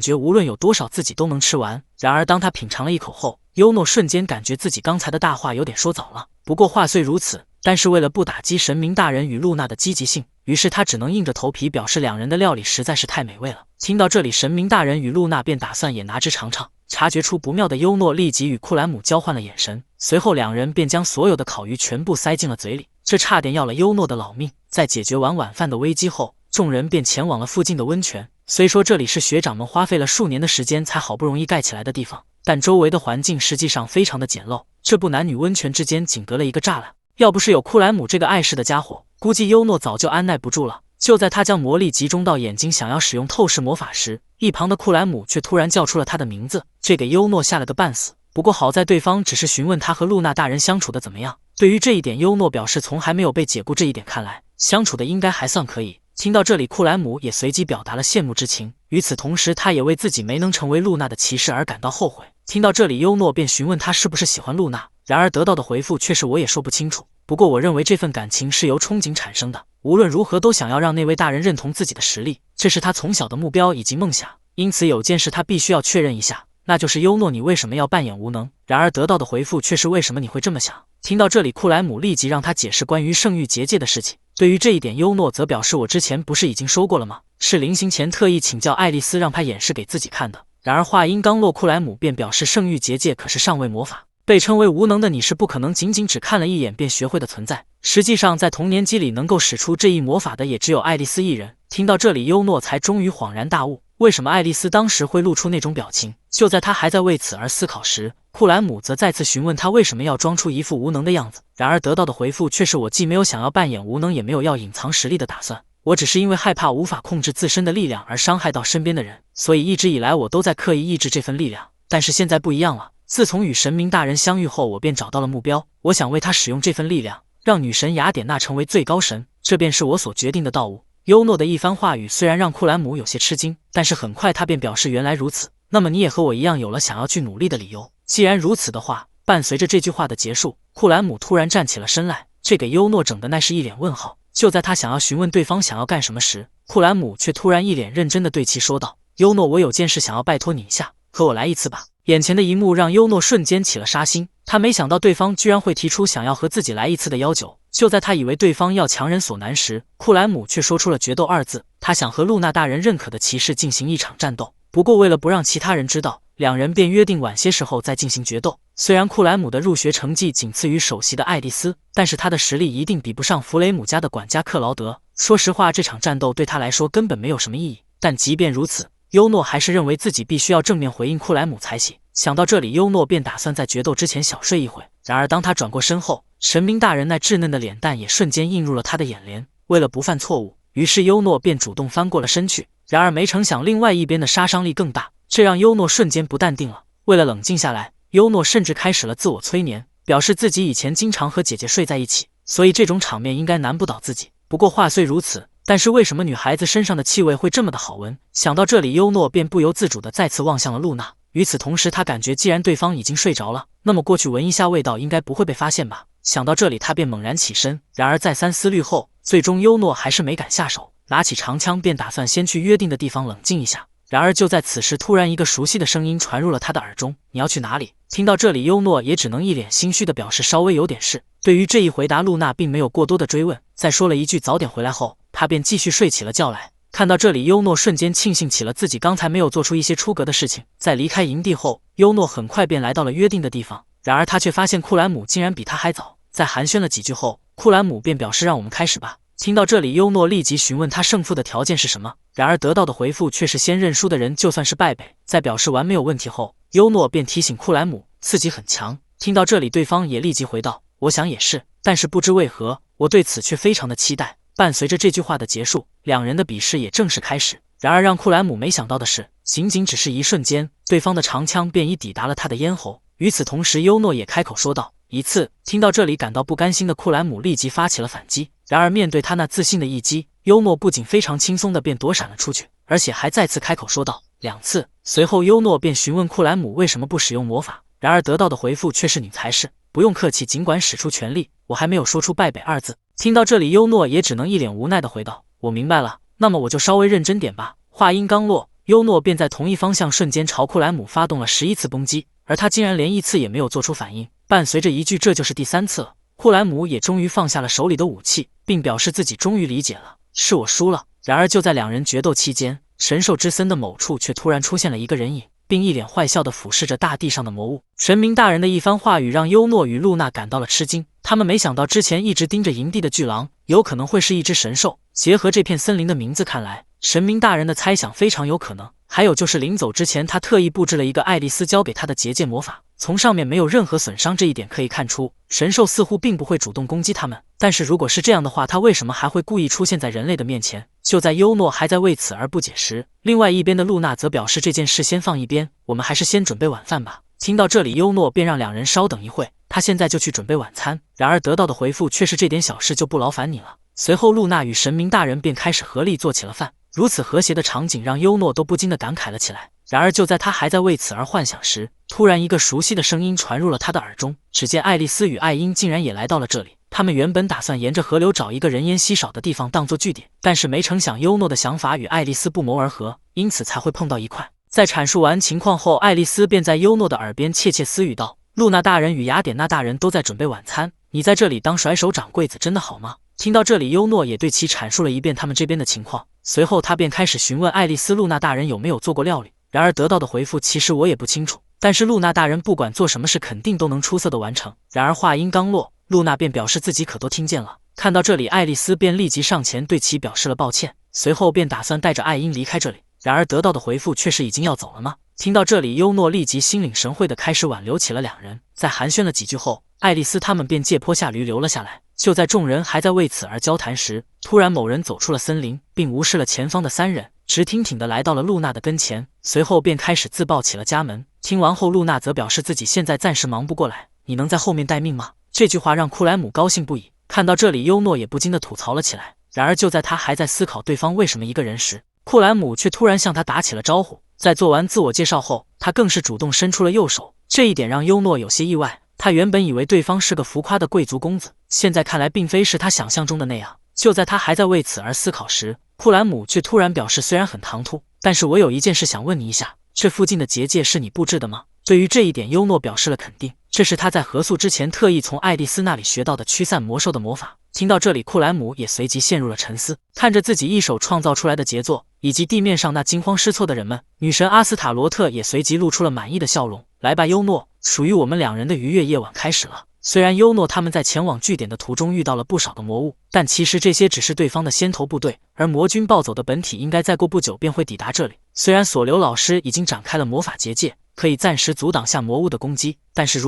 觉无论有多少自己都能吃完。然而当他品尝了一口后，优诺瞬间感觉自己刚才的大话有点说早了。不过话虽如此，但是为了不打击神明大人与露娜的积极性，于是他只能硬着头皮表示两人的料理实在是太美味了。听到这里，神明大人与露娜便打算也拿之尝尝。察觉出不妙的优诺立即与库莱姆交换了眼神，随后两人便将所有的烤鱼全部塞进了嘴里，这差点要了优诺的老命。在解决完晚饭的危机后，众人便前往了附近的温泉。虽说这里是学长们花费了数年的时间才好不容易盖起来的地方，但周围的环境实际上非常的简陋，这部男女温泉之间仅隔了一个栅栏。要不是有库莱姆这个碍事的家伙，估计优诺早就按耐不住了。就在他将魔力集中到眼睛想要使用透视魔法时，一旁的库莱姆却突然叫出了他的名字，这给优诺吓了个半死。不过好在对方只是询问他和露娜大人相处的怎么样，对于这一点优诺表示从还没有被解雇，这一点看来相处的应该还算可以。听到这里，库莱姆也随即表达了羡慕之情，与此同时他也为自己没能成为露娜的骑士而感到后悔。听到这里，优诺便询问他是不是喜欢露娜，然而得到的回复却是我也说不清楚，不过我认为这份感情是由憧憬产生的，无论如何都想要让那位大人认同自己的实力，这是他从小的目标以及梦想。因此有件事他必须要确认一下，那就是优诺你为什么要扮演无能？然而得到的回复却是为什么你会这么想？听到这里，库莱姆立即让他解释关于圣域结界的事情。对于这一点，优诺则表示我之前不是已经说过了吗？是临行前特意请教爱丽丝让他演示给自己看的。然而话音刚落，库莱姆便表示圣域结界可是上位魔法，被称为无能的你是不可能仅仅只看了一眼便学会的存在。实际上在同年级里能够使出这一魔法的也只有爱丽丝一人。听到这里，优诺才终于恍然大悟，为什么爱丽丝当时会露出那种表情。就在他还在为此而思考时，库莱姆则再次询问他为什么要装出一副无能的样子。然而得到的回复却是我既没有想要扮演无能，也没有要隐藏实力的打算，我只是因为害怕无法控制自身的力量而伤害到身边的人，所以一直以来我都在刻意抑制这份力量。但是现在不一样了，自从与神明大人相遇后，我便找到了目标，我想为他使用这份力量，让女神雅典娜成为最高神，这便是我所决定的道路。优诺的一番话语虽然让库莱姆有些吃惊，但是很快他便表示原来如此，那么你也和我一样有了想要去努力的理由。既然如此的话，伴随着这句话的结束，库莱姆突然站起了身来，这给优诺整的那是一脸问号。就在他想要询问对方想要干什么时，库莱姆却突然一脸认真地对其说道：优诺，我有件事想要拜托你一下，和我来一次吧。眼前的一幕让优诺瞬间起了杀心，他没想到对方居然会提出想要和自己来一次的要求。就在他以为对方要强人所难时，库莱姆却说出了决斗二字，他想和露娜大人认可的骑士进行一场战斗。不过为了不让其他人知道，两人便约定晚些时候再进行决斗。虽然库莱姆的入学成绩仅次于首席的爱丽丝，但是他的实力一定比不上弗雷姆家的管家克劳德。说实话，这场战斗对他来说根本没有什么意义，但即便如此，优诺还是认为自己必须要正面回应库莱姆才行。想到这里，优诺便打算在决斗之前小睡一会。然而当他转过身后，神明大人那稚嫩的脸蛋也瞬间映入了他的眼帘。为了不犯错误，于是优诺便主动翻过了身去。然而没成想另外一边的杀伤力更大，这让优诺瞬间不淡定了。为了冷静下来，优诺甚至开始了自我催眠，表示自己以前经常和姐姐睡在一起，所以这种场面应该难不倒自己。不过话虽如此，但是为什么女孩子身上的气味会这么的好闻？想到这里，优诺便不由自主地再次望向了露娜。与此同时，他感觉既然对方已经睡着了，那么过去闻一下味道应该不会被发现吧。想到这里，他便猛然起身。然而再三思虑后，最终优诺还是没敢下手，拿起长枪便打算先去约定的地方冷静一下。然而就在此时，突然一个熟悉的声音传入了他的耳中：你要去哪里？听到这里，优诺也只能一脸心虚的表示稍微有点事。对于这一回答，露娜并没有过多的追问，再说了一句早点回来后，他便继续睡起了觉来。看到这里，优诺瞬间庆幸起了自己刚才没有做出一些出格的事情。在离开营地后，优诺很快便来到了约定的地方，然而他却发现库兰姆竟然比他还早。在寒暄了几句后，库兰姆便表示让我们开始吧。听到这里，优诺立即询问他胜负的条件是什么，然而得到的回复却是先认输的人就算是败北。在表示完没有问题后，优诺便提醒库兰姆自己很强。听到这里，对方也立即回道：我想也是，但是不知为何，我对此却非常的期待。伴随着这句话的结束，两人的比试也正式开始。然而让库兰姆没想到的是，仅仅只是一瞬间，对方的长枪便已抵达了他的咽喉。与此同时，优诺也开口说道：一次。听到这里，感到不甘心的库兰姆立即发起了反击。然而面对他那自信的一击，优诺不仅非常轻松的便躲闪了出去，而且还再次开口说道：两次。随后优诺便询问库兰姆为什么不使用魔法，然而得到的回复却是你才是，不用客气，尽管使出全力。我还没有说出败北二字。听到这里，优诺也只能一脸无奈的回道：我明白了，那么我就稍微认真点吧。话音刚落，优诺便在同一方向瞬间朝库兰姆发动了11次攻击，而他竟然连一次也没有做出反应。伴随着一句这就是第3次了，库兰姆也终于放下了手里的武器，并表示自己终于理解了，是我输了。然而就在两人决斗期间，神兽之森的某处却突然出现了一个人影，并一脸坏笑地俯视着大地上的魔物。神明大人的一番话语让优诺与露娜感到了吃惊，他们没想到之前一直盯着营地的巨狼有可能会是一只神兽。结合这片森林的名字看来，神明大人的猜想非常有可能。还有就是临走之前，他特意布置了一个爱丽丝交给他的结界魔法，从上面没有任何损伤，这一点可以看出神兽似乎并不会主动攻击他们。但是如果是这样的话，他为什么还会故意出现在人类的面前？就在优诺还在为此而不解时，另外一边的露娜则表示这件事先放一边，我们还是先准备晚饭吧。听到这里，优诺便让两人稍等一会，他现在就去准备晚餐。然而得到的回复却是这点小事就不劳烦你了。随后露娜与神明大人便开始合力做起了饭，如此和谐的场景让优诺都不禁地感慨了起来。然而就在他还在为此而幻想时，突然一个熟悉的声音传入了他的耳中，只见爱丽丝与艾因竟然也来到了这里。他们原本打算沿着河流找一个人烟稀少的地方当作据点，但是没成想优诺的想法与爱丽丝不谋而合，因此才会碰到一块。在阐述完情况后，爱丽丝便在优诺的耳边窃窃私语道：露娜大人与雅典娜大人都在准备晚餐，你在这里当甩手掌柜子真的好吗？听到这里，优诺也对其阐述了一遍他们这边的情况，随后他便开始询问爱丽丝露娜大人有没有做过料理。然而得到的回复其实我也不清楚，但是露娜大人不管做什么事肯定都能出色的完成。然而话音刚落，露娜便表示自己可都听见了。看到这里，爱丽丝便立即上前对其表示了抱歉，随后便打算带着艾因离开这里。然而得到的回复却是已经要走了吗？听到这里，优诺立即心领神会的开始挽留起了两人。在寒暄了几句后，爱丽丝他们便借坡下驴留了下来。就在众人还在为此而交谈时，突然某人走出了森林，并无视了前方的三人，直挺挺地来到了露娜的跟前，随后便开始自报起了家门。听完后，露娜则表示自己现在暂时忙不过来，你能在后面待命吗？这句话让库莱姆高兴不已。看到这里，优诺也不禁地吐槽了起来。然而就在他还在思考对方为什么一个人时，库兰姆却突然向他打起了招呼。在做完自我介绍后，他更是主动伸出了右手，这一点让优诺有些意外。他原本以为对方是个浮夸的贵族公子，现在看来并非是他想象中的那样。就在他还在为此而思考时，库兰姆却突然表示，虽然很唐突，但是我有一件事想问你一下，这附近的结界是你布置的吗？对于这一点，优诺表示了肯定，这是他在合宿之前特意从爱丽丝那里学到的驱散魔兽的魔法。听到这里，库莱姆也随即陷入了沉思，看着自己一手创造出来的杰作，以及地面上那惊慌失措的人们，女神阿斯塔罗特也随即露出了满意的笑容。来吧，优诺，属于我们两人的愉悦夜晚开始了。虽然优诺他们在前往据点的途中遇到了不少的魔物，但其实这些只是对方的先头部队，而魔军暴走的本体应该再过不久便会抵达这里。虽然索留老师已经展开了魔法结界，可以暂时阻挡下魔物的攻击，但是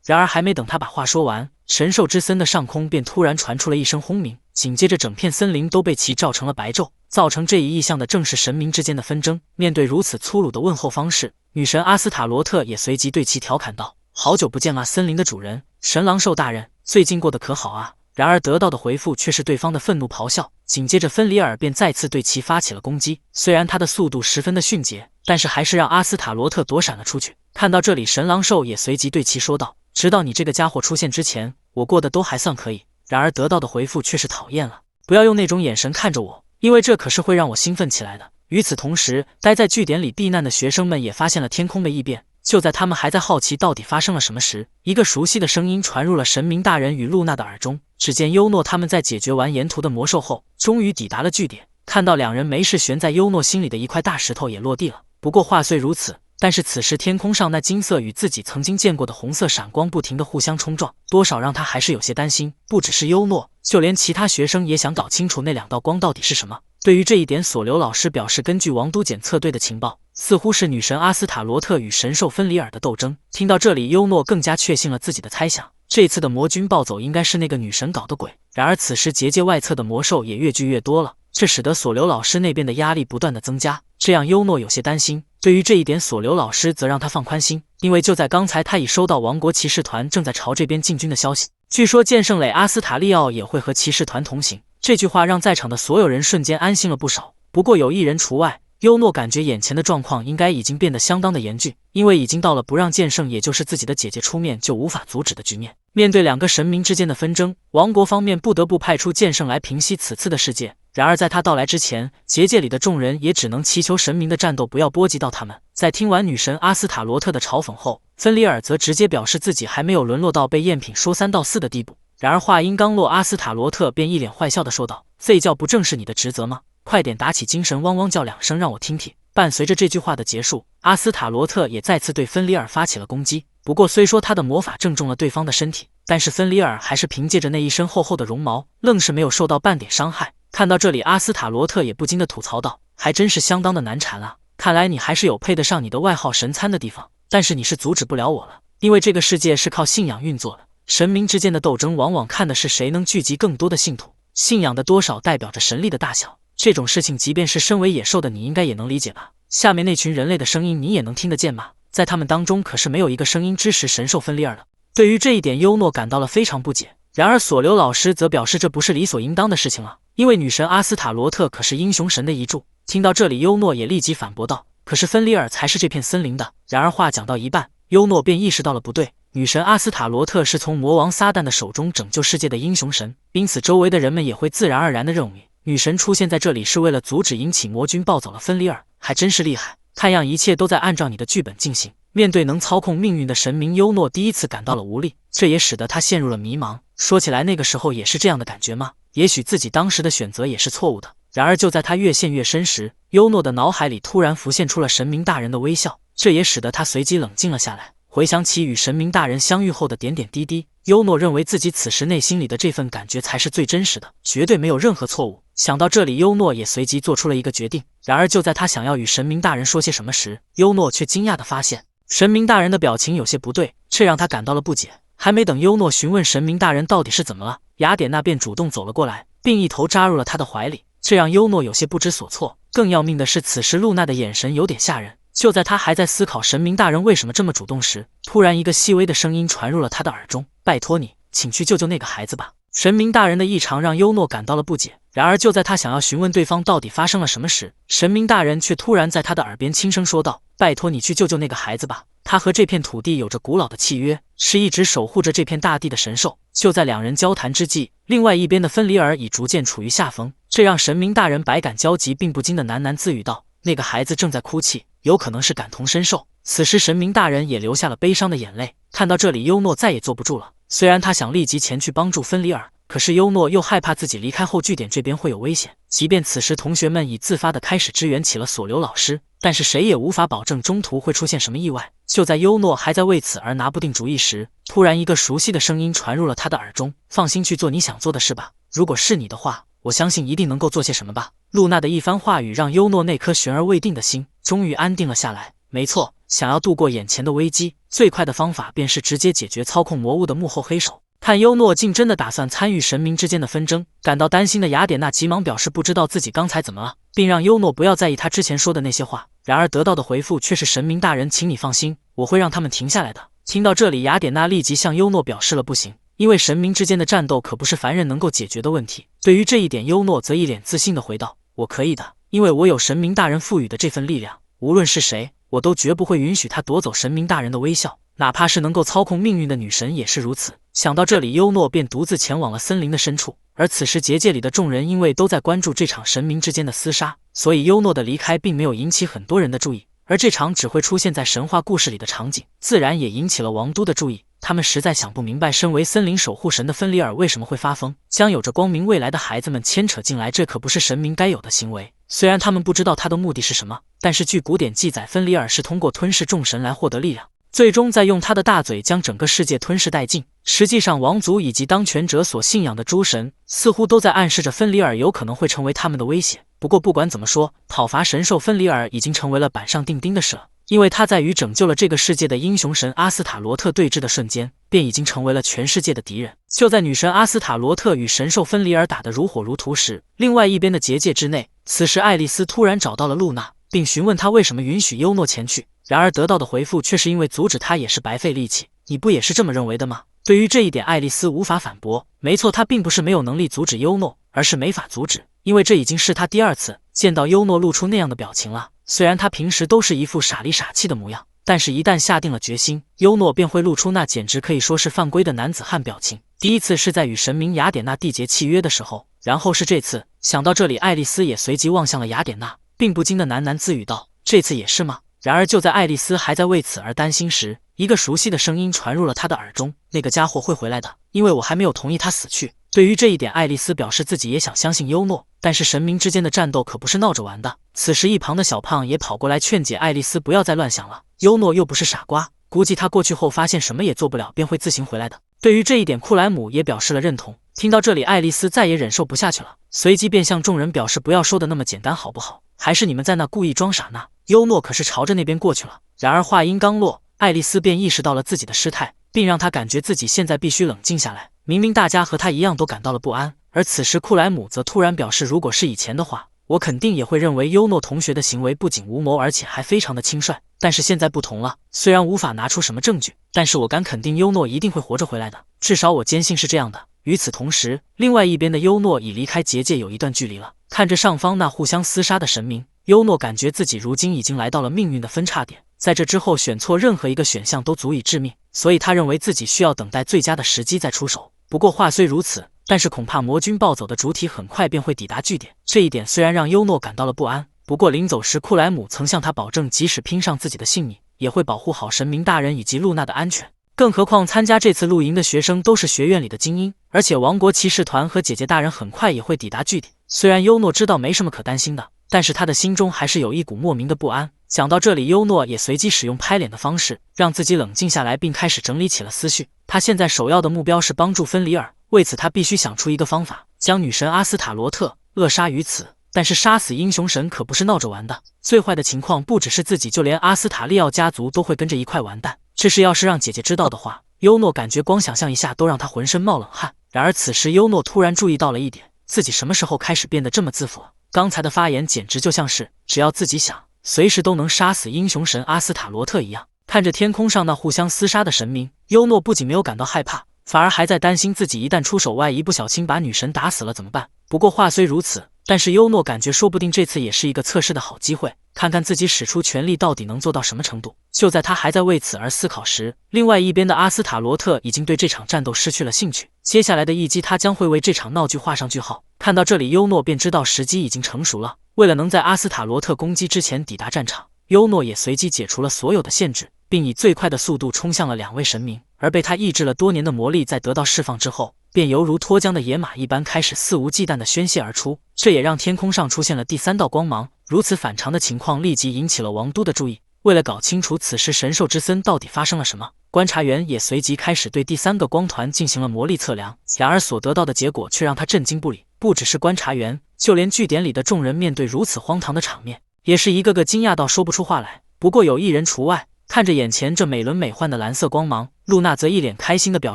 然而还没等他把话说完，神兽之森的上空便突然传出了一声轰鸣，紧接着整片森林都被其照成了白昼。造成这一异象的正是神明之间的纷争。面对如此粗鲁的问候方式，女神阿斯塔罗特也随即对其调侃道：好久不见啊，森林的主人，神狼兽大人，最近过得可好啊？然而得到的回复却是对方的愤怒咆哮。紧接着芬里尔便再次对其发起了攻击，虽然他的速度十分的迅捷，但是还是让阿斯塔罗特躲闪了出去。看到这里，神狼兽也随即对其说道：直到你这个家伙出现之前，我过得都还算可以。然而得到的回复却是讨厌了，不要用那种眼神看着我，因为这可是会让我兴奋起来的。与此同时，待在据点里避难的学生们也发现了天空的异变，就在他们还在好奇到底发生了什么时，一个熟悉的声音传入了神明大人与露娜的耳中。只见优诺他们在解决完沿途的魔兽后，终于抵达了据点。看到两人没事，悬在优诺心里的一块大石头也落地了。不过话虽如此，但是此时天空上那金色与自己曾经见过的红色闪光不停地互相冲撞，多少让他还是有些担心。不只是优诺，就连其他学生也想搞清楚那两道光到底是什么。对于这一点，索留老师表示，根据王都检测队的情报，似乎是女神阿斯塔罗特与神兽芬里尔的斗争。听到这里，优诺更加确信了自己的猜想，这次的魔军暴走应该是那个女神搞的鬼。然而此时结界外侧的魔兽也越聚越多了，这使得索留老师那边的压力不断的增加，这让优诺有些担心。对于这一点，索留老师则让他放宽心，因为就在刚才他已收到王国骑士团正在朝这边进军的消息，据说剑圣磊阿斯塔利奥也会和骑士团同行。这句话让在场的所有人瞬间安心了不少，不过有一人除外。优诺感觉眼前的状况应该已经变得相当的严峻，因为已经到了不让剑圣也就是自己的姐姐出面就无法阻止的局面。面对两个神明之间的纷争，王国方面不得不派出剑圣来平息此次的事件。然而在他到来之前，结界里的众人也只能祈求神明的战斗不要波及到他们。在听完女神阿斯塔罗特的嘲讽后，芬里尔则直接表示自己还没有沦落到被赝品说3道4的地步。然而话音刚落，阿斯塔罗特便一脸坏笑地说道：“吠叫不正是你的职责吗？快点打起精神，汪汪叫2声让我听听。”伴随着这句话的结束，阿斯塔罗特也再次对芬里尔发起了攻击。不过虽说他的魔法正中了对方的身体，但是芬里尔还是凭借着那一身厚厚的绒毛，愣是没有受到半点伤害。看到这里，阿斯塔罗特也不禁地吐槽道：“还真是相当的难缠啊！看来你还是有配得上你的外号神参的地方，但是你是阻止不了我了，因为这个世界是靠信仰运作的。神明之间的斗争往往看的是谁能聚集更多的信徒，信仰的多少代表着神力的大小。这种事情，即便是身为野兽的你应该也能理解吧？下面那群人类的声音你也能听得见吗？在他们当中可是没有一个声音支持神兽芬里尔的。”对于这一点，优诺感到了非常不解。然而索留老师则表示这不是理所应当的事情了，因为女神阿斯塔罗特可是英雄神的遗柱。听到这里，优诺也立即反驳道：“可是芬里尔才是这片森林的。”然而话讲到一半，优诺便意识到了不对，女神阿斯塔罗特是从魔王撒旦的手中拯救世界的英雄神，因此周围的人们也会自然而然地认为女神出现在这里是为了阻止引起魔军暴走了芬里尔，还真是厉害，看样一切都在按照你的剧本进行。面对能操控命运的神明，优诺第一次感到了无力，这也使得他陷入了迷茫。说起来，那个时候也是这样的感觉吗？也许自己当时的选择也是错误的。然而就在他越陷越深时，优诺的脑海里突然浮现出了神明大人的微笑，这也使得他随即冷静了下来。回想起与神明大人相遇后的点点滴滴，优诺认为自己此时内心里的这份感觉才是最真实的，绝对没有任何错误。想到这里，优诺也随即做出了一个决定。然而就在他想要与神明大人说些什么时，优诺却惊讶地发现神明大人的表情有些不对，这让他感到了不解。还没等优诺询问神明大人到底是怎么了，雅典娜便主动走了过来，并一头扎入了他的怀里，这让优诺有些不知所措。更要命的是，此时露娜的眼神有点吓人。就在他还在思考神明大人为什么这么主动时，突然一个细微的声音传入了他的耳中：“拜托你，请去救救那个孩子吧。”神明大人的异常让优诺感到了不解。然而就在他想要询问对方到底发生了什么时，神明大人却突然在他的耳边轻声说道：“拜托你去救救那个孩子吧，他和这片土地有着古老的契约，是一直守护着这片大地的神兽。”就在两人交谈之际，另外一边的芬里尔已逐渐处于下风，这让神明大人百感交集，并不禁的喃喃自语道：“那个孩子正在哭泣，有可能是感同身受。”此时神明大人也流下了悲伤的眼泪。看到这里，优诺再也坐不住了。虽然他想立即前去帮助芬里尔，可是优诺又害怕自己离开后据点这边会有危险。即便此时同学们已自发地开始支援起了索留老师，但是谁也无法保证中途会出现什么意外。就在优诺还在为此而拿不定主意时，突然一个熟悉的声音传入了他的耳中：“放心去做你想做的事吧，如果是你的话，我相信一定能够做些什么吧。”露娜的一番话语让优诺那颗悬而未定的心终于安定了下来。没错，想要度过眼前的危机，最快的方法便是直接解决操控魔物的幕后黑手。看优诺竟真的打算参与神明之间的纷争，感到担心的雅典娜急忙表示不知道自己刚才怎么了，并让优诺不要在意他之前说的那些话。然而得到的回复却是：“神明大人，请你放心，我会让他们停下来的。”听到这里，雅典娜立即向优诺表示了不行，因为神明之间的战斗可不是凡人能够解决的问题。对于这一点，优诺则一脸自信地回道：“我可以的，因为我有神明大人赋予的这份力量，无论是谁，我都绝不会允许他夺走神明大人的微笑，哪怕是能够操控命运的女神也是如此。”想到这里，优诺便独自前往了森林的深处。而此时结界里的众人因为都在关注这场神明之间的厮杀，所以优诺的离开并没有引起很多人的注意。而这场只会出现在神话故事里的场景，自然也引起了王都的注意。他们实在想不明白，身为森林守护神的芬里尔为什么会发疯，将有着光明未来的孩子们牵扯进来，这可不是神明该有的行为。虽然他们不知道他的目的是什么，但是据古典记载，芬里尔是通过吞噬众神来获得力量，最终再用他的大嘴将整个世界吞噬殆尽。实际上，王族以及当权者所信仰的诸神似乎都在暗示着芬里尔有可能会成为他们的威胁。不过不管怎么说，讨伐神兽芬里尔已经成为了板上钉钉的事了。因为他在与拯救了这个世界的英雄神阿斯塔罗特对峙的瞬间，便已经成为了全世界的敌人。就在女神阿斯塔罗特与神兽芬里尔打得如火如荼时，另外一边的结界之内，此时爱丽丝突然找到了露娜，并询问她为什么允许优诺前去。然而得到的回复却是因为阻止她也是白费力气。你不也是这么认为的吗？对于这一点，爱丽丝无法反驳。没错，她并不是没有能力阻止优诺，而是没法阻止，因为这已经是她第二次见到优诺露出那样的表情了。虽然他平时都是一副傻里傻气的模样，但是一旦下定了决心，优诺便会露出那简直可以说是犯规的男子汉表情。第一次是在与神明雅典娜缔结契约的时候，然后是这次。想到这里，爱丽丝也随即望向了雅典娜，并不禁的喃喃自语道：“这次也是吗？”然而就在爱丽丝还在为此而担心时，一个熟悉的声音传入了她的耳中：“那个家伙会回来的，因为我还没有同意他死去。”对于这一点，爱丽丝表示自己也想相信优诺，但是神明之间的战斗可不是闹着玩的。此时一旁的小胖也跑过来劝解爱丽丝不要再乱想了，优诺又不是傻瓜，估计他过去后发现什么也做不了，便会自行回来的。对于这一点，库莱姆也表示了认同。听到这里，爱丽丝再也忍受不下去了，随即便向众人表示不要说的那么简单好不好？还是你们在那故意装傻呢？优诺可是朝着那边过去了。然而话音刚落，爱丽丝便意识到了自己的失态，并让她感觉自己现在必须冷静下来。明明大家和她一样都感到了不安，而此时库莱姆则突然表示，如果是以前的话，我肯定也会认为优诺同学的行为不仅无谋，而且还非常的轻率。但是现在不同了，虽然无法拿出什么证据，但是我敢肯定优诺一定会活着回来的，至少我坚信是这样的。与此同时，另外一边的优诺已离开结界有一段距离了，看着上方那互相厮杀的神明，优诺感觉自己如今已经来到了命运的分叉点，在这之后选错任何一个选项都足以致命，所以他认为自己需要等待最佳的时机再出手。不过话虽如此，但是恐怕魔军暴走的主体很快便会抵达据点，这一点虽然让优诺感到了不安，不过临走时库莱姆曾向他保证，即使拼上自己的性命，也会保护好神明大人以及露娜的安全。更何况参加这次露营的学生都是学院里的精英，而且王国骑士团和姐姐大人很快也会抵达据点。虽然优诺知道没什么可担心的，但是他的心中还是有一股莫名的不安。想到这里，优诺也随即使用拍脸的方式让自己冷静下来，并开始整理起了思绪。他现在首要的目标是帮助芬里尔，为此他必须想出一个方法，将女神阿斯塔罗特扼杀于此。但是杀死英雄神可不是闹着玩的，最坏的情况不只是自己，就连阿斯塔利奥家族都会跟着一块完蛋。这事要是让姐姐知道的话，优诺感觉光想象一下都让他浑身冒冷汗。然而此时优诺突然注意到了一点，自己什么时候开始变得这么自负了？刚才的发言简直就像是只要自己想，随时都能杀死英雄神阿斯塔罗特一样。看着天空上那互相厮杀的神明，优诺不仅没有感到害怕，反而还在担心自己一旦出手外，一不小心把女神打死了怎么办。不过话虽如此，但是优诺感觉说不定这次也是一个测试的好机会，看看自己使出全力到底能做到什么程度。就在他还在为此而思考时，另外一边的阿斯塔罗特已经对这场战斗失去了兴趣，接下来的一击他将会为这场闹剧画上句号。看到这里，优诺便知道时机已经成熟了。为了能在阿斯塔罗特攻击之前抵达战场，优诺也随即解除了所有的限制，并以最快的速度冲向了两位神明。而被他抑制了多年的魔力在得到释放之后，便犹如脱缰的野马一般开始肆无忌惮地宣泄而出，这也让天空上出现了第三道光芒。如此反常的情况立即引起了王都的注意。为了搞清楚此时神兽之森到底发生了什么，观察员也随即开始对第三个光团进行了魔力测量。然而所得到的结果却让他震惊不已，不只是观察员，就连据点里的众人面对如此荒唐的场面，也是一个个惊讶到说不出话来。不过有一人除外，看着眼前这美轮美奂的蓝色光芒，露娜则一脸开心地表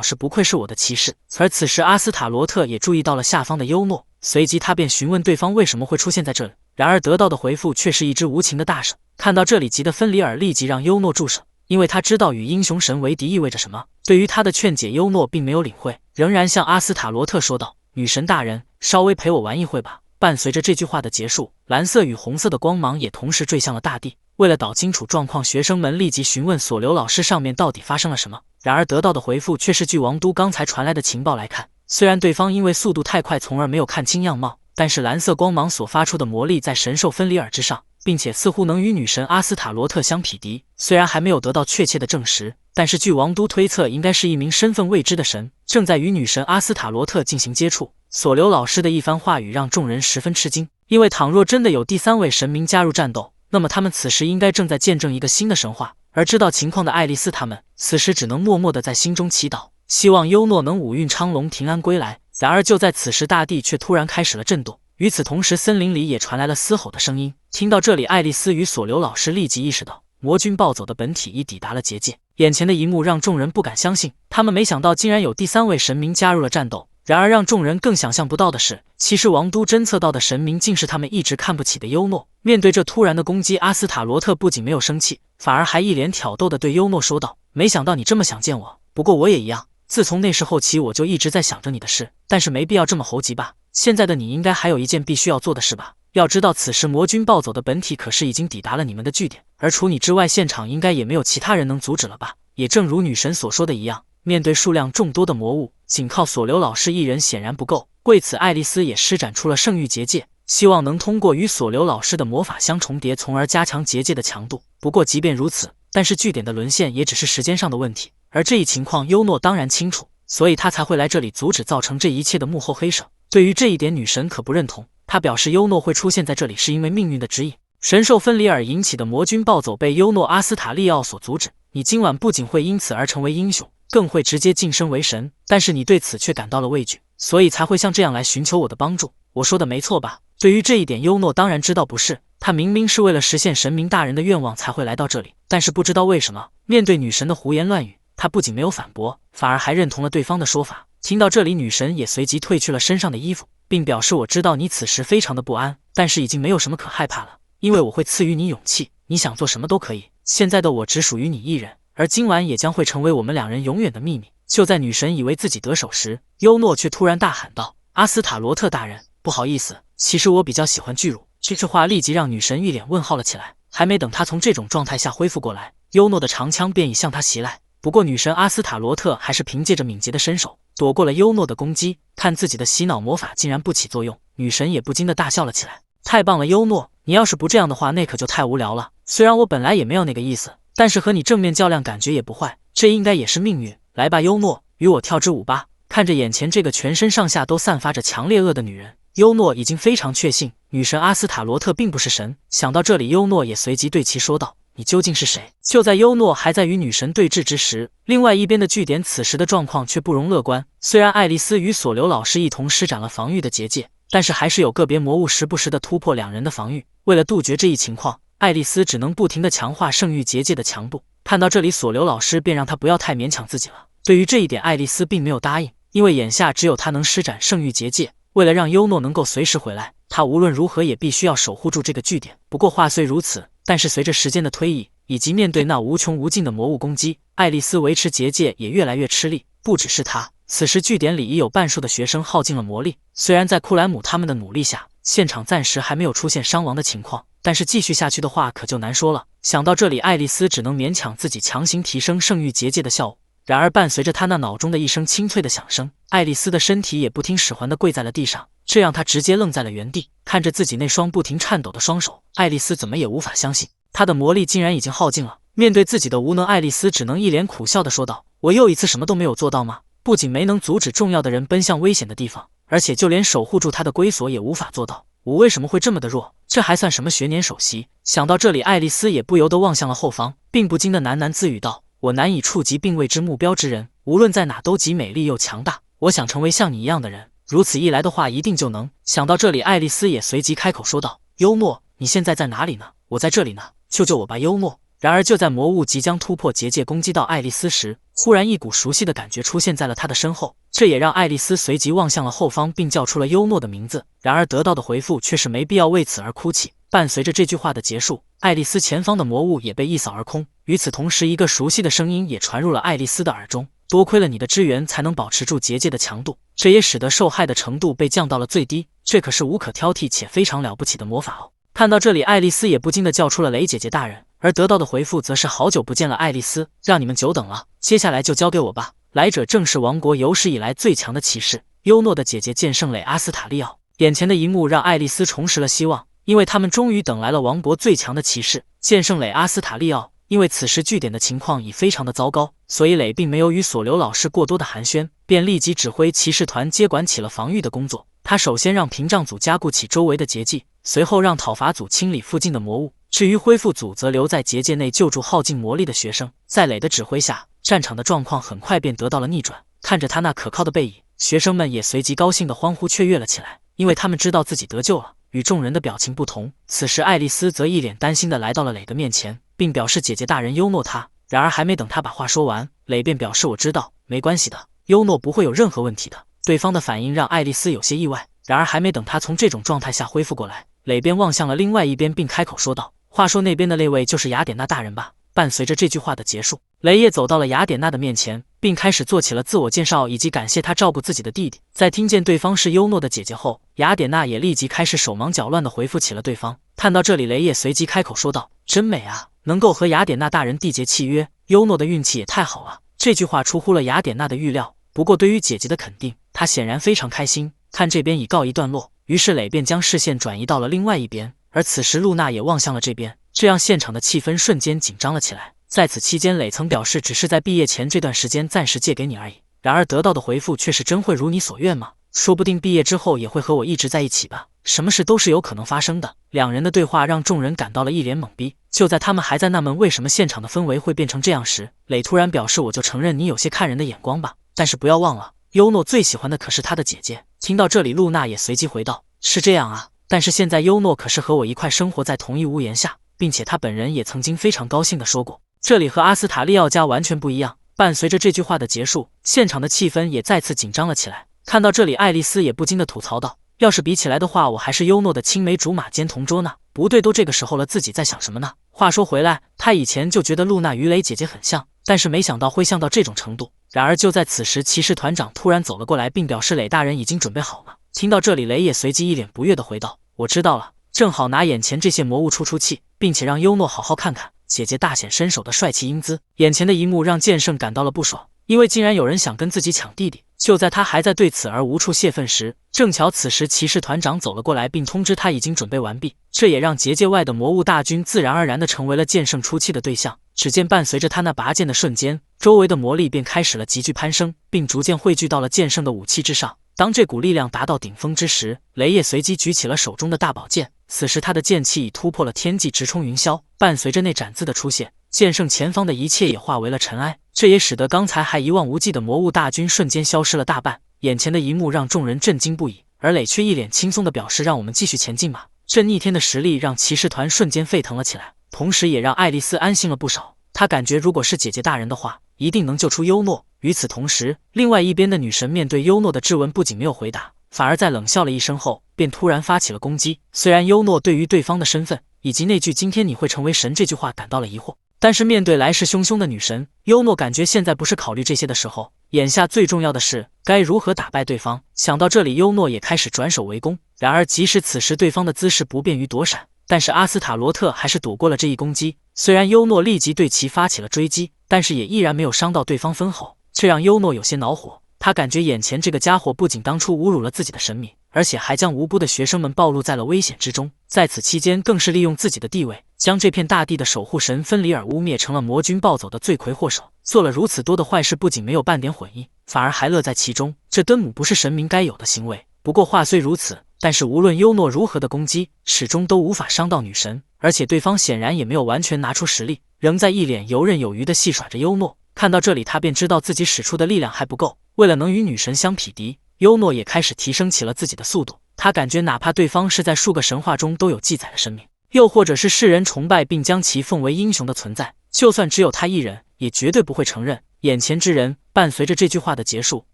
示不愧是我的骑士。而此时阿斯塔罗特也注意到了下方的优诺，随即他便询问对方为什么会出现在这里，然而得到的回复却是一只无情的大蛇。看到这里，急的芬里尔立即让优诺住手，因为他知道与英雄神为敌意味着什么。对于他的劝解，优诺并没有领会，仍然向阿斯塔罗特说道：“女神大人，稍微陪我玩一会吧。”伴随着这句话的结束，蓝色与红色的光芒也同时坠向了大地。为了搞清楚状况，学生们立即询问索留老师上面到底发生了什么。然而得到的回复却是据王都刚才传来的情报来看，虽然对方因为速度太快从而没有看清样貌，但是蓝色光芒所发出的魔力在神兽芬里尔之上，并且似乎能与女神阿斯塔罗特相匹敌。虽然还没有得到确切的证实，但是据王都推测，应该是一名身份未知的神，正在与女神阿斯塔罗特进行接触。索留老师的一番话语让众人十分吃惊，因为倘若真的有第3位神明加入战斗，那么他们此时应该正在见证一个新的神话。而知道情况的爱丽丝他们，此时只能默默地在心中祈祷，希望优诺能五运昌隆，平安归来。然而就在此时，大地却突然开始了震动。与此同时，森林里也传来了嘶吼的声音。听到这里，爱丽丝与索留老师立即意识到，魔君暴走的本体已抵达了结界。眼前的一幕让众人不敢相信，他们没想到竟然有第3位神明加入了战斗。然而让众人更想象不到的是，其实王都侦测到的神明竟是他们一直看不起的优诺。面对这突然的攻击，阿斯塔罗特不仅没有生气，反而还一脸挑逗地对优诺说道：“没想到你这么想见我，不过我也一样。自从那时候起，我就一直在想着你的事，但是没必要这么猴急吧。现在的你应该还有一件必须要做的事吧？要知道，此时魔君暴走的本体可是已经抵达了你们的据点，而除你之外，现场应该也没有其他人能阻止了吧？也正如女神所说的一样，面对数量众多的魔物，仅靠索留老师一人显然不够。为此，爱丽丝也施展出了圣域结界，希望能通过与索留老师的魔法相重叠，从而加强结界的强度。不过，即便如此，但是据点的沦陷也只是时间上的问题，而这一情况优诺当然清楚，所以他才会来这里阻止造成这一切的幕后黑手。对于这一点，女神可不认同，她表示优诺会出现在这里是因为命运的指引。神兽分离而引起的魔君暴走被优诺阿斯塔利奥所阻止，你今晚不仅会因此而成为英雄，更会直接晋升为神，但是你对此却感到了畏惧，所以才会像这样来寻求我的帮助。我说的没错吧？对于这一点，优诺当然知道不是，他明明是为了实现神明大人的愿望才会来到这里，但是不知道为什么，面对女神的胡言乱语，他不仅没有反驳，反而还认同了对方的说法。听到这里，女神也随即褪去了身上的衣服，并表示：“我知道你此时非常的不安，但是已经没有什么可害怕了，因为我会赐予你勇气，你想做什么都可以。现在的我只属于你一人，而今晚也将会成为我们2人永远的秘密。”就在女神以为自己得手时，优诺却突然大喊道：“阿斯塔罗特大人，不好意思，其实我比较喜欢巨乳。”这句话立即让女神一脸问号了起来。还没等她从这种状态下恢复过来，优诺的长枪便已向她袭来。不过女神阿斯塔罗特还是凭借着敏捷的身手躲过了优诺的攻击。看自己的洗脑魔法竟然不起作用，女神也不禁地大笑了起来。太棒了，优诺，你要是不这样的话，那可就太无聊了。虽然我本来也没有那个意思，但是和你正面较量感觉也不坏，这应该也是命运。来吧，优诺，与我跳支舞吧。看着眼前这个全身上下都散发着强烈恶的女人，优诺已经非常确信女神阿斯塔罗特并不是神。想到这里，优诺也随即对其说道：“你究竟是谁？”就在优诺还在与女神对峙之时，另外一边的据点此时的状况却不容乐观。虽然爱丽丝与索留老师一同施展了防御的结界，但是还是有个别魔物时不时的突破2人的防御。为了杜绝这一情况，爱丽丝只能不停地强化圣域结界的强度。看到这里，索留老师便让她不要太勉强自己了。对于这一点，爱丽丝并没有答应，因为眼下只有她能施展圣域结界。为了让优诺能够随时回来，她无论如何也必须要守护住这个据点。不过话虽如此，但是随着时间的推移，以及面对那无穷无尽的魔物攻击，爱丽丝维持结界也越来越吃力。不只是她，此时据点里已有半数的学生耗尽了魔力。虽然在库莱姆他们的努力下，现场暂时还没有出现伤亡的情况，但是继续下去的话可就难说了。想到这里，爱丽丝只能勉强自己强行提升圣域结界的效果。然而伴随着她那脑中的一声清脆的响声，爱丽丝的身体也不听使唤地跪在了地上，这让她直接愣在了原地。看着自己那双不停颤抖的双手，爱丽丝怎么也无法相信她的魔力竟然已经耗尽了。面对自己的无能，爱丽丝只能一脸苦笑地说道：“我又一次什么都没有做到吗？不仅没能阻止重要的人奔向危险的地方，而且就连守护住他的龟锁也无法做到。我为什么会这么的弱？这还算什么学年首席？”想到这里，爱丽丝也不由得望向了后方，并不禁地喃喃自语道：“我难以触及并未知目标之人，无论在哪都极美丽又强大。我想成为像你一样的人，如此一来的话，一定就能。”想到这里，爱丽丝也随即开口说道：“幽诺，你现在在哪里呢？我在这里呢，救救我吧，幽诺。”然而就在魔物即将突破结界攻击到爱丽丝时，忽然一股熟悉的感觉出现在了她的身后，这也让爱丽丝随即望向了后方，并叫出了幽诺的名字。然而得到的回复却是没必要为此而哭泣。伴随着这句话的结束，爱丽丝前方的魔物也被一扫而空。与此同时，一个熟悉的声音也传入了爱丽丝的耳中：“多亏了你的支援，才能保持住结界的强度，这也使得受害的程度被降到了最低。这可是无可挑剔且非常了不起的魔法哦！”看到这里，爱丽丝也不禁地叫出了雷姐姐大人，而得到的回复则是：“好久不见了，爱丽丝，让你们久等了，接下来就交给我吧。”来者正是王国有史以来最强的骑士，幽诺的姐姐剑圣蕾阿斯塔利奥。眼前的一幕让爱丽丝重拾了希望，因为他们终于等来了王国最强的骑士剑圣磊阿斯塔利奥。因为此时据点的情况已非常的糟糕，所以磊并没有与索留老师过多的寒暄，便立即指挥骑士团接管起了防御的工作。他首先让屏障组加固起周围的结界，随后让讨伐组清理附近的魔物，至于恢复组则留在结界内救助耗尽魔力的学生。在磊的指挥下，战场的状况很快便得到了逆转。看着他那可靠的背影，学生们也随即高兴地欢呼雀跃了起来，因为他们知道自己得救了。与众人的表情不同，此时爱丽丝则一脸担心地来到了磊的面前，并表示姐姐大人优诺他。然而还没等他把话说完，磊便表示我知道，没关系的，优诺不会有任何问题的。对方的反应让爱丽丝有些意外，然而还没等他从这种状态下恢复过来，磊便望向了另外一边，并开口说道：话说那边的那位就是雅典娜大人吧？伴随着这句话的结束，雷也走到了雅典娜的面前，并开始做起了自我介绍以及感谢她照顾自己的弟弟。在听见对方是优诺的姐姐后，雅典娜也立即开始手忙脚乱地回复起了对方。看到这里，雷也随即开口说道：真美啊，能够和雅典娜大人缔结契约，优诺的运气也太好了。这句话出乎了雅典娜的预料，不过对于姐姐的肯定，她显然非常开心。看这边已告一段落，于是磊便将视线转移到了另外一边，而此时露娜也望向了这边，这让现场的气氛瞬间紧张了起来。在此期间，磊曾表示只是在毕业前这段时间暂时借给你而已，然而得到的回复却是真会如你所愿吗？说不定毕业之后也会和我一直在一起吧，什么事都是有可能发生的。两人的对话让众人感到了一脸懵逼。就在他们还在纳闷为什么现场的氛围会变成这样时，磊突然表示我就承认你有些看人的眼光吧，但是不要忘了，优诺最喜欢的可是他的姐姐。听到这里，露娜也随即回道：是这样啊，但是现在优诺可是和我一块生活在同一屋檐下，并且他本人也曾经非常高兴地说过，这里和阿斯塔利奥家完全不一样。伴随着这句话的结束，现场的气氛也再次紧张了起来。看到这里，爱丽丝也不禁地吐槽道：要是比起来的话，我还是优诺的青梅竹马兼同桌呢。不对，都这个时候了，自己在想什么呢？话说回来，他以前就觉得露娜与磊姐姐很像，但是没想到会像到这种程度。然而就在此时，骑士团长突然走了过来，并表示磊大人已经准备好了。听到这里，磊也随即一脸不悦地回道：我知道了，正好拿眼前这些魔物出气，并且让优诺好好看看姐姐大显身手的帅气英姿。眼前的一幕让剑圣感到了不爽，因为竟然有人想跟自己抢弟弟。就在他还在对此而无处泄愤时，正巧此时骑士团长走了过来，并通知他已经准备完毕。这也让结界外的魔物大军自然而然地成为了剑圣出气的对象。只见伴随着他那拔剑的瞬间，周围的魔力便开始了急剧攀升，并逐渐汇聚到了剑圣的武器之上。当这股力量达到顶峰之时，雷也随即举起了手中的大宝剑。此时他的剑气已突破了天际，直冲云霄。伴随着那斩字的出现，剑圣前方的一切也化为了尘埃，这也使得刚才还一望无际的魔物大军瞬间消失了大半。眼前的一幕让众人震惊不已，而磊却一脸轻松地表示：让我们继续前进吧。这逆天的实力让骑士团瞬间沸腾了起来，同时也让爱丽丝安心了不少。她感觉如果是姐姐大人的话，一定能救出优诺。与此同时，另外一边的女神面对优诺的质问，不仅没有回答，反而在冷笑了一声后，便突然发起了攻击。虽然优诺对于对方的身份以及那句今天你会成为神这句话感到了疑惑，但是面对来势汹汹的女神，优诺感觉现在不是考虑这些的时候，眼下最重要的是该如何打败对方。想到这里，优诺也开始转手为攻。然而即使此时对方的姿势不便于躲闪，但是阿斯塔罗特还是躲过了这一攻击。虽然优诺立即对其发起了追击，但是也依然没有伤到对方分毫，这让优诺有些恼火。他感觉眼前这个家伙不仅当初侮辱了自己的神明，而且还将无辜的学生们暴露在了危险之中，在此期间更是利用自己的地位，将这片大地的守护神芬里尔污蔑成了魔君暴走的罪魁祸首。做了如此多的坏事，不仅没有半点悔意，反而还乐在其中，这根本不是神明该有的行为。不过话虽如此，但是无论优诺如何的攻击，始终都无法伤到女神，而且对方显然也没有完全拿出实力，仍在一脸游刃有余地戏耍着优诺。看到这里，他便知道自己使出的力量还不够，为了能与女神相匹敌，优诺也开始提升起了自己的速度。他感觉哪怕对方是在数个神话中都有记载的神明，又或者是世人崇拜并将其奉为英雄的存在，就算只有他一人，也绝对不会承认眼前之人。伴随着这句话的结束，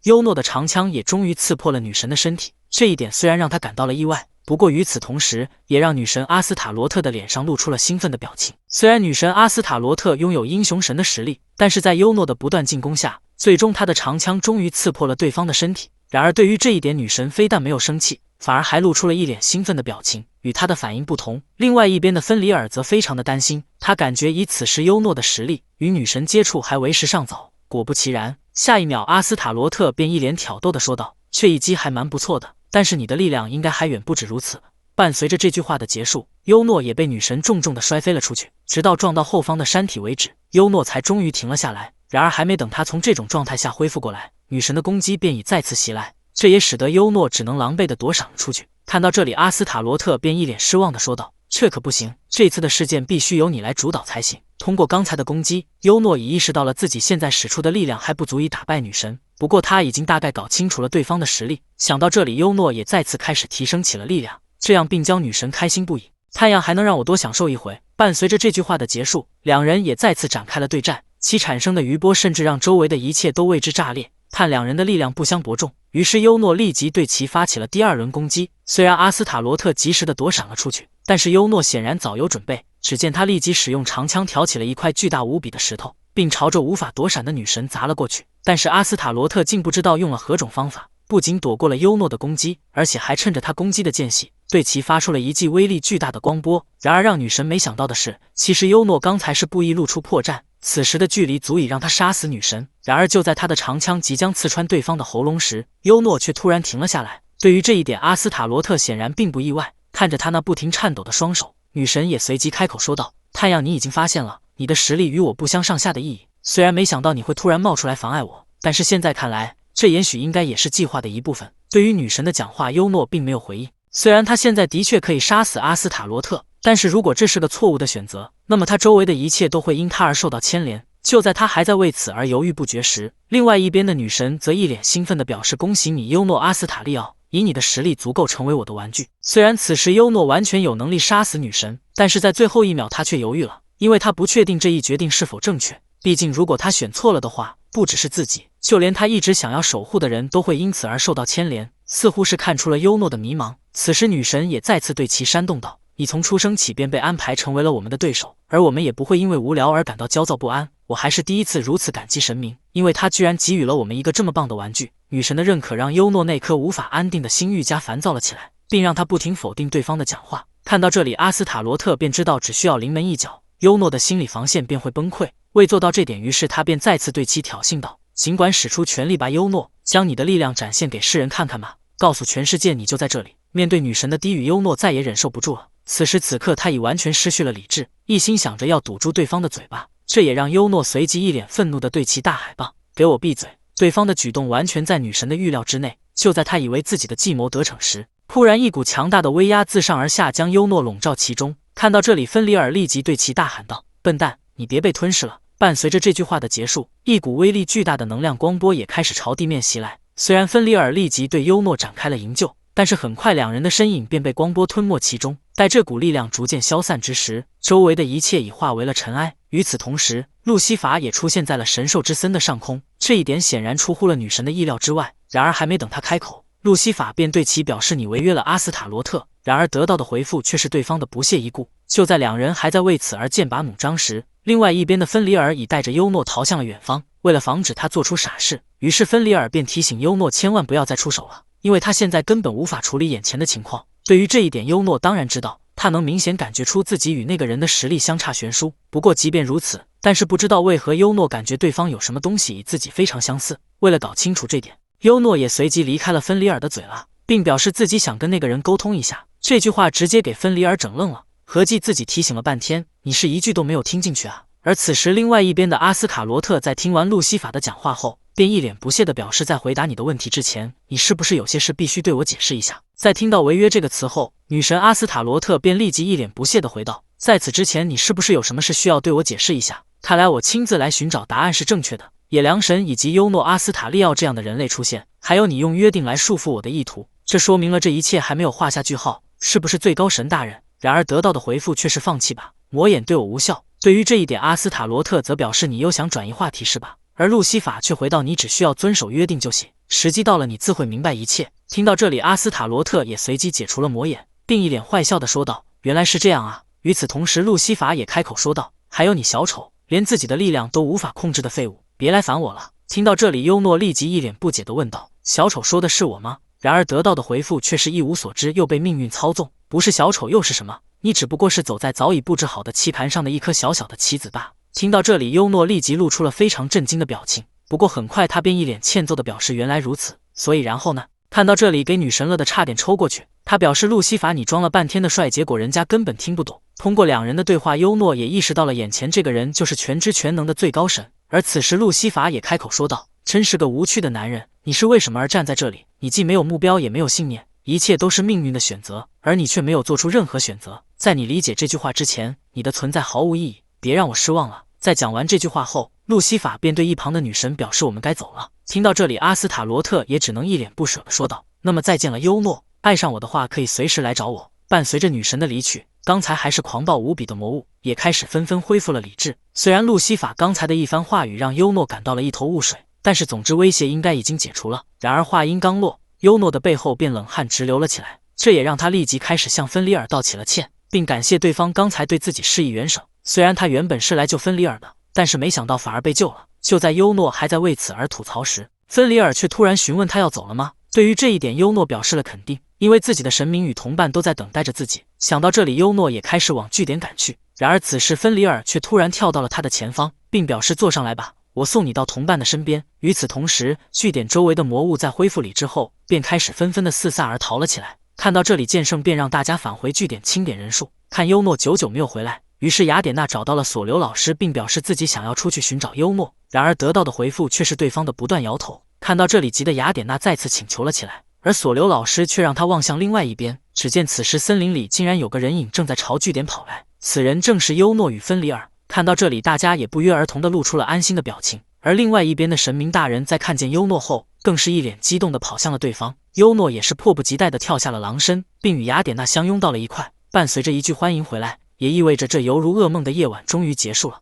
优诺的长枪也终于刺破了女神的身体。这一点虽然让他感到了意外，不过与此同时，也让女神阿斯塔罗特的脸上露出了兴奋的表情。虽然女神阿斯塔罗特拥有英雄神的实力，但是在优诺的不断进攻下，最终她的长枪终于刺破了对方的身体。然而对于这一点，女神非但没有生气，反而还露出了一脸兴奋的表情。与她的反应不同，另外一边的芬里尔则非常的担心，他感觉以此时优诺的实力，与女神接触还为时尚早。果不其然，下一秒阿斯塔罗特便一脸挑逗地说道：这一击还蛮不错的，但是你的力量应该还远不止如此。伴随着这句话的结束，优诺也被女神重重地摔飞了出去，直到撞到后方的山体为止，优诺才终于停了下来。然而还没等他从这种状态下恢复过来，女神的攻击便已再次袭来，这也使得优诺只能狼狈地躲闪了出去。看到这里，阿斯塔罗特便一脸失望地说道：“这可不行，这次的事件必须由你来主导才行。”通过刚才的攻击，优诺已意识到了自己现在使出的力量还不足以打败女神，不过他已经大概搞清楚了对方的实力。想到这里，优诺也再次开始提升起了力量，这样并将女神开心不已。太阳还能让我多享受一回。伴随着这句话的结束，两人也再次展开了对战，其产生的余波甚至让周围的一切都为之炸裂。看两人的力量不相伯仲，于是优诺立即对其发起了第二轮攻击。虽然阿斯塔罗特及时的躲闪了出去，但是优诺显然早有准备。只见他立即使用长枪挑起了一块巨大无比的石头，并朝着无法躲闪的女神砸了过去。但是阿斯塔罗特竟不知道用了何种方法，不仅躲过了优诺的攻击，而且还趁着他攻击的间隙，对其发出了一记威力巨大的光波。然而让女神没想到的是，其实优诺刚才是故意露出破绽，此时的距离足以让他杀死女神。然而就在他的长枪即将刺穿对方的喉咙时，优诺却突然停了下来。对于这一点，阿斯塔罗特显然并不意外。看着他那不停颤抖的双手，女神也随即开口说道：“太阳，你已经发现了你的实力与我不相上下的意义。虽然没想到你会突然冒出来妨碍我，但是现在看来，这也许应该也是计划的一部分。”对于女神的讲话，优诺并没有回应。虽然他现在的确可以杀死阿斯塔罗特，但是如果这是个错误的选择，那么他周围的一切都会因他而受到牵连。就在他还在为此而犹豫不决时，另外一边的女神则一脸兴奋地表示：“恭喜你，优诺阿斯塔利奥，以你的实力足够成为我的玩具。”虽然此时优诺完全有能力杀死女神，但是在最后一秒他却犹豫了，因为他不确定这一决定是否正确。毕竟如果他选错了的话，不只是自己，就连他一直想要守护的人都会因此而受到牵连。似乎是看出了优诺的迷茫，此时女神也再次对其煽动道：“你从出生起便被安排成为了我们的对手，而我们也不会因为无聊而感到焦躁不安。我还是第一次如此感激神明，因为他居然给予了我们一个这么棒的玩具。”女神的认可让优诺那颗无法安定的心愈加烦躁了起来，并让他不停否定对方的讲话。看到这里，阿斯塔罗特便知道只需要临门一脚，优诺的心理防线便会崩溃。为做到这点，于是他便再次对其挑衅道：“尽管使出全力吧，优诺，将你的力量展现给世人看看吧，告诉全世界你就在这里。”面对女神的低语，优诺再也忍受不住了。此时此刻，他已完全失去了理智，一心想着要堵住对方的嘴巴。这也让优诺随即一脸愤怒地对其大喊道：“给我闭嘴！”对方的举动完全在女神的预料之内。就在他以为自己的计谋得逞时，突然一股强大的威压自上而下将优诺笼罩其中。看到这里，芬里尔立即对其大喊道：“笨蛋，你别被吞噬了！”伴随着这句话的结束，一股威力巨大的能量光波也开始朝地面袭来。虽然芬里尔立即对优诺展开了营救，但是很快两人的身影便被光波吞没其中。待这股力量逐渐消散之时，周围的一切已化为了尘埃。与此同时，路西法也出现在了神兽之森的上空，这一点显然出乎了女神的意料之外。然而还没等他开口，路西法便对其表示：“你违约了阿斯塔罗特。”然而得到的回复却是对方的不屑一顾。就在两人还在为此而剑拔弩张时，另外一边的芬里尔已带着优诺逃向了远方。为了防止他做出傻事，于是芬里尔便提醒优诺千万不要再出手了，因为他现在根本无法处理眼前的情况。对于这一点，优诺当然知道，他能明显感觉出自己与那个人的实力相差悬殊。不过即便如此，但是不知道为何优诺感觉对方有什么东西与自己非常相似。为了搞清楚这点，优诺也随即离开了芬里尔的嘴了，并表示自己想跟那个人沟通一下。这句话直接给芬里尔整愣了，合计自己提醒了半天，你是一句都没有听进去啊。而此时另外一边的阿斯卡罗特在听完路西法的讲话后，便一脸不屑地表示，在回答你的问题之前，你是不是有些事必须对我解释一下？在听到违约这个词后，女神阿斯塔罗特便立即一脸不屑地回道：“在此之前，你是不是有什么事需要对我解释一下？看来我亲自来寻找答案是正确的。野良神以及优诺阿斯塔利奥这样的人类出现，还有你用约定来束缚我的意图，这说明了这一切还没有画下句号，是不是最高神大人？”然而得到的回复却是放弃吧，魔眼对我无效。对于这一点，阿斯塔罗特则表示你又想转移话题是吧？而路西法却回道你只需要遵守约定就行，时机到了你自会明白一切。听到这里，阿斯塔罗特也随即解除了魔眼，并一脸坏笑地说道：“原来是这样啊。”与此同时，路西法也开口说道：“还有你小丑，连自己的力量都无法控制的废物，别来烦我了。”听到这里，优诺立即一脸不解地问道：“小丑说的是我吗？”然而得到的回复却是一无所知，又被命运操纵。不是小丑又是什么？你只不过是走在早已布置好的棋盘上的一颗小小的棋子罢。听到这里，优诺立即露出了非常震惊的表情。不过很快他便一脸欠揍地表示：“原来如此，所以然后呢？”看到这里，给女神乐的差点抽过去。他表示路西法你装了半天的帅，结果人家根本听不懂。通过两人的对话，优诺也意识到了眼前这个人就是全知全能的最高神。而此时路西法也开口说道：真是个无趣的男人，你是为什么而站在这里？你既没有目标也没有信念，一切都是命运的选择，而你却没有做出任何选择。在你理解这句话之前，你的存在毫无意义，别让我失望了。在讲完这句话后，路西法便对一旁的女神表示我们该走了。听到这里，阿斯塔罗特也只能一脸不舍地说道：那么再见了，优诺，爱上我的话可以随时来找我。伴随着女神的离去，刚才还是狂暴无比的魔物也开始纷纷恢复了理智。虽然路西法刚才的一番话语让优诺感到了一头雾水，但是总之威胁应该已经解除了。然而话音刚落，优诺的背后便冷汗直流了起来，这也让他立即开始向芬里尔道起了歉，并感谢对方刚才对自己施以援手。虽然他原本是来救芬里尔的，但是没想到反而被救了。就在优诺还在为此而吐槽时，芬里尔却突然询问他要走了吗？对于这一点，优诺表示了肯定，因为自己的神明与同伴都在等待着自己。想到这里，优诺也开始往据点赶去。然而此时芬里尔却突然跳到了他的前方，并表示坐上来吧，我送你到同伴的身边。与此同时，据点周围的魔物在恢复理智后，便开始纷纷的四散而逃了起来。看到这里，剑圣便让大家返回据点清点人数。看优诺久久没有回来，于是雅典娜找到了索留老师，并表示自己想要出去寻找优诺。然而得到的回复却是对方的不断摇头。看到这里，急的雅典娜再次请求了起来，而索留老师却让他望向另外一边。只见此时森林里竟然有个人影正在朝据点跑来，此人正是优诺与芬里尔。看到这里，大家也不约而同地露出了安心的表情。而另外一边的神明大人在看见优诺后，更是一脸激动地跑向了对方。优诺也是迫不及待地跳下了狼身，并与雅典娜相拥到了一块。伴随着一句欢迎回来，也意味着这犹如噩梦的夜晚终于结束了。